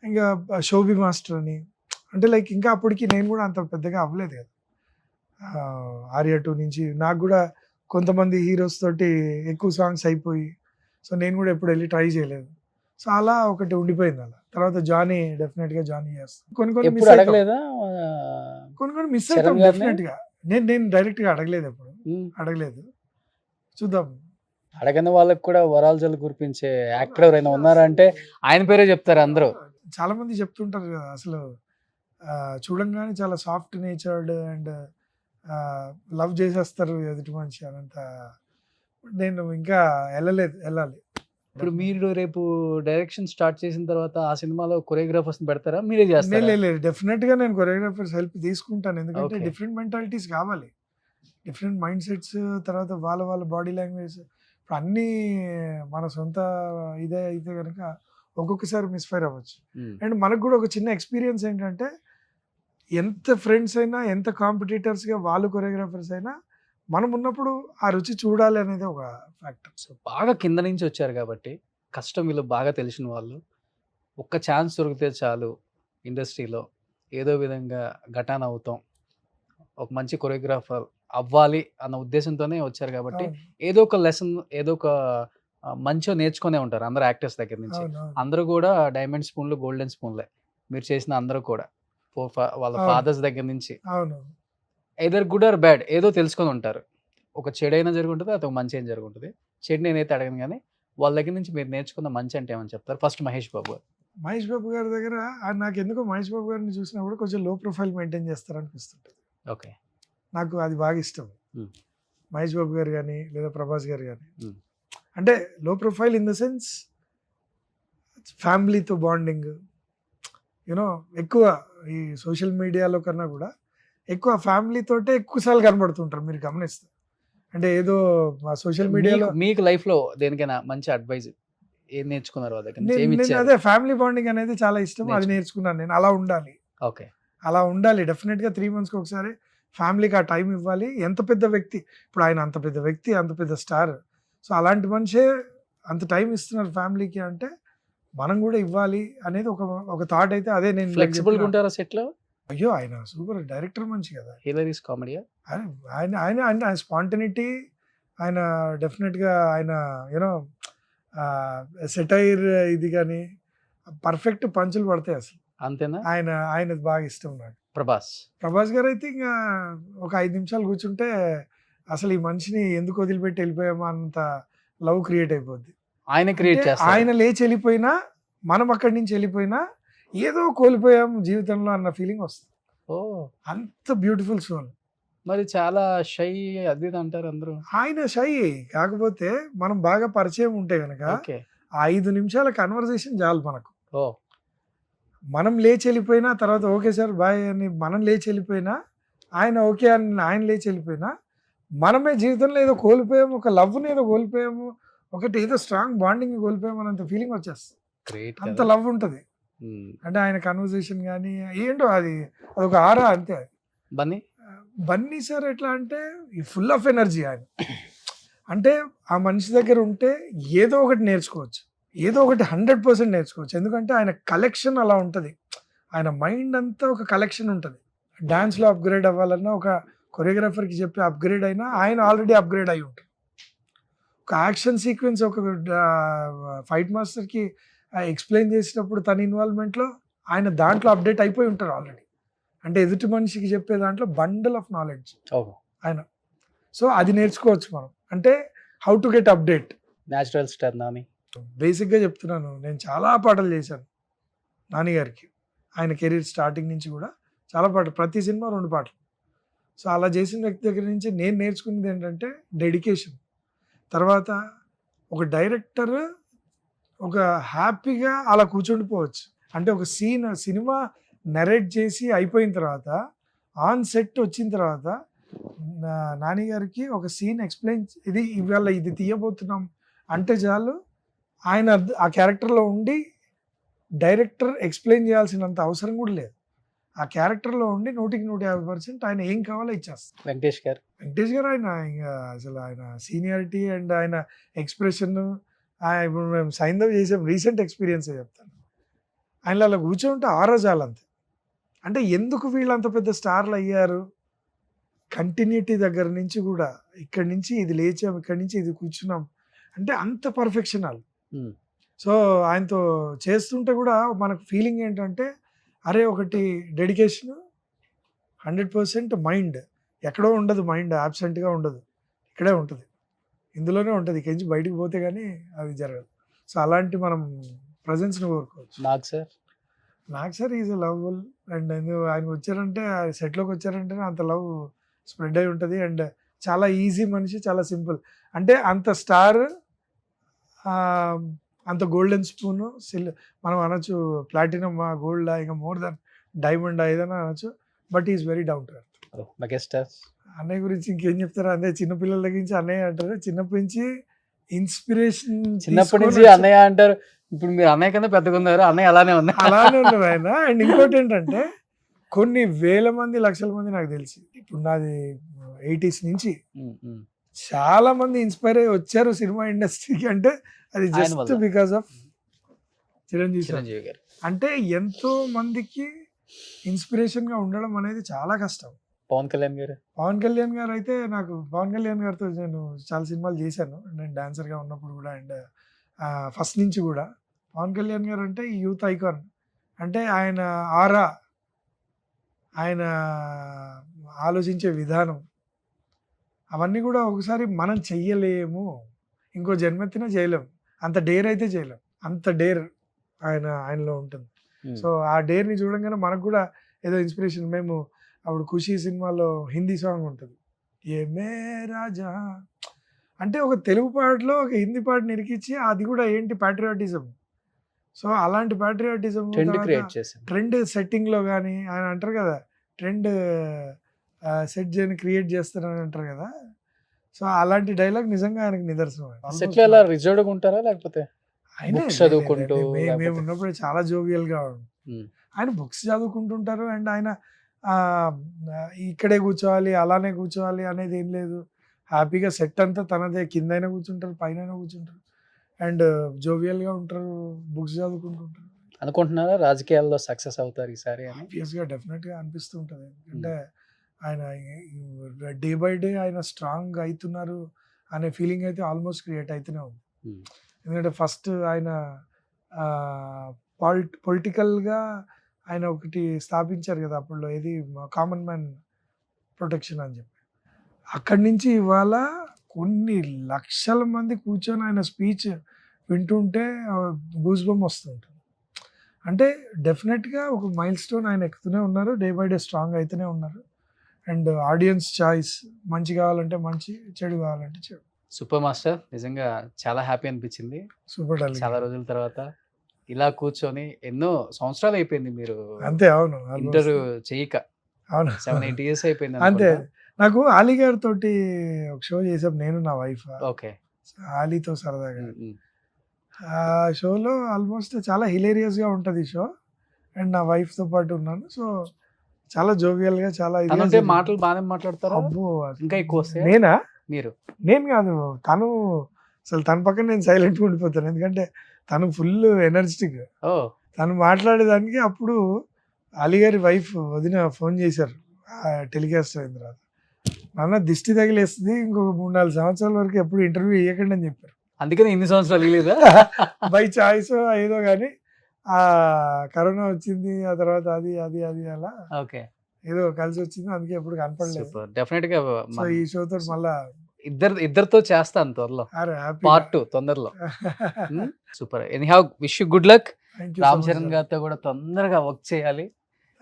ఇంకా శోభి మాస్టర్ అని. అంటే లైక్ ఇంకా అప్పటికి నేను కూడా అంత పెద్దగా అవ్వలేదు కదా. ఆర్యా 2 నుంచి నాకు కూడా కొంతమంది హీరోస్ తోటి ఎక్కువ సాంగ్స్ అయిపోయి, సో నేను కూడా ఎప్పుడు వెళ్ళి ట్రై చేయలేదు. సో అలా ఒకటి ఉండిపోయింది. అలా తర్వాత జానీ డెఫినెట్ గా జానీ చేస్తాను. కొన్ని ఎప్పుడు అడగలేదా? కొన్ని మిస్ అవుతాం డెఫినెట్ గా. నేను డైరెక్ట్ గా అడగలేదు, ఎప్పుడు అడగలేదు. చూద్దాం. అడగని వాళ్ళకి కూడా వరాలు జల్లు కురిపించే యాక్టర్ ఎవరైనా ఉన్నారా అంటే ఆయన పేరే చెప్తారు అందరూ. చాలా మంది చెప్తుంటారు కదా అసలు చూడంగానే చాలా సాఫ్ట్ నేచర్డ్ అండ్ లవ్ చేసేస్తారు ఎదుటి మనిషి అనంత. నేను ఇంకా వెళ్ళాలి. ఇప్పుడు మీరు రేపు డైరెక్షన్ స్టార్ట్ చేసిన తర్వాత ఆ సినిమాలో కొరియోగ్రాఫర్స్ పెడతారా, మీరే చేస్తారా? లేదు డెఫినెట్ గా నేను కొరియోగ్రాఫర్స్ హెల్ప్ తీసుకుంటాను. ఎందుకంటే Okay. డిఫరెంట్ మెంటాలిటీస్ కావాలి, డిఫరెంట్ మైండ్ సెట్స్, తర్వాత వాళ్ళ బాడీ లాంగ్వేజ్. ఇప్పుడు అన్నీ మన సొంత ఇదే అయితే కనుక ఒక్కొక్కసారి మిస్ఫైర్ అవ్వచ్చు. అండ్ మనకు కూడా ఒక చిన్న ఎక్స్పీరియన్స్ ఏంటంటే ఎంత ఫ్రెండ్స్ అయినా ఎంత కాంపిటీటర్స్గా వాళ్ళు కొరియోగ్రాఫర్స్ అయినా మనం ఉన్నప్పుడు ఆ రుచి చూడాలి అనేది ఒక ఫ్యాక్టర్. సో బాగా కింద నుంచి వచ్చారు కాబట్టి కష్టం వీళ్ళు బాగా తెలిసిన వాళ్ళు. ఒక్క ఛాన్స్ దొరికితే చాలు ఇండస్ట్రీలో ఏదో విధంగా ఘటాన్ అవుతాం, ఒక మంచి కొరియోగ్రాఫర్ అవ్వాలి అన్న ఉద్దేశంతోనే వచ్చారు కాబట్టి ఏదో ఒక లెసన్, ఏదో ఒక మంచిగా నేర్చుకునే ఉంటారు అందరు యాక్టర్స్ దగ్గర నుంచి. అందరూ కూడా డైమండ్ స్పూన్లు, గోల్డెన్ స్పూన్లే. మీరు చేసిన అందరూ కూడా వాళ్ళ ఫాదర్స్ దగ్గర నుంచి ఎదర్ గుడ్ ఆర్ బ్యాడ్ ఏదో తెలుసుకొని ఉంటారు. ఒక చెడైనా జరుగుంటుంది, అది ఒక మంచి అయినా జరుగుంటుంది. చెడు నేనైతే అడగను, కానీ వాళ్ళ దగ్గర నుంచి మీరు నేర్చుకున్న మంచి అంటే ఏమని చెప్తారు? ఫస్ట్ మహేష్ బాబు గారి దగ్గర నాకు ఎందుకో మహేష్ బాబు గారిని చూసినప్పుడు కొంచెం లో ప్రొఫైల్ మెయింటైన్ చేస్తారనిపిస్తుంటుంది. ఓకే, నాకు అది బాగా ఇష్టం. మహేష్ బాబు గారు కానీ లేదా ప్రభాస్ గారు కానీ, Hmm. అంటే లో ప్రొఫైల్ ఇన్ ద సెన్స్ ఫ్యామిలీతో బాండింగ్. యూనో ఎక్కువ ఈ సోషల్ మీడియాలో కన్నా కూడా ఎక్కువ ఫ్యామిలీతోటే ఎక్కువసార్లు కనబడుతుంటారు మీరు గమనిస్తే. అంటే ఏదో సోషల్ మీడియాలో మీకు లైఫ్ లో దేనికైనా మంచి అడ్వైజ్ ఏం నేర్చుకున్నారు వాళ్ళ దగ్గర నుంచి? ఏమి నేను ఇచ్చారు? అదే ఫ్యామిలీ బాండింగ్ అనేది చాలా ఇష్టం, అది నేర్చుకున్నాను నేను. అలా ఉండాలి, ఓకే, అలా ఉండాలి. డెఫినెట్గా 3 monthsకి ఒకసారి ఫ్యామిలీకి ఆ టైం ఇవ్వాలి. ఎంత పెద్ద వ్యక్తి, ఇప్పుడు ఆయన అంత పెద్ద వ్యక్తి, అంత పెద్ద స్టార్, సో అలాంటి మనిషే అంత టైం ఇస్తున్నారు ఫ్యామిలీకి అంటే మనం కూడా ఇవ్వాలి అనేది ఒక థాట్ అయితే అదే. నేను ఫ్లెక్సిబుల్ గా ఉంటారా సెట్ లో? అయ్యో ఆయన సూపర్ డైరెక్టర్ మంచి కదా. హిలరీస్ కామెడీయా? ఆయన స్పాంటనిటీ, ఆయన డెఫినెట్గా ఆయన యూనో సెటైర్ ఇది కానీ పర్ఫెక్ట్ పంచులు పడతాయి అసలు. అంతేనా? ఆయన బాగా ఇష్టం నాకు. ప్రభాస్ గారు అయితే ఇంకా ఒక 5 నిమిషాలు కూర్చుంటే అసలు ఈ మనిషిని ఎందుకు వదిలిపెట్టి వెళ్ళిపోయామా అంత లవ్ క్రియేట్ అయిపోద్ది. ఆయన లేచి వెళ్ళిపోయినా, మనం అక్కడి నుంచి వెళ్ళిపోయినా ఏదో కోల్పోయాం జీవితంలో అన్న ఫీలింగ్ వస్తుంది. అంత బ్యూటిఫుల్ సోల్. మరి చాలా షై అది అంటారు అందరూ. ఆయన షై, కాకపోతే మనం బాగా పరిచయం ఉంటే కనుక 5 నిమిషాల కన్వర్సేషన్ చాలు మనకు. మనం లేచి వెళ్ళిపోయినా తర్వాత ఓకే సార్ బాయ్ అని మనం లేచి వెళ్ళిపోయినా ఆయన ఓకే అని ఆయన లేచి వెళ్ళిపోయినా మనమే జీవితంలో ఏదో కోల్పోయాము, ఒక లవ్ని ఏదో కోల్పోయాము, ఒకటి ఏదో స్ట్రాంగ్ బాండింగ్ కోల్పోయాము అన్నంత ఫీలింగ్ వచ్చేస్తుంది. గ్రేట్ అంత లవ్ ఉంటుంది. అంటే ఆయన కన్వర్జేషన్ కానీ ఏంటో అదొక ఆరా అంతే. బన్నీ బన్నీ సార్ ఎట్లా అంటే ఫుల్ ఆఫ్ ఎనర్జీ ఆయన. అంటే ఆ మనిషి దగ్గర ఉంటే ఏదో ఒకటి నేర్చుకోవచ్చు, ఏదో ఒకటి 100% నేర్చుకోవచ్చు. ఎందుకంటే ఆయన కలెక్షన్ అలా ఉంటుంది, ఆయన మైండ్ అంతా ఒక కలెక్షన్ ఉంటుంది. డాన్స్లో అప్గ్రేడ్ అవ్వాలన్నా ఒక కొరియోగ్రాఫర్కి చెప్పి అప్గ్రేడ్ అయినా ఆయన ఆల్రెడీ అప్గ్రేడ్ అయి ఉంటారు. ఒక యాక్షన్ సీక్వెన్స్ ఒక ఫైట్ మాస్టర్కి ఎక్స్ప్లెయిన్ చేసినప్పుడు తన ఇన్వాల్వ్మెంట్లో ఆయన దాంట్లో అప్డేట్ అయిపోయి ఉంటారు ఆల్రెడీ. అంటే ఎదుటి మనిషికి చెప్పే దాంట్లో బండల్ ఆఫ్ నాలెడ్జ్ ఆయన. సో అది నేర్చుకోవచ్చు మనం. అంటే how to get update. Natural star Nani. బేసిక్గా చెప్తున్నాను, నేను చాలా పాటలు చేశాను నాని గారికి. ఆయన కెరీర్ స్టార్టింగ్ నుంచి కూడా చాలా పాటలు, ప్రతి సినిమా 2 పాటలు. సో అలా చేసిన వ్యక్తి దగ్గర నుంచి నేను నేర్చుకున్నది ఏంటంటే డెడికేషన్. తర్వాత ఒక డైరెక్టర్ ఒక హ్యాపీగా అలా కూర్చుండిపోవచ్చు. అంటే ఒక సినిమా నరేట్ చేసి అయిపోయిన తర్వాత ఆన్ సెట్ వచ్చిన తర్వాత నాని గారికి ఒక సీన్ ఎక్స్ప్లెయిన్, ఇది ఇవాళ ఇది తీయబోతున్నాం అంటే చాలు ఆయన ఆ క్యారెక్టర్లో ఉండి డైరెక్టర్ ఎక్స్ప్లెయిన్ చేయాల్సినంత అవసరం కూడా లేదు. ఆ క్యారెక్టర్లో ఉండి 100% ఆయన ఏం కావాలో ఇచ్చేస్తారు. వెంకటేష్ గారు ఆయన ఇంకా అసలు ఆయన సీనియారిటీ అండ్ ఆయన ఎక్స్ప్రెషన్. ఇప్పుడు మేము సైంధవ్ చేసాం, రీసెంట్ ఎక్స్పీరియన్స్ చెప్తాను. ఆయన అలా కూర్చోంటే ఆరోజాలంతే. అంటే ఎందుకు వీళ్ళు అంత పెద్ద స్టార్లు అయ్యారు, కంటిన్యూటీ దగ్గర నుంచి కూడా ఇక్కడి నుంచి ఇది లేచాం, ఇక్కడి నుంచి ఇది కూర్చున్నాం అంటే అంత పర్ఫెక్షన్ వాళ్ళు. సో ఆయనతో చేస్తుంటే కూడా మనకు ఫీలింగ్ ఏంటంటే అరే ఒకటి డెడికేషన్, 100% మైండ్ ఎక్కడో ఉండదు, మైండ్ యాబ్సెంట్గా ఉండదు, ఇక్కడే ఉంటుంది, ఇందులోనే ఉంటుంది. ఇక్కడి నుంచి బయటకు పోతే కానీ అది జరగదు. సో అలాంటి మనం ప్రజెన్స్ని కోరుకోవచ్చు. నాకు సార్ ఈజ్ లవ్ఫుల్ అండ్ ఆయన వచ్చారంటే సెట్లోకి వచ్చారంటే అంత లవ్ స్ప్రెడ్ అయి ఉంటుంది. అండ్ చాలా ఈజీ మనిషి, చాలా సింపుల్. అంటే అంత స్టార్, అంత గోల్డెన్ స్పూను, మనం అనొచ్చు ప్లాటినం, గోల్డ్, ఇంకా మోర్ దెన్ డైమండ్ ఏదైనా అనొచ్చు. But is very down to earth. అన్నయ్య గురించి ఇంకేం చెప్తారు, అదే చిన్నపిల్లల దగ్గర నుంచి అన్నయ్య అంటారు. చిన్నప్పటి నుంచి ఇన్స్పిరేషన్, చిన్నప్పటి నుంచి అన్నయ్య అంటారు. ఇప్పుడు మీరు అన్నయ్య కింద పెద్దగా ఉన్నారు, అన్నయ్య అలానే ఉన్నారు ఆయన. అండ్ ఇంకోటి ఏంటంటే కొన్ని వేల మంది, లక్షల మంది నాకు తెలిసి ఇప్పుడు నాది 80s నుంచి చాలా మంది ఇన్స్పైర్ అయ్యి వచ్చారు సినిమా ఇండస్ట్రీకి. అంటే అది జస్ట్ బికాస్ ఆఫ్ చిరంజీవి గారు. అంటే ఎంతో మందికి ఇన్స్పిరేషన్ గా ఉండడం అనేది చాలా కష్టం. పవన్ కళ్యాణ్ గారు అయితే నాకు, పవన్ కళ్యాణ్ గారితో నేను చాలా సినిమాలు చేశాను నేను డాన్సర్గా ఉన్నప్పుడు కూడా. అండ్ ఫస్ట్ నుంచి కూడా పవన్ కళ్యాణ్ గారు అంటే యూత్ ఐకాన్. అంటే ఆయన ఆరా, ఆయన ఆలోచించే విధానం, అవన్నీ కూడా ఒకసారి మనం చెయ్యలేము, ఇంకో జన్మెత్తినా చేయలేము, అంత డేర్ అయితే చేయలేము. అంత డేర్ ఆయనలో ఉంటుంది. సో ఆ డేర్ని చూడంగానే మనకు కూడా ఏదో ఇన్స్పిరేషన్. మేము అప్పుడు ఖుషీ సినిమాలో హిందీ సాంగ్ ఉంటుంది, ఏ మే రాజా అంటే ఒక తెలుగు పాటలో ఒక హిందీ పాటని ఇరికిచ్చి అది కూడా ఏంటి ప్యాట్రియాటిజం. సో అలాంటి ప్యాట్రియాటిజం ట్రెండ్ సెట్టింగ్లో కానీ ఆయన అంటారు కదా, ట్రెండ్ సెట్ చేయని క్రియేట్ చేస్తారని అంటారు కదా. సో అలాంటి డైలాగ్ నిజంగా ఆయనకు నిదర్శనం. మేము ఉన్నప్పుడు చాలా జోవియల్గా ఆయన బుక్స్ చదువుకుంటుంటారు. అండ్ ఆయన ఇక్కడే కూర్చోవాలి, అలానే కూర్చోవాలి అనేది ఏం లేదు. హ్యాపీగా సెట్ అంతా తనదే, కిందైనా కూర్చుంటారు, పైన కూర్చుంటారు, అండ్ జోవియల్గా ఉంటారు, బుక్స్ చదువుకుంటుంటారు. అనుకుంటున్నారా రాజకీయాల్లో సక్సెస్ అవుతారు ఈసారి? ఆబ్వియస్గా డెఫినెట్గా అనిపిస్తుంటుంది. అంటే ఆయన డే బై డే ఆయన స్ట్రాంగ్ అవుతున్నారు అనే ఫీలింగ్ అయితే ఆల్మోస్ట్ క్రియేట్ అవుతూనే ఉంది. ఎందుకంటే ఫస్ట్ ఆయన పొలిటికల్గా ఆయన ఒకటి స్థాపించారు కదా అప్పుడు, ఏది కామన్ మ్యాన్ ప్రొటెక్షన్ అని చెప్పి. అక్కడి నుంచి ఇవాళ కొన్ని లక్షల మంది కూర్చొని ఆయన స్పీచ్ వింటుంటే గూస్ బంప్ వస్తుంటుంది. అంటే డెఫినెట్గా ఒక మైల్ స్టోన్ ఆయన ఎక్కుతూనే ఉన్నారు, డే బై డే స్ట్రాంగ్ అవుతూనే ఉన్నారు. అండ్ ఆడియన్స్ చాయిస్ మంచి కావాలంటే మంచి, చెడు కావాలంటే చెడు. సూపర్ మాస్టర్, నిజంగా చాలా హ్యాపీ అనిపించింది. సూపర్, చాలా రోజుల తర్వాత ఇలా కూర్చొని, ఎన్నో సంవత్సరాలు అయిపోయింది మీరు అంతే. అవును, ఇంటర్వ్యూ చేయక. అవును 7-8 ఇయర్స్ అయిపోయింది అంతే అనుకుంటా. నాకు ఆలీ గారి తోటి ఒక షో చేసాం నేను నా వైఫ్ ఓకే. ఆలీతో సరదాగా. ఆ షోలో ఆల్మోస్ట్ చాలా హిలేరియస్గా ఉంటుంది షో. అండ్ నా వైఫ్తో పాటు ఉన్నాను. సో చాలా జోవియల్గా చాలా ఇదిగా తనుంటే జరిగింది. మాటలు బాగానే మాట్లాడతారా? అబ్బో ఇంకా ఎక్కువ వస్తాయా? నేనా మీరు నేను కాదు తను అసలు తన పక్కన నేను సైలెంట్గా ఉండిపోతాను. ఎందుకంటే తను ఫుల్ ఎనర్జెటిక్. ఓ తను మాట్లాడేదానికి అప్పుడు అలీ గారి వైఫ్ వదిన ఫోన్ చేశారు టెలికాస్ట్ అయిన తర్వాత. నాన్న దిష్టి తగిలేస్తుంది ఇంకొక 3-4 సంవత్సరాల వరకు ఎప్పుడు ఇంటర్వ్యూ ఇవ్వకండి అని చెప్పారు. అందుకనే ఇన్ని సంవత్సరాలు లేదా? బై చాయిస్ ఏదో కానీ ఆ కరోనా వచ్చింది, ఆ తర్వాత అది అది అది అలా ఓకే. ఏదో కలిసి వచ్చింది, అందుకే ఎప్పుడు కనపడలేదు. సూపర్. డెఫినెట్ గా సో ఈ షోతో మళ్ళా ఇద్దరితో చేస్తాను త్వరలో. హ్యాపీ. పార్ట్ 2 తొందరలో. Super. Anyhow wish you good luck. Ram Charan గారితో కూడా తొందరగా వర్క్ చేయాలి,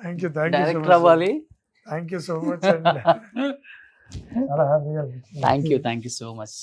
థ్యాంక్ యూ డైరెక్టర్ అవ్వాలి. Thank you so much. చాలా హ్యాపీగా థ్యాంక్ యూ సో మచ్.